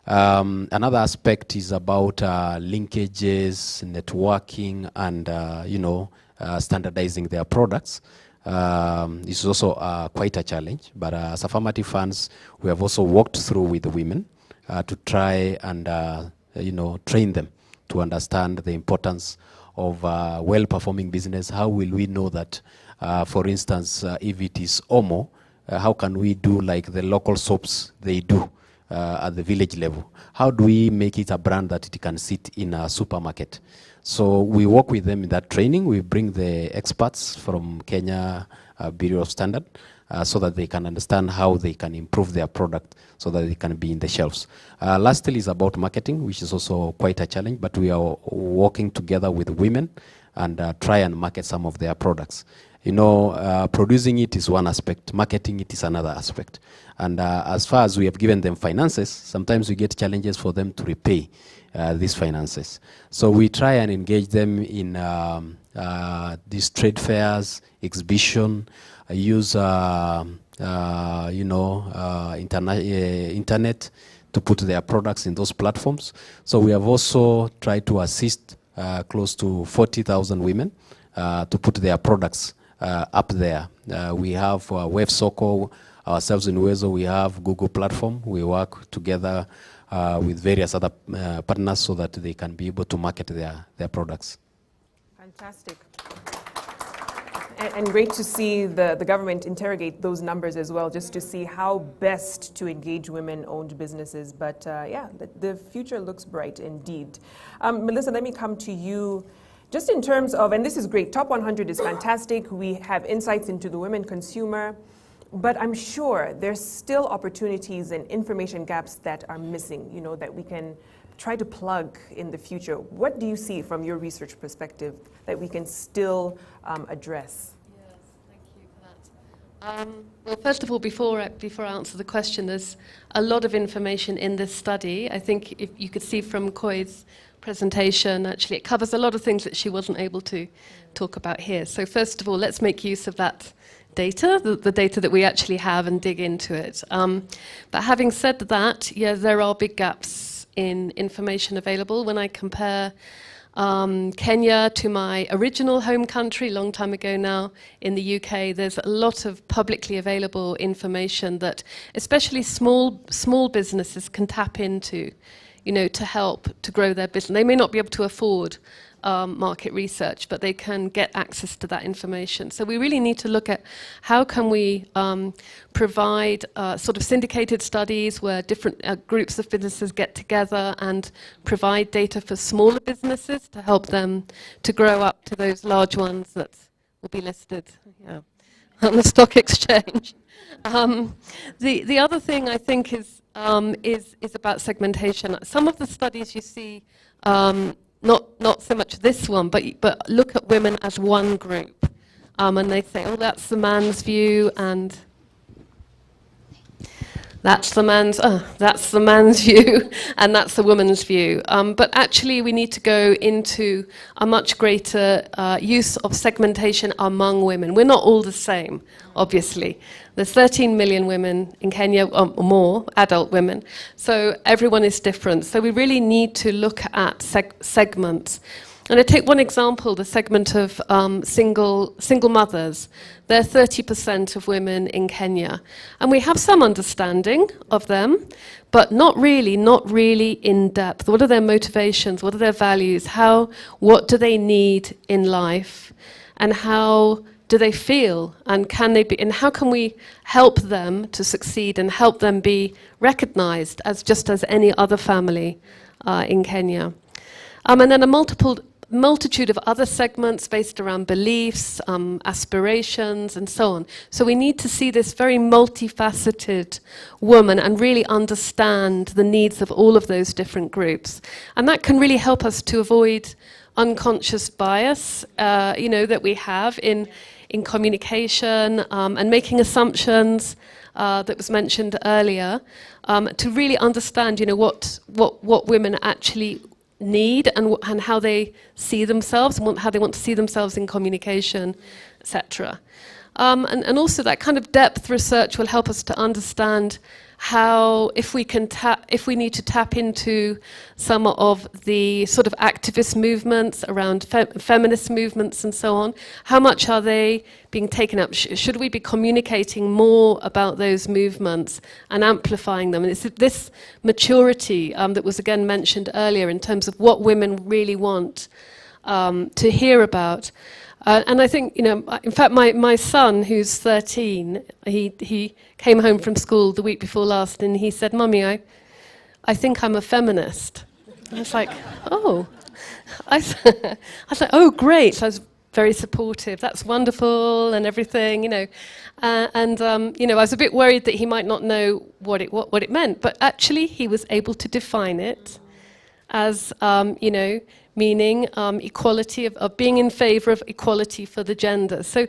Another aspect is about linkages, networking, and standardizing their products. This is also quite a challenge, but as affirmative funds, we have also worked through with the women to try and train them to understand the importance of well-performing business. How will we know that, for instance, if it is Omo, how can we do like the local soaps they do at the village level? How do we make it a brand that it can sit in a supermarket? So we work with them in that training. We bring the experts from Kenya Bureau of Standard so that they can understand how they can improve their product so that they can be in the shelves. Lastly is about marketing, which is also quite a challenge, but we are working together with women and try and market some of their products. Producing it is one aspect, marketing it is another aspect. And as far as we have given them finances, sometimes we get challenges for them to repay these finances. So we try and engage them in these trade fairs, exhibition, use internet to put their products in those platforms. So we have also tried to assist close to 40,000 women to put their products up there. We have Wave Soko, ourselves in Uwezo, we have Google platform. We work together with various other partners so that they can be able to market their products. Fantastic. And great to see the government interrogate those numbers as well, just to see how best to engage women-owned businesses. But yeah, the future looks bright indeed. Melissa, let me come to you. Just in terms of, and this is great, Top 100 is fantastic. We have insights into the women consumer. But I'm sure there's still opportunities and information gaps that are missing, you know, that we can try to plug in the future. What do you see from your research perspective that we can still address? Yes, thank you for that. Well, first of all, before I answer the question, there's a lot of information in this study. I think if you could see from Koi's presentation, actually, it covers a lot of things that she wasn't able to talk about here. So first of all, let's make use of that data, the data that we actually have, and dig into it. But having said that, yeah, there are big gaps in information available. When I compare Kenya to my original home country, a long time ago now, in the UK, there's a lot of publicly available information that especially small businesses can tap into, you know, to help to grow their business. They may not be able to afford market research, but they can get access to that information. So we really need to look at how can we provide sort of syndicated studies where different groups of businesses get together and provide data for smaller businesses to help them to grow up to those large ones that will be listed on the stock exchange. The other thing I think is about segmentation. Some of the studies you see, not so much this one, but look at women as one group, and they say, oh, that's the man's view, and that's the man's view, and that's the woman's view. But actually, we need to go into a much greater use of segmentation among women. We're not all the same, obviously. There's 13 million women in Kenya, or more, adult women. So everyone is different. So we really need to look at segments. And I take one example, the segment of single mothers. They're 30% of women in Kenya. And we have some understanding of them, but not really in depth. What are their motivations? What are their values? What do they need in life? And how do they feel? And can they be, and how can we help them to succeed and help them be recognized as just as any other family in Kenya? And then a multitude of other segments based around beliefs, aspirations, and so on. So we need to see this very multifaceted woman and really understand the needs of all of those different groups. And that can really help us to avoid unconscious bias, that we have in communication and making assumptions that was mentioned earlier, to really understand, what women actually need and how they see themselves and how they want to see themselves in communication, etc. And also that kind of depth research will help us to understand how, if we need to tap into some of the sort of activist movements around feminist movements and so on, how much are they being taken up? Should we be communicating more about those movements and amplifying them? And it's this maturity that was again mentioned earlier in terms of what women really want to hear about. And I think, in fact, my son, who's 13, he came home from school the week before last, and he said, "Mummy, I think I'm a feminist." I was like, "Oh." I was like, "Oh, great." So I was very supportive. That's wonderful and everything, I was a bit worried that he might not know what it meant, but actually he was able to define it as, meaning equality, of being in favor of equality for the gender. So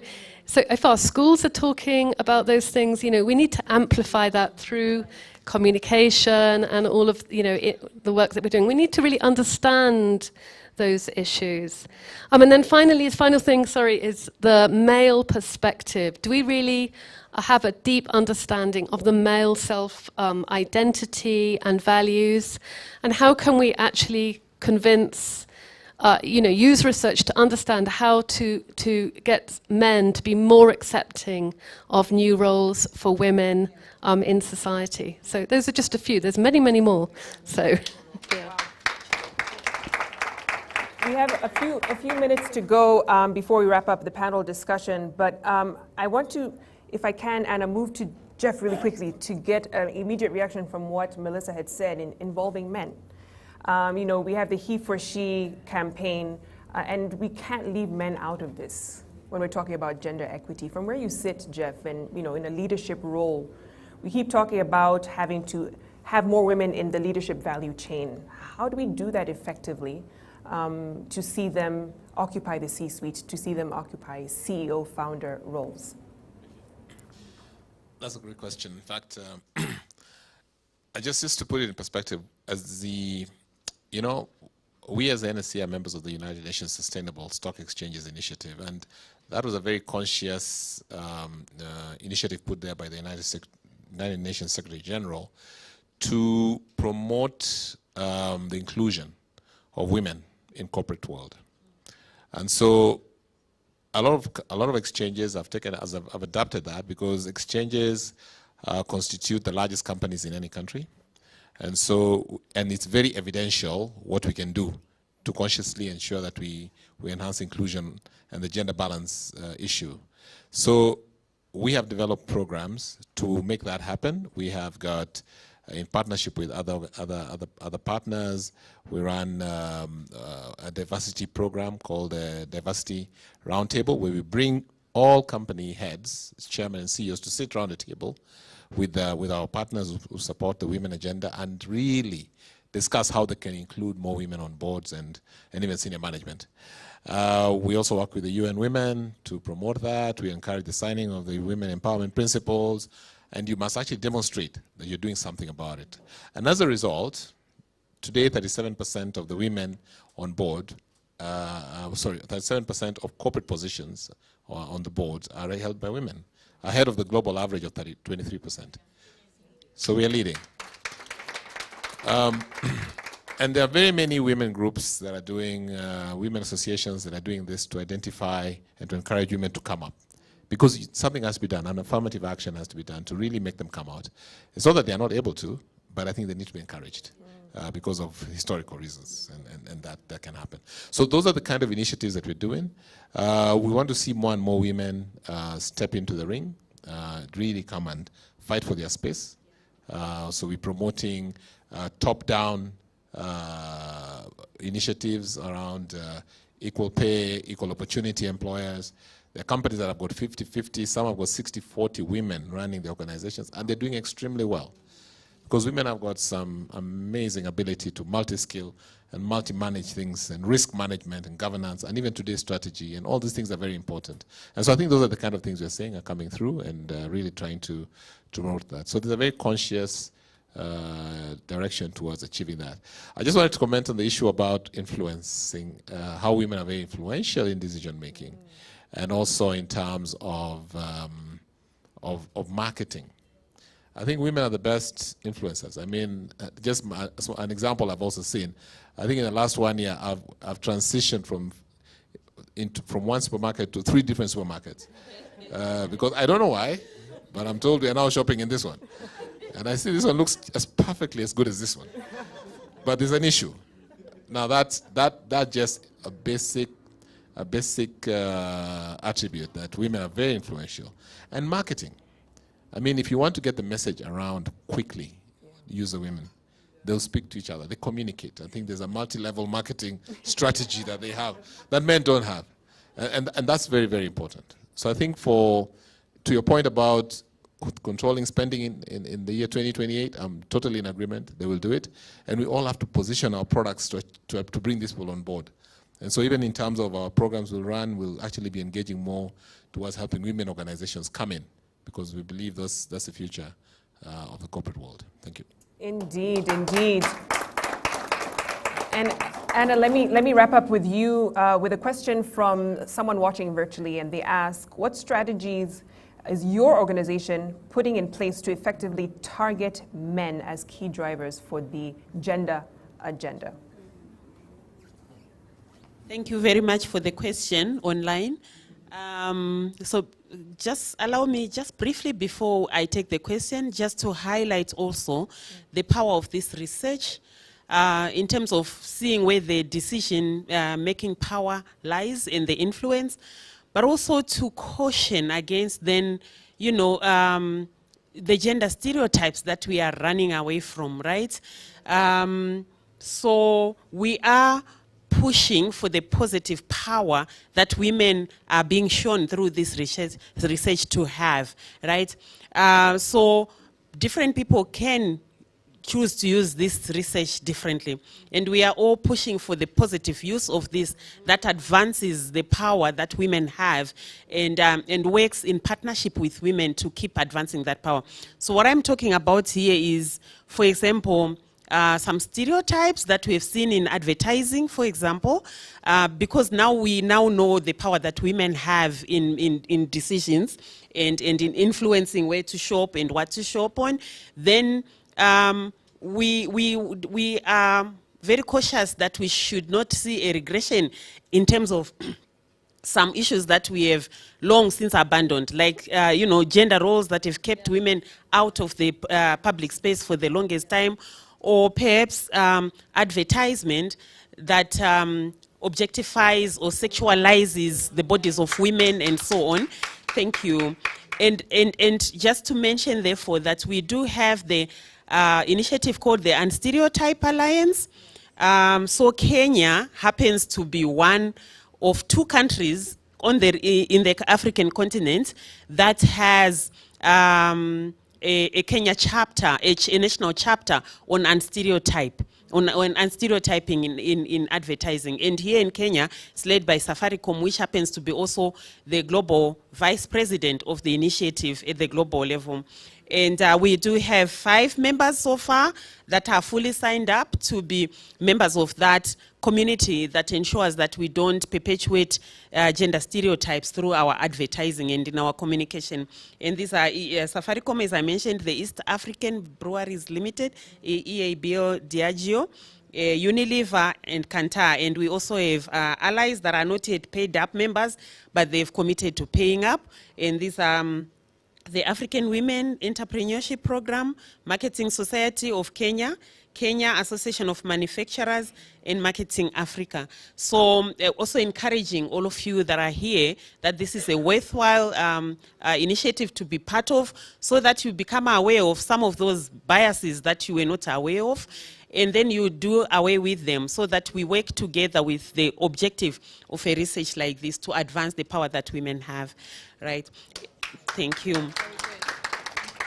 if our schools are talking about those things, we need to amplify that through communication and all of, the work that we're doing. We need to really understand those issues. And then finally, the final thing, is the male perspective. Do we really have a deep understanding of the male self identity and values? And how can we actually convince use research to understand how to get men to be more accepting of new roles for women in society. So those are just a few. There's many, many more. So. Yeah. We have a few minutes to go before we wrap up the panel discussion, but I want to, if I can, Anna, move to Jeff really quickly to get an immediate reaction from what Melissa had said involving men. We have the He for She campaign, and we can't leave men out of this when we're talking about gender equity. From where you sit, Jeff, and in a leadership role, we keep talking about having to have more women in the leadership value chain. How do we do that effectively to see them occupy the C-suite, to see them occupy CEO, founder roles? That's a great question. In fact, just to put it in perspective, as we as the NSC are members of the United Nations Sustainable Stock Exchanges Initiative, and that was a very conscious initiative put there by the United Nations Secretary General to promote the inclusion of women in corporate world. And so a lot of exchanges have adapted that, because exchanges constitute the largest companies in any country. And it's very evidential what we can do to consciously ensure that we enhance inclusion and the gender balance issue. So we have developed programs to make that happen. We have got, in partnership with other partners, we run a diversity program called Diversity Roundtable, where we bring all company heads, chairmen and CEOs, to sit around the table with our partners who support the women agenda and really discuss how they can include more women on boards and even senior management. We also work with the UN Women to promote that. We encourage the signing of the Women Empowerment Principles, and you must actually demonstrate that you're doing something about it. And as a result, today 37% of the women on board, 37% of corporate positions on the boards are held by women, ahead of the global average of 23%. So we are leading. And there are very many women groups that are doing, women associations that are doing this to identify and to encourage women to come up. Because something has to be done, an affirmative action has to be done to really make them come out. It's not that they are not able to, but I think they need to be encouraged because of historical reasons, and that can happen. So those are the kind of initiatives that we're doing. We want to see more and more women step into the ring, really come and fight for their space. So we're promoting top-down initiatives around equal pay, equal opportunity employers. There are companies that have got 50-50, some have got 60-40 women running the organizations, and they're doing extremely well. Because women have got some amazing ability to multi-skill and multi-manage things, and risk management and governance, and even today's strategy, and all these things are very important. And so I think those are the kind of things we're saying are coming through, and really trying to promote that. So there's a very conscious direction towards achieving that. I just wanted to comment on the issue about influencing, how women are very influential in decision making, and also in terms of marketing. I think women are the best influencers. I mean, just an example I've also seen. I think in the last 1 year, I've transitioned from one supermarket to 3 different supermarkets. Because I don't know why, but I'm told we are now shopping in this one. And I see this one looks as perfectly as good as this one. But there's an issue. Now that's just a basic attribute that women are very influential. And marketing. I mean, if you want to get the message around quickly, use the women. They'll speak to each other. They communicate. I think there's a multi-level marketing strategy that they have that men don't have. And that's very, very important. So I think to your point about controlling spending in the year 2028, I'm totally in agreement. They will do it. And we all have to position our products to bring these people on board. And so even in terms of our programs we'll run, we'll actually be engaging more towards helping women organizations come in, because we believe that's the future of the corporate world. Thank you. Indeed, indeed. And Anna, let me wrap up with you with a question from someone watching virtually, and they ask, what strategies is your organization putting in place to effectively target men as key drivers for the gender agenda? Thank you very much for the question online. So just allow me just briefly before I take the question, just to highlight also the power of this research in terms of seeing where the decision making power lies in the influence, but also to caution against then, you know, the gender stereotypes that we are running away from, right? So we are pushing for the positive power that women are being shown through this research to have, right? So different people can choose to use this research differently. And we are all pushing for the positive use of this that advances the power that women have and works in partnership with women to keep advancing that power. So what I'm talking about here is, for example, some stereotypes that we have seen in advertising, for example, because now we know the power that women have in decisions and in influencing where to shop and what to shop on. Then we are very cautious that we should not see a regression in terms of some issues that we have long since abandoned, like, you know, gender roles that have kept women out of the public space for the longest time, or perhaps advertisement that objectifies or sexualizes the bodies of women and so on. Thank you. And just to mention, therefore, that we do have the initiative called the Unstereotype Alliance. So Kenya happens to be one of 2 countries in the African continent that has a Kenya chapter, a national chapter on unstereotype. On unstereotyping in advertising. And here in Kenya, it's led by Safaricom, which happens to be also the global vice president of the initiative at the global level. And we do have 5 members so far that are fully signed up to be members of that community that ensures that we don't perpetuate gender stereotypes through our advertising and in our communication. And these are Safaricom, as I mentioned, the East African Breweries Limited, EABL Diageo, Unilever and Kantar. And we also have allies that are not yet paid up members, but they've committed to paying up. And these are the African Women Entrepreneurship Program, Marketing Society of Kenya, Kenya Association of Manufacturers, and Marketing Africa. So also encouraging all of you that are here that this is a worthwhile initiative to be part of, so that you become aware of some of those biases that you were not aware of, and then you do away with them, so that we work together with the objective of a research like this to advance the power that women have, right? Thank you.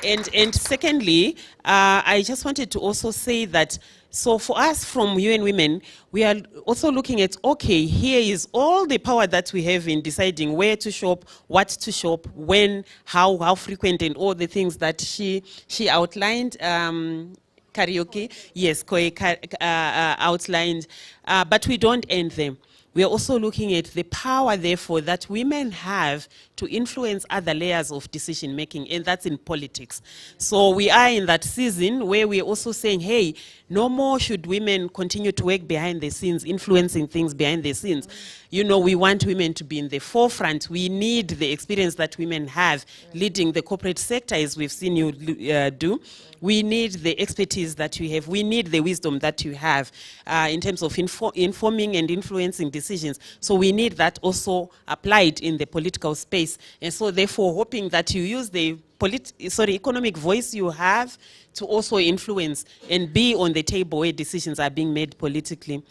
And secondly, I just wanted to also say that, so for us from UN Women, we are also looking at, okay, here is all the power that we have in deciding where to shop, what to shop, when, how frequent, and all the things that she outlined. Karaoke, yes, Koi outlined, but we don't end them. We are also looking at the power, therefore, that women have to influence other layers of decision making, and that's in politics. So we are in that season where we're also saying, hey, no more should women continue to work behind the scenes, influencing things behind the scenes. You know, we want women to be in the forefront. We need the experience that women have leading the corporate sector, as we've seen you do. We need the expertise that you have. We need the wisdom that you have in terms of informing and influencing decisions. So we need that also applied in the political space. And so therefore, hoping that you use the economic voice you have to also influence and be on the table where decisions are being made politically.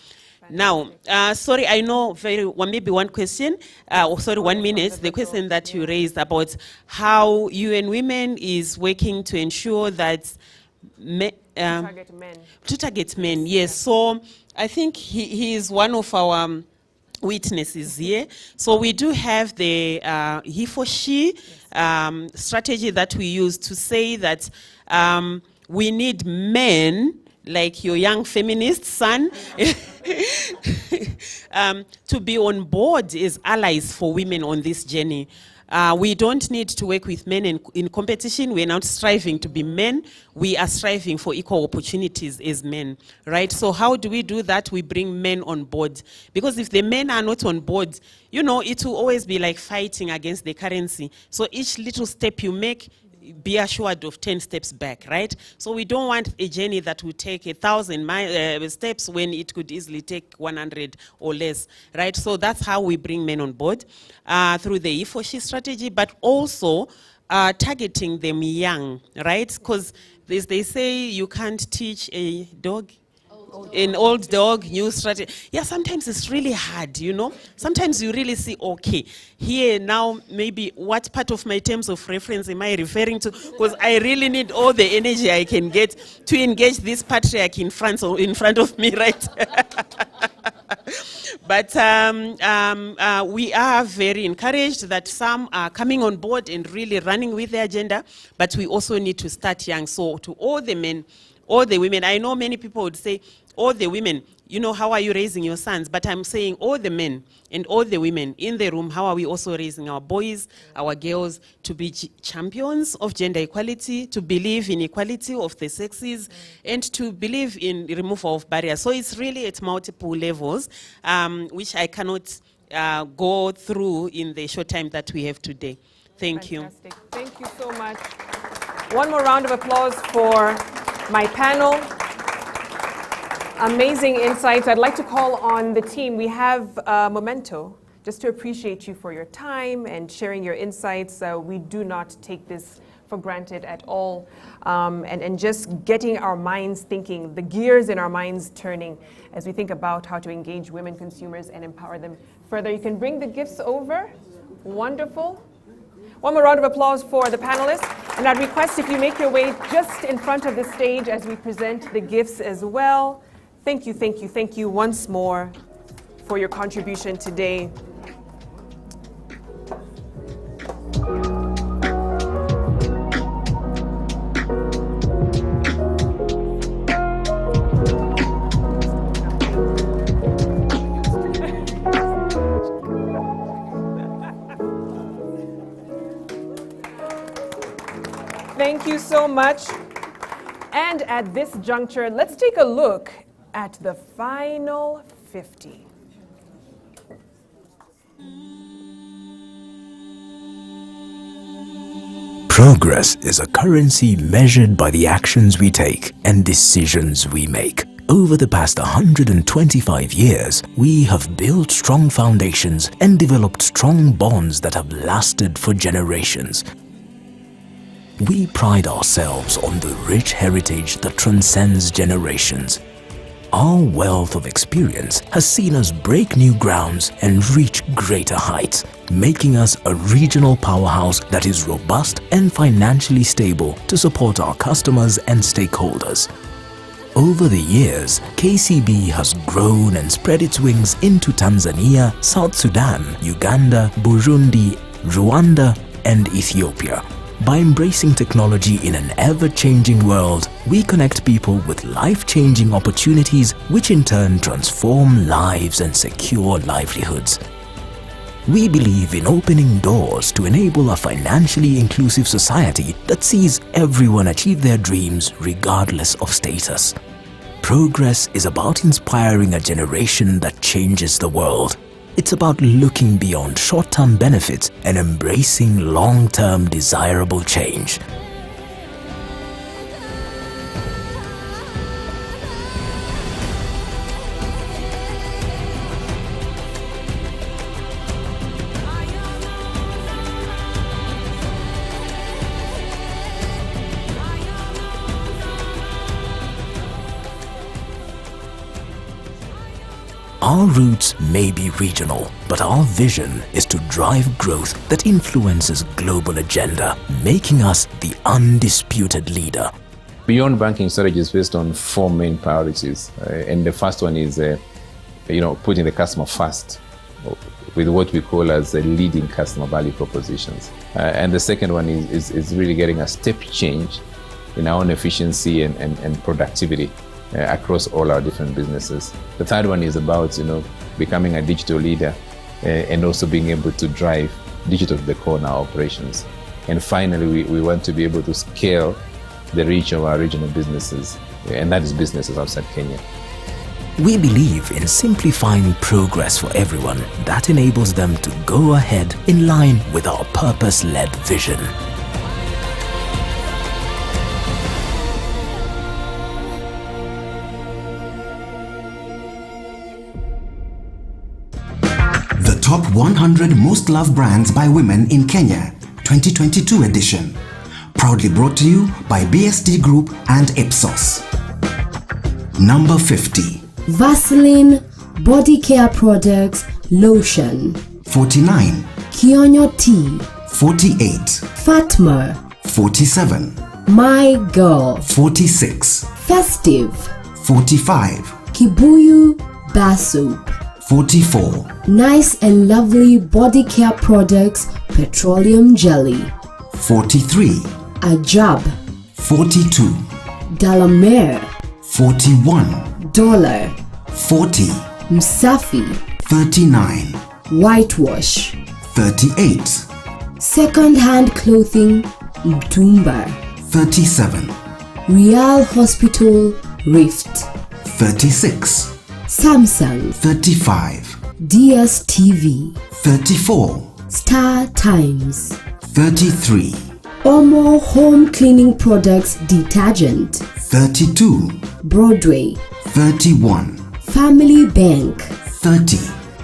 Now, sorry, I know maybe one question, 1 minute, the question that you raised about how UN Women is working to ensure that to target men, yes. So I think he is one of our witnesses here. So we do have the he for she strategy that we use to say that we need men like your young feminist son to be on board as allies for women on this journey. We don't need to work with men in competition. We're not striving to be men. We are striving for equal opportunities as men, right? So how do we do that? We bring men on board. Because if the men are not on board, you know, it will always be like fighting against the currency. So each little step you make, be assured of 10 steps back, right? So we don't want a journey that will take 1,000 steps when it could easily take 100 or less, right? So that's how we bring men on board through the he for she strategy, but also targeting them young, right? Because as they say, you can't teach a dog, an old dog, new strategy. Yeah, sometimes it's really hard, you know. Sometimes you really see, okay, here now maybe what part of my terms of reference am I referring to? Because I really need all the energy I can get to engage this patriarch in front of me, right? But we are very encouraged that some are coming on board and really running with the agenda, but we also need to start young. So to all the men, all the women, I know many people would say, all the women, you know, how are you raising your sons? But I'm saying all the men and all the women in the room, how are we also raising our boys, our girls to be champions of gender equality, to believe in equality of the sexes, and to believe in the removal of barriers. So it's really at multiple levels, which I cannot go through in the short time that we have today. Thank Fantastic. You. Thank you so much. One more round of applause for my panel. Amazing insights. I'd like to call on the team. We have Memento, just to appreciate you for your time and sharing your insights. We do not take this for granted at all. And just getting our minds thinking, the gears in our minds turning as we think about how to engage women consumers and empower them further. You can bring the gifts over. Wonderful. One more round of applause for the panelists. And I'd request if you make your way just in front of the stage as we present the gifts as well. Thank you, thank you, thank you once more for your contribution today. Thank you so much. And at this juncture, let's take a look at the final 50. Progress is a currency measured by the actions we take and decisions we make. Over the past 125 years, we have built strong foundations and developed strong bonds that have lasted for generations. We pride ourselves on the rich heritage that transcends generations. Our wealth of experience has seen us break new grounds and reach greater heights, making us a regional powerhouse that is robust and financially stable to support our customers and stakeholders. Over the years, KCB has grown and spread its wings into Tanzania, South Sudan, Uganda, Burundi, Rwanda, and Ethiopia. By embracing technology in an ever-changing world, we connect people with life-changing opportunities which in turn transform lives and secure livelihoods. We believe in opening doors to enable a financially inclusive society that sees everyone achieve their dreams regardless of status. Progress is about inspiring a generation that changes the world. It's about looking beyond short-term benefits and embracing long-term desirable change. Our roots may be regional, but our vision is to drive growth that influences global agenda, making us the undisputed leader. Beyond banking strategy is based on 4 main priorities. And the first one is, putting the customer first with what we call as leading customer value propositions. And the second one is really getting a step change in our own efficiency and productivity across all our different businesses. The third one is about becoming a digital leader and also being able to drive digital to the core in our operations. And finally, we want to be able to scale the reach of our regional businesses, and that is businesses outside Kenya. We believe in simplifying progress for everyone that enables them to go ahead in line with our purpose-led vision. The Top 100 Most Loved Brands by Women in Kenya, 2022 edition. Proudly brought to you by BSD Group and Ipsos. Number 50. Vaseline Body Care Products Lotion. 49. Kionyo Tea. 48. Fatma. 47. My Girl. 46. Festive. 45. Kibuyu Bar Soap. 44. Nice and Lovely Body Care Products Petroleum Jelly. 43. Ajab. 42. Dalamere. 41. Dollar. 40. Msafi. 39. Whitewash. 38. Second-hand clothing Mtumba. 37. Real Hospital Rift. 36. Samsung. 35. DSTV. 34. Star Times. 33. Omo Home Cleaning Products Detergent. 32. Broadway. 31. Family Bank. 30.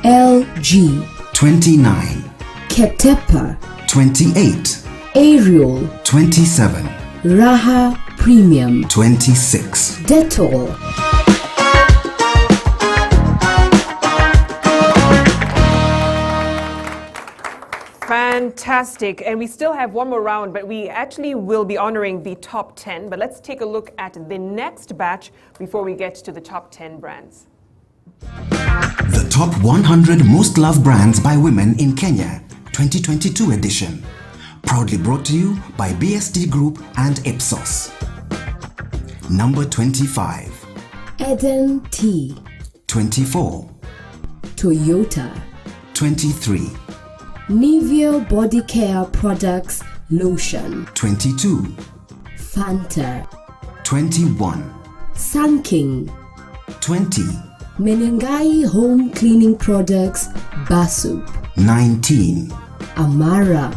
LG. 29. Ketepa. 28. Ariel. 27. Raha Premium. 26. Dettol. Fantastic. And we still have one more round, but we actually will be honoring the top 10. But let's take a look at the next batch before we get to the top 10 brands. The Top 100 Most Loved Brands by Women in Kenya, 2022 edition. Proudly brought to you by BSD Group and Ipsos. Number 25. Eden Tea. 24. Toyota. 23. Nivea Body Care Products Lotion. 22. Fanta. 21. Sun King. 20. Menengai Home Cleaning Products Bar Soap. 19. Amara.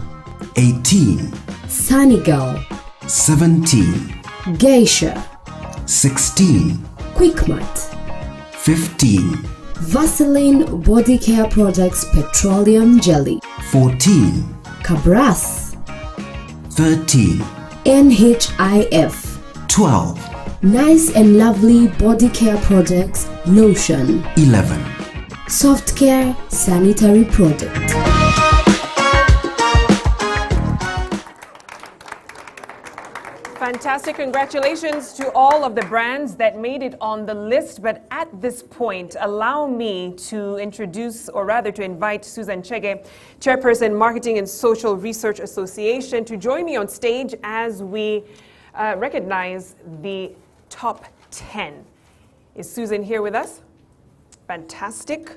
18. Senegal. 17. Geisha. 16. Quickmart. 15. Vaseline Body Care Products Petroleum Jelly. 14. Cabras. 13. NHIF. 12. Nice and Lovely Body Care Products Lotion. 11. Soft Care Sanitary Product. Fantastic. Congratulations to all of the brands that made it on the list. But at this point, allow me to introduce, or rather to invite Susan Chege, Chairperson, Marketing and Social Research Association, to join me on stage as we recognize the top 10. Is Susan here with us? Fantastic.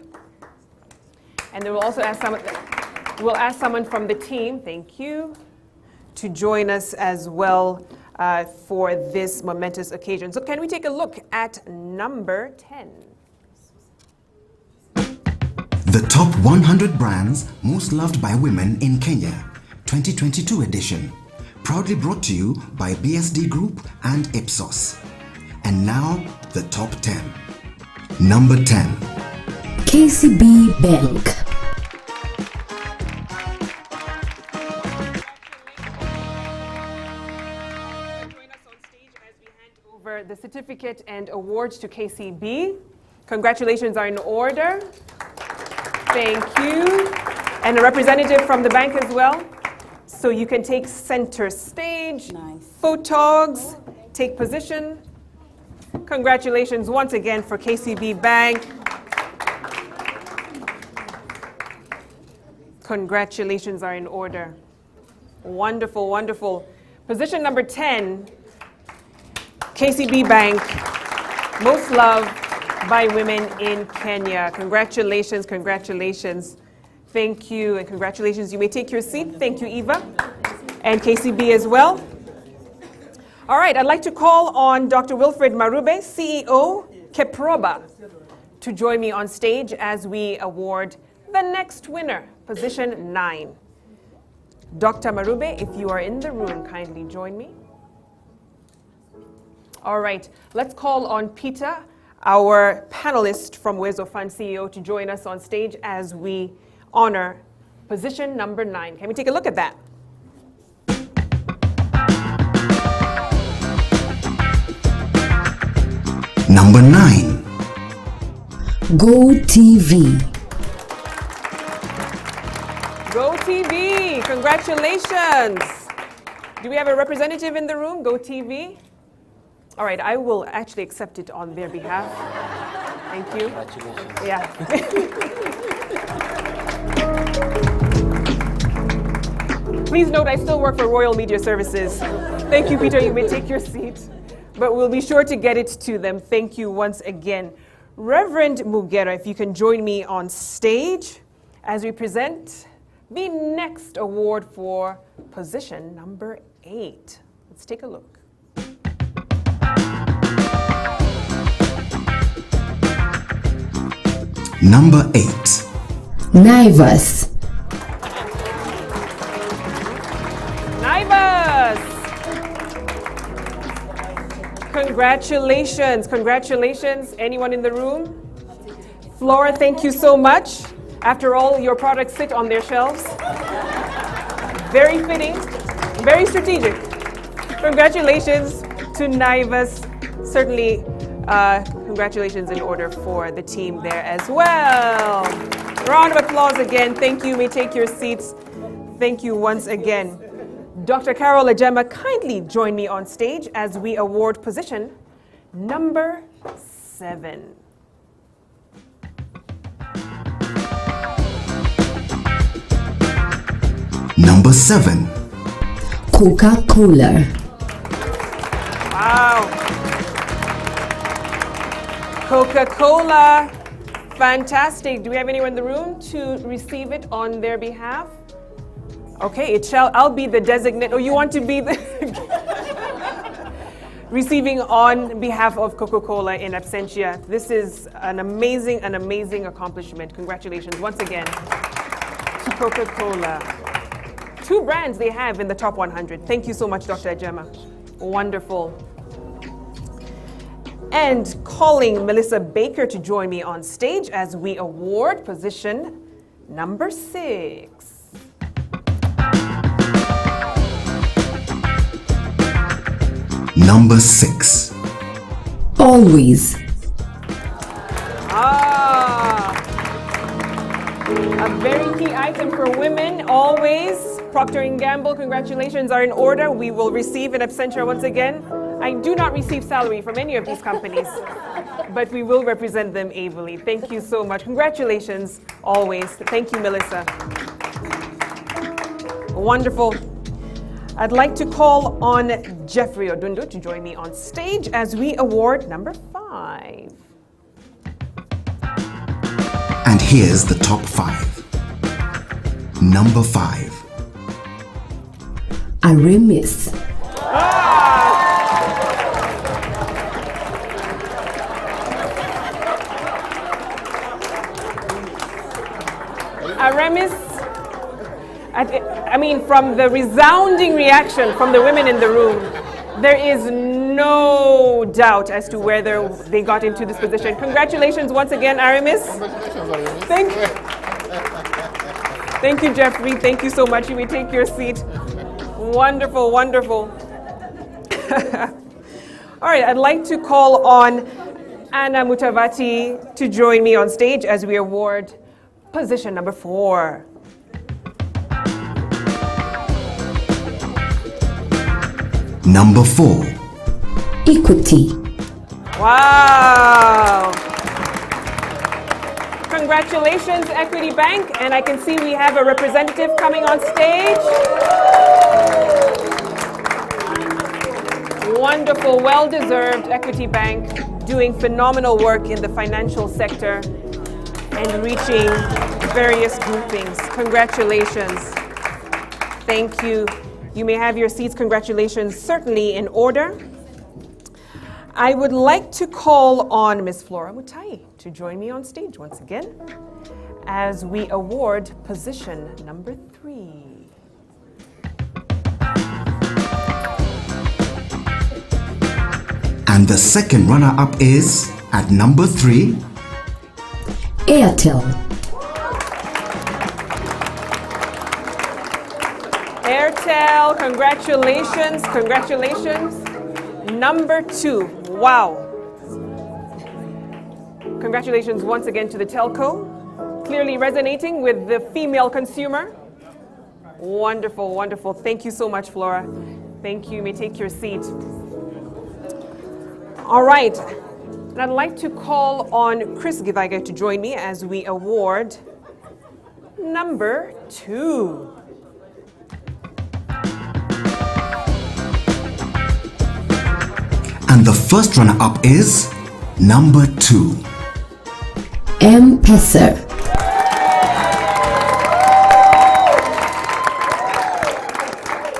And then we'll also ask someone from the team, thank you, to join us as well for this momentous occasion. So can we take a look at number 10? The Top 100 Brands Most Loved by Women in Kenya, 2022 edition. Proudly brought to you by BSD Group and Ipsos. And now, the top 10. Number 10. KCB Bank. The certificate and awards to KCB. Congratulations are in order. Thank you. And a representative from the bank as well. So you can take center stage. Nice. Photogs, take position. Congratulations once again for KCB Bank. Congratulations are in order. Wonderful, wonderful. Position number 10. KCB Bank, most loved by women in Kenya. Congratulations, congratulations Thank you, and congratulations. You may take your seat. Thank you, Eva, and KCB as well. All right, I'd like to call on Dr. Wilfred Marube, CEO, Keproba, to join me on stage as we award the next winner, position 9. Dr. Marube, if you are in the room, kindly join me. All right, let's call on Peter, our panelist from Wezo Fund CEO, to join us on stage as we honor position number 9. Can we take a look at that? Number 9. Go TV. Go TV, congratulations. Do we have a representative in the room, Go TV? All right, I will actually accept it on their behalf. Thank you. Congratulations. Yeah. Please note, I still work for Royal Media Services. Thank you, Peter. You may take your seat, but we'll be sure to get it to them. Thank you once again. Reverend Mugera, if you can join me on stage as we present the next award for position number 8. Let's take a look. Number 8. Naivas. Naivas! Congratulations, congratulations. Anyone in the room? Flora, thank you so much. After all, your products sit on their shelves. Very fitting, very strategic. Congratulations to Naivas. Certainly, congratulations in order for the team there as well. Round of applause again. Thank you. You may take your seats. Thank you once again. Dr. Carol Ajema, kindly join me on stage as we award position number 7. Number 7. Coca-Cola. Wow. Coca-Cola. Fantastic. Do we have anyone in the room to receive it on their behalf? Okay, I'll be the designate. Oh, you want to be the receiving on behalf of Coca-Cola in absentia. This is an amazing accomplishment. Congratulations once again to Coca-Cola. 2 brands they have in the top 100. Thank you so much, Dr. Ajema. Wonderful. And calling Melissa Baker to join me on stage as we award position number 6. Number 6. Always. A very key item for women, always. Procter & Gamble, congratulations are in order. We will receive in absentia once again. I do not receive salary from any of these companies, but we will represent them ably. Thank you so much. Congratulations, always. Thank you, Melissa. Wonderful. I'd like to call on Jeffrey Odundu to join me on stage as we award number 5. And here's the top 5. Number 5. Aramis. Aramis, I mean, from the resounding reaction from the women in the room, there is no doubt as to whether they got into this position. Congratulations once again, Aramis. Thank you. Thank you, Jeffrey. Thank you so much. You may take your seat. Wonderful, wonderful. All right, I'd like to call on Anna Mutavati to join me on stage as we award position number 4. Number 4. Equity. Wow. Congratulations, Equity Bank. And I can see we have a representative coming on stage. Wonderful, well-deserved. Equity Bank doing phenomenal work in the financial sector. and reaching various groupings. Congratulations. Thank you. You may have your seats. Congratulations, certainly in order. I would like to call on Ms. Flora Mutai to join me on stage once again as we award position number 3. And the second runner-up is, at number 3, Airtel. Airtel, congratulations, congratulations. Number 2, wow. Congratulations once again to the telco. Clearly resonating with the female consumer. Wonderful, wonderful. Thank you so much, Flora. Thank you. You may take your seat. All right. And I'd like to call on Chris Givaiga to join me as we award number 2. And the first runner-up is number 2. M-Pesa.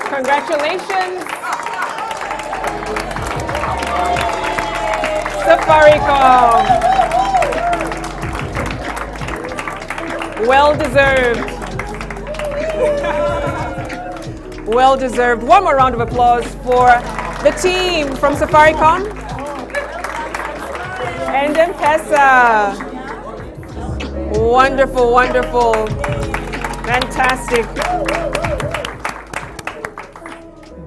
Congratulations. Safaricom. Well deserved. Well deserved. One more round of applause for the team from Safaricom and M-Pesa. Wonderful, wonderful. Fantastic.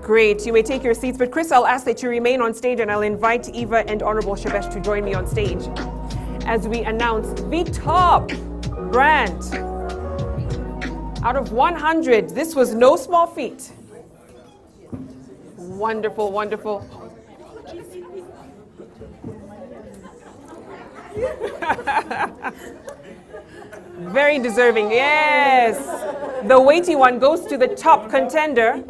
Great. You may take your seats, but Chris, I'll ask that you remain on stage and I'll invite Eva and Honorable Shebesh to join me on stage as we announce the top brand. Out of 100, this was no small feat. Wonderful, wonderful. Very deserving, yes. The weighty one goes to the top contender.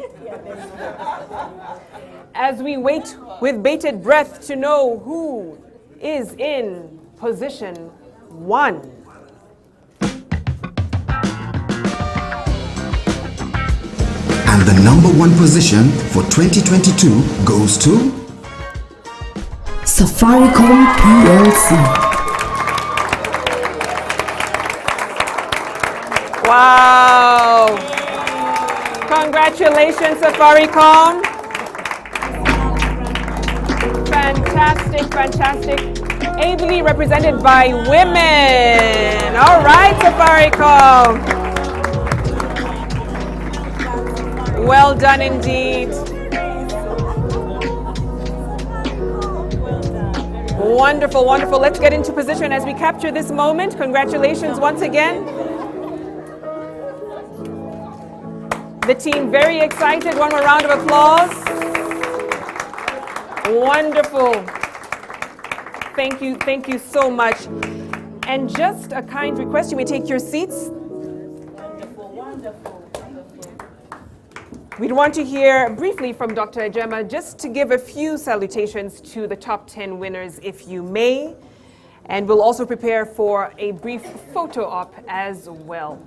As we wait with bated breath to know who is in position 1. And the number 1 position for 2022 goes to Safaricom PLC. Wow! Congratulations, Safaricom. Fantastic, fantastic. Ably represented by women. All right, Safaricom. Well done indeed. Wonderful, wonderful. Let's get into position as we capture this moment. Congratulations once again. The team very excited. One more round of applause. Wonderful. Thank you so much. And just a kind request, you may take your seats. We'd want to hear briefly from Dr. Ajema, just to give a few salutations to the top 10 winners, if you may. And we'll also prepare for a brief photo op as well.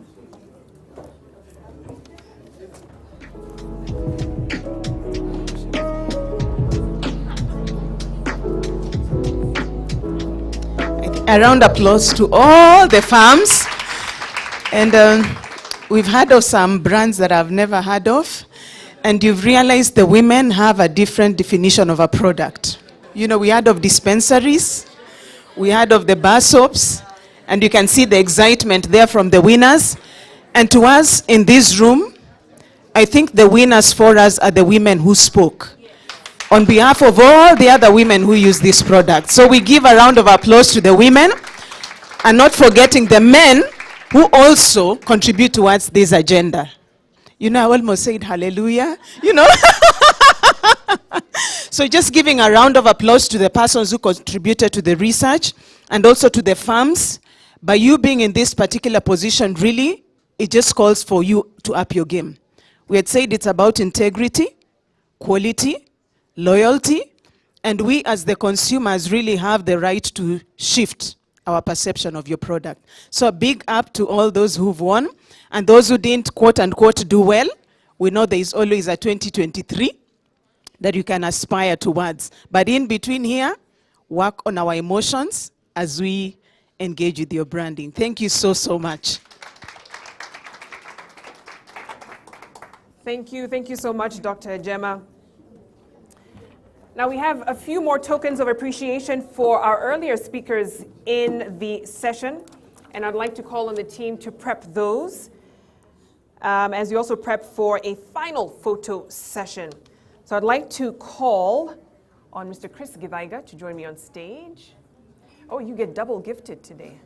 A round of applause to all the farms. And we've heard of some brands that I've never heard of. And you've realized the women have a different definition of a product. You know, we heard of dispensaries, we heard of the bar soaps, and you can see the excitement there from the winners. And to us in this room, I think the winners for us are the women who spoke on behalf of all the other women who use this product. So we give a round of applause to the women, and not forgetting the men who also contribute towards this agenda. You know, I almost said hallelujah, you know. So just giving a round of applause to the persons who contributed to the research and also to the firms. By you being in this particular position, really, it just calls for you to up your game. We had said it's about integrity, quality, loyalty, and we as the consumers really have the right to shift our perception of your product. So a big up to all those who've won, and those who didn't quote unquote do well. We know there is always a 2023 that you can aspire towards. But in between here, work on our emotions as we engage with your branding. Thank you so, so much. Thank you so much, Dr. Gemma. Now we have a few more tokens of appreciation for our earlier speakers in the session, and I'd like to call on the team to prep those as we also prep for a final photo session. So I'd like to call on Mr. Chris Githaiga to join me on stage. Oh, you get double gifted today,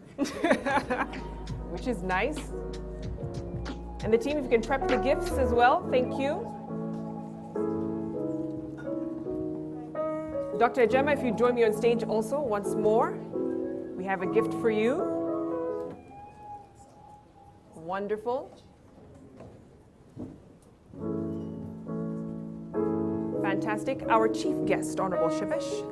which is nice. And the team, if you can prep the gifts as well, thank you. Dr. Gemma, if you join me on stage also once more, we have a gift for you. Wonderful. Fantastic. Our chief guest, Honorable Shebesh.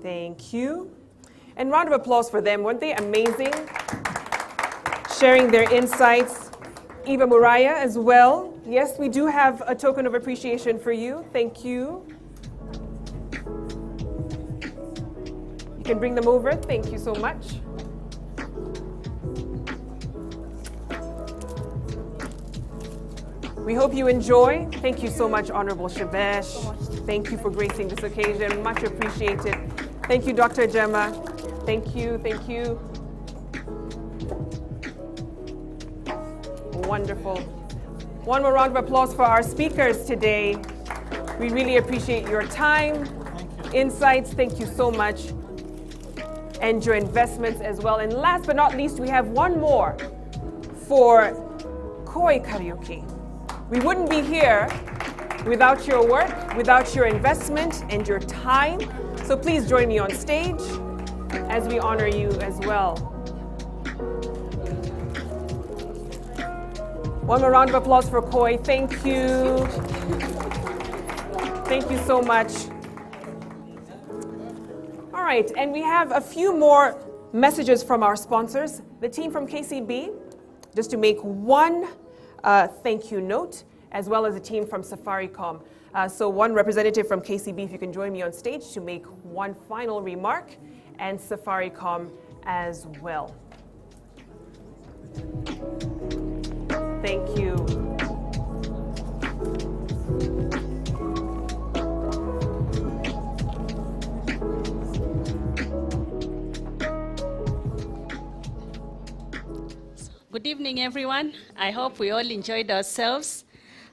Thank you. And round of applause for them. Weren't they amazing? Sharing their insights. Eva Muraya as well. Yes, we do have a token of appreciation for you. Thank you. You can bring them over. Thank you so much. We hope you enjoy. Thank you so much, Honorable Shebesh. Thank you for gracing this occasion. Much appreciated. Thank you, Dr. Gemma. Thank you, thank you. Wonderful. One more round of applause for our speakers today. We really appreciate your time, insights. Thank you so much. And your investments as well. And last but not least, we have one more for Koi Karaoke. We wouldn't be here without your work, without your investment and your time. So please join me on stage as we honor you as well. One more round of applause for Koi. Thank you. Thank you so much. All right, and we have a few more messages from our sponsors. The team from KCB, just to make one thank you note, as well as a team from Safaricom. So one representative from KCB, if you can join me on stage to make one final remark, and Safaricom as well. Thank you. Good evening, everyone. I hope we all enjoyed ourselves.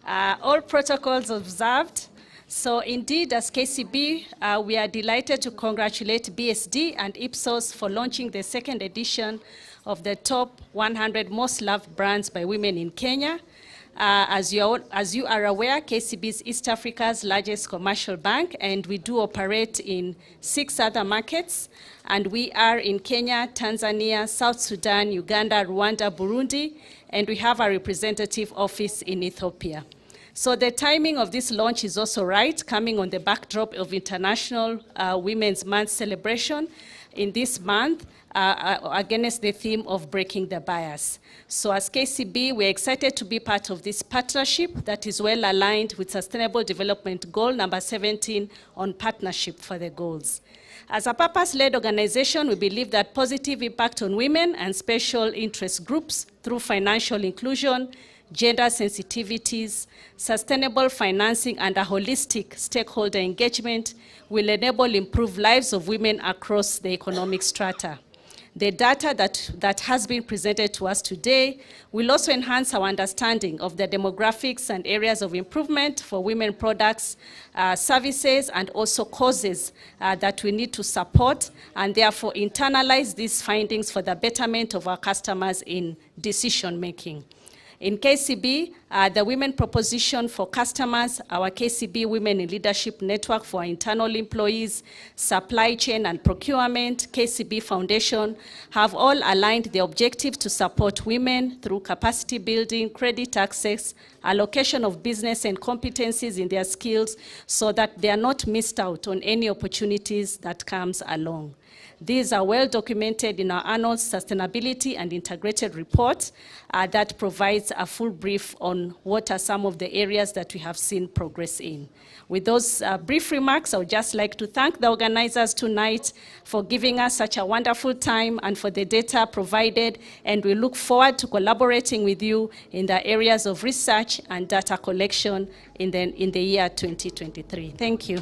All protocols observed. So indeed, as KCB, we are delighted to congratulate BSD and Ipsos for launching the second edition of the top 100 most loved brands by women in Kenya. As you are aware, KCB is East Africa's largest commercial bank, and we do operate in 6 other markets. And we are in Kenya, Tanzania, South Sudan, Uganda, Rwanda, Burundi, and we have a representative office in Ethiopia. So the timing of this launch is also right, coming on the backdrop of International Women's Month celebration in this month, against the theme of breaking the bias. So as KCB, we're excited to be part of this partnership that is well aligned with Sustainable Development Goal number 17 on partnership for the goals. As a purpose-led organization, we believe that positive impact on women and special interest groups through financial inclusion, gender sensitivities, sustainable financing, and a holistic stakeholder engagement will enable improved lives of women across the economic strata. The data that has been presented to us today will also enhance our understanding of the demographics and areas of improvement for women products, services, and also causes that we need to support, and therefore internalize these findings for the betterment of our customers in decision making. In KCB, the women proposition for customers, our KCB Women in Leadership Network for internal employees, supply chain and procurement, KCB Foundation, have all aligned the objective to support women through capacity building, credit access, allocation of business and competencies in their skills so that they are not missed out on any opportunities that comes along. These are well documented in our annual sustainability and integrated report that provides a full brief on what are some of the areas that we have seen progress in. With those brief remarks, I would just like to thank the organizers tonight for giving us such a wonderful time and for the data provided, and we look forward to collaborating with you in the areas of research and data collection in the year 2023. Thank you.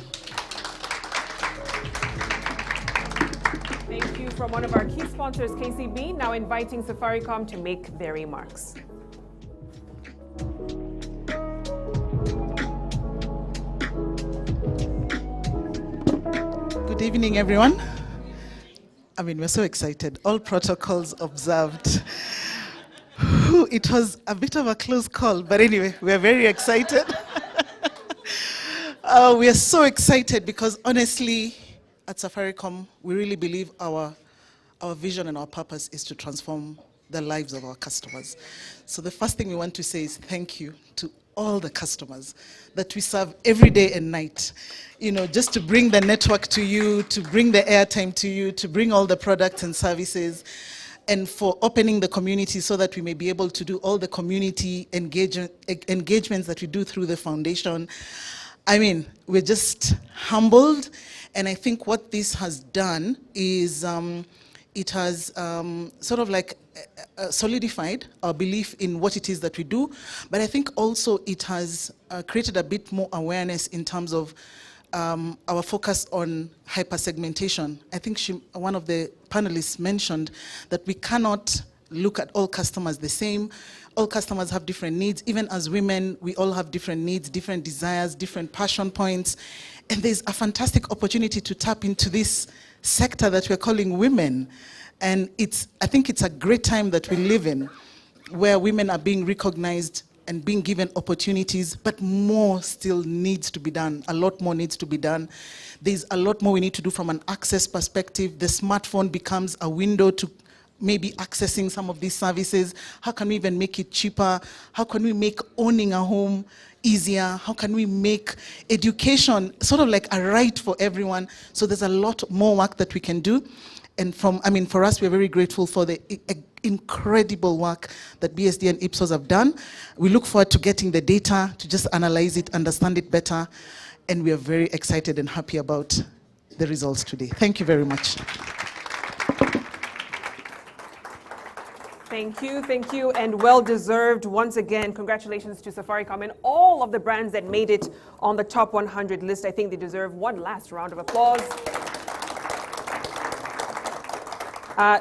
Thank you from one of our key sponsors, KCB, now inviting Safaricom to make their remarks. Good evening, everyone. I mean, we're so excited. All protocols observed. It was a bit of a close call, but anyway, we're very excited. We are so excited because honestly, at Safaricom, we really believe our vision and our purpose is to transform the lives of our customers. So the first thing we want to say is thank you to all the customers that we serve every day and night. You know, just to bring the network to you, to bring the airtime to you, to bring all the products and services, and for opening the community so that we may be able to do all the community engagements that we do through the foundation. I mean, we're just humbled, and I think what this has done is it has sort of like solidified our belief in what it is that we do, but I think also it has created a bit more awareness in terms of our focus on hyper-segmentation. I think one of the panelists mentioned that we cannot look at all customers the same. All customers have different needs. Even as women, we all have different needs, different desires, different passion points. And there's a fantastic opportunity to tap into this sector that we're calling women. And I think it's a great time that we live in, where women are being recognized and being given opportunities, but more still needs to be done. A lot more needs to be done. There's a lot more we need to do from an access perspective. The smartphone becomes a window to maybe accessing some of these services. How can we even make it cheaper? How can we make owning a home easier? How can we make education sort of like a right for everyone? So there's a lot more work that we can do. And for us, we're very grateful for the incredible work that BSD and Ipsos have done. We look forward to getting the data, to just analyze it, understand it better, and we are very excited and happy about the results today. Thank you very much. Thank you, and well-deserved once again. Congratulations to Safaricom and all of the brands that made it on the top 100 list. I think they deserve one last round of applause.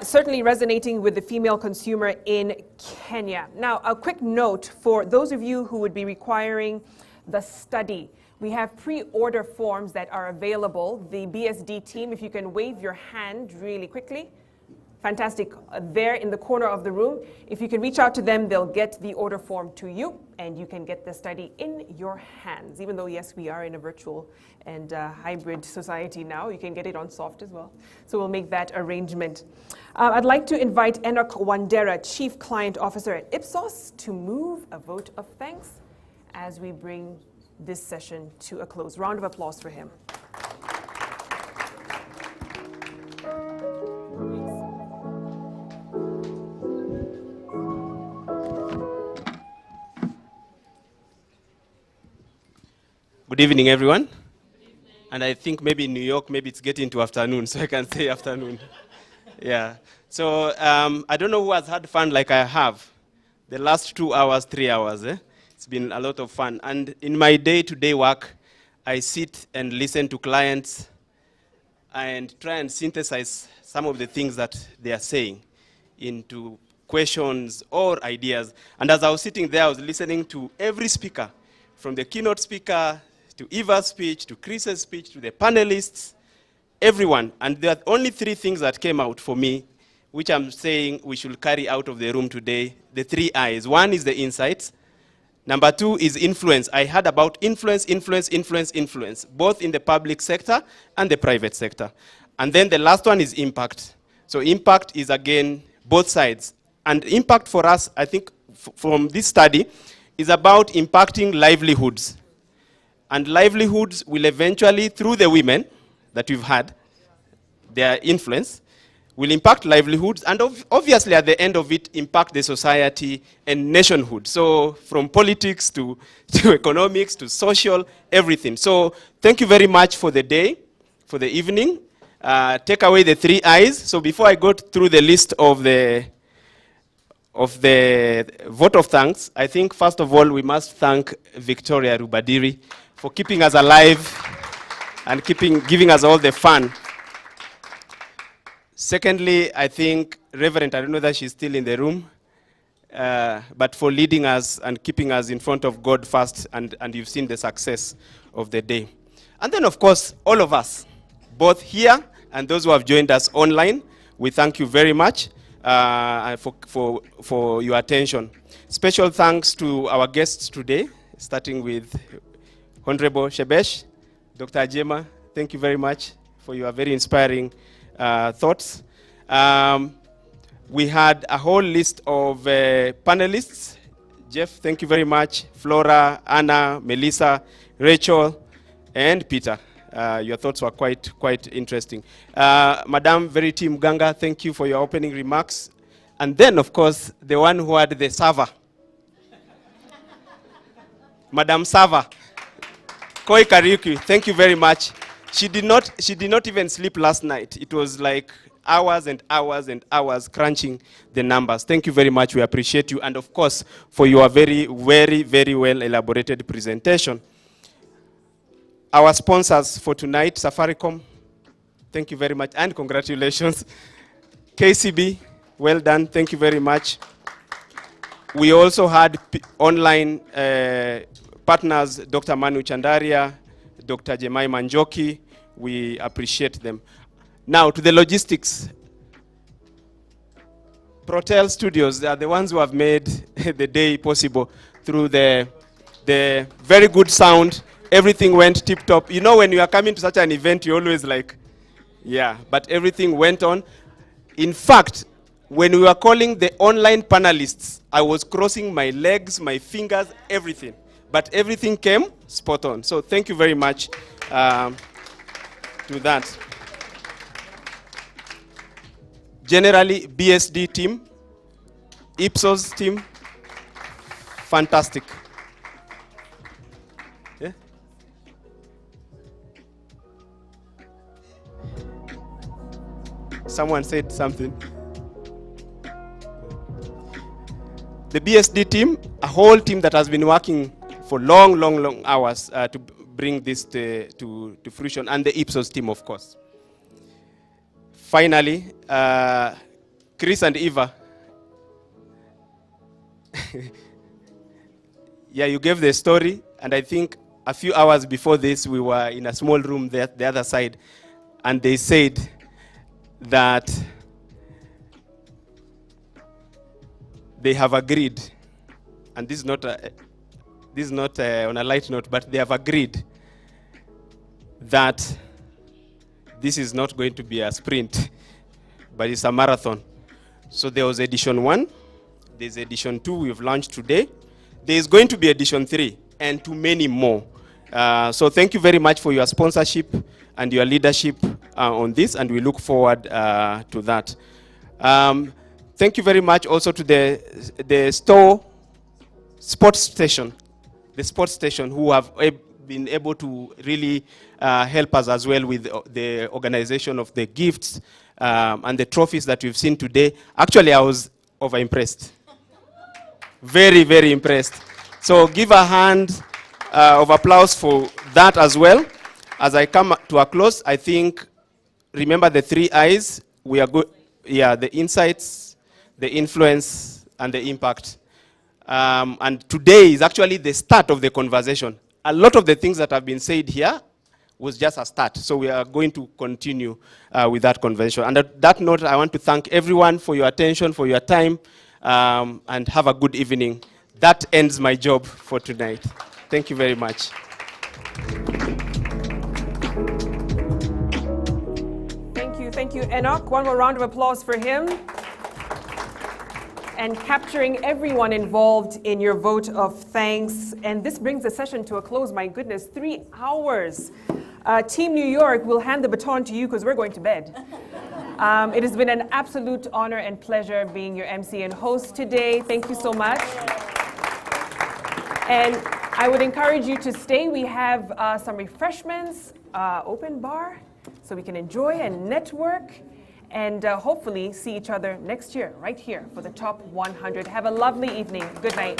Certainly resonating with the female consumer in Kenya. Now, a quick note for those of you who would be requiring the study. We have pre-order forms that are available. The BSD team, if you can wave your hand really quickly. Fantastic. There in the corner of the room. If you can reach out to them, they'll get the order form to you, and you can get the study in your hands. Even though, yes, we are in a virtual and hybrid society now, you can get it on soft as well. So we'll make that arrangement. I'd like to invite Enoch Wandera, Chief Client Officer at Ipsos, to move a vote of thanks as we bring this session to a close. Round of applause for him. Good evening, everyone. And I think maybe in New York, maybe it's getting to afternoon, so I can say afternoon. Yeah. So I don't know who has had fun like I have. The last 2 hours, 3 hours, it's been a lot of fun. And in my day-to-day work, I sit and listen to clients and try and synthesize some of the things that they are saying into questions or ideas. And as I was sitting there, I was listening to every speaker, from the keynote speaker to Eva's speech, to Chris's speech, to the panelists, everyone. And there are only 3 things that came out for me which I'm saying we should carry out of the room today, the 3 I's. One is the insights. Number 2 is influence. I heard about influence, both in the public sector and the private sector. And then the last one is impact. So impact is, again, both sides. And impact for us, I think, from this study, is about impacting livelihoods. And livelihoods will eventually, through the women that we've had, their influence, will impact livelihoods, and obviously at the end of it, impact the society and nationhood. So from politics to economics to social, everything. So thank you very much for the day, for the evening. Take away the 3 I's. So before I go through the list of the vote of thanks, I think first of all we must thank Victoria Rubadiri for keeping us alive and giving us all the fun. Secondly, I think Reverend, I don't know that she's still in the room, but for leading us and keeping us in front of God first, and you've seen the success of the day. And then, of course, all of us, both here and those who have joined us online, we thank you very much for your attention. Special thanks to our guests today, starting with Honorable Shebesh, Dr. Ajema, thank you very much for your very inspiring thoughts. We had a whole list of panelists. Jeff, thank you very much. Flora, Anna, Melissa, Rachel, and Peter. Your thoughts were quite interesting. Madam Verity Mganga, thank you for your opening remarks. And then, of course, the one who had the server, Madam Sava, Koi Kariuki, thank you very much. She did not even sleep last night. It was like hours and hours and hours crunching the numbers. Thank you very much. We appreciate you. And of course, for your very, very, very well elaborated presentation. Our sponsors for tonight, Safaricom, thank you very much. And congratulations. KCB, well done. Thank you very much. We also had online partners, Dr. Manu Chandaria, Dr. Jemai Manjoki, we appreciate them. Now to the logistics. Protel Studios, they are the ones who have made the day possible through the very good sound. Everything went tip-top. You know, when you are coming to such an event, you're always like, yeah, but everything went on. In fact, when we were calling the online panelists, I was crossing my legs, my fingers, everything. But everything came spot on. So thank you very much to that. Generally, BSD team, Ipsos team, fantastic. Yeah? Someone said something. The BSD team, a whole team that has been working for long hours to bring this to fruition, and the Ipsos team, of course. Finally, Chris and Eva. Yeah, you gave the story, and I think a few hours before this, we were in a small room there, the other side, and they said that they have agreed, and this is not on a light note, but they have agreed that this is not going to be a sprint, but it's a marathon. So there was edition 1, there's edition 2 we've launched today. There's going to be edition 3, and too many more. So thank you very much for your sponsorship and your leadership on this, and we look forward to that. Thank you very much also to the sports station, who have been able to really help us as well with the organization of the gifts and the trophies that we've seen today. Actually, I was over-impressed. Very, very impressed. So give a hand of applause for that as well. As I come to a close, I think, remember the 3 I's. We are good. Yeah, the insights, the influence, and the impact. And today is actually the start of the conversation. A lot of the things that have been said here was just a start. So we are going to continue with that convention. And at that note, I want to thank everyone for your attention, for your time, and have a good evening. That ends my job for tonight. Thank you very much. Thank you, Enoch. One more round of applause for him. And capturing everyone involved in your vote of thanks. And this brings the session to a close. My goodness, 3 hours. Team New York will hand the baton to you because we're going to bed. It has been an absolute honor and pleasure being your MC and host today. Thank you so much. And I would encourage you to stay. We have some refreshments, open bar, so we can enjoy and network and hopefully see each other next year, right here for the top 100. Have a lovely evening. Good night.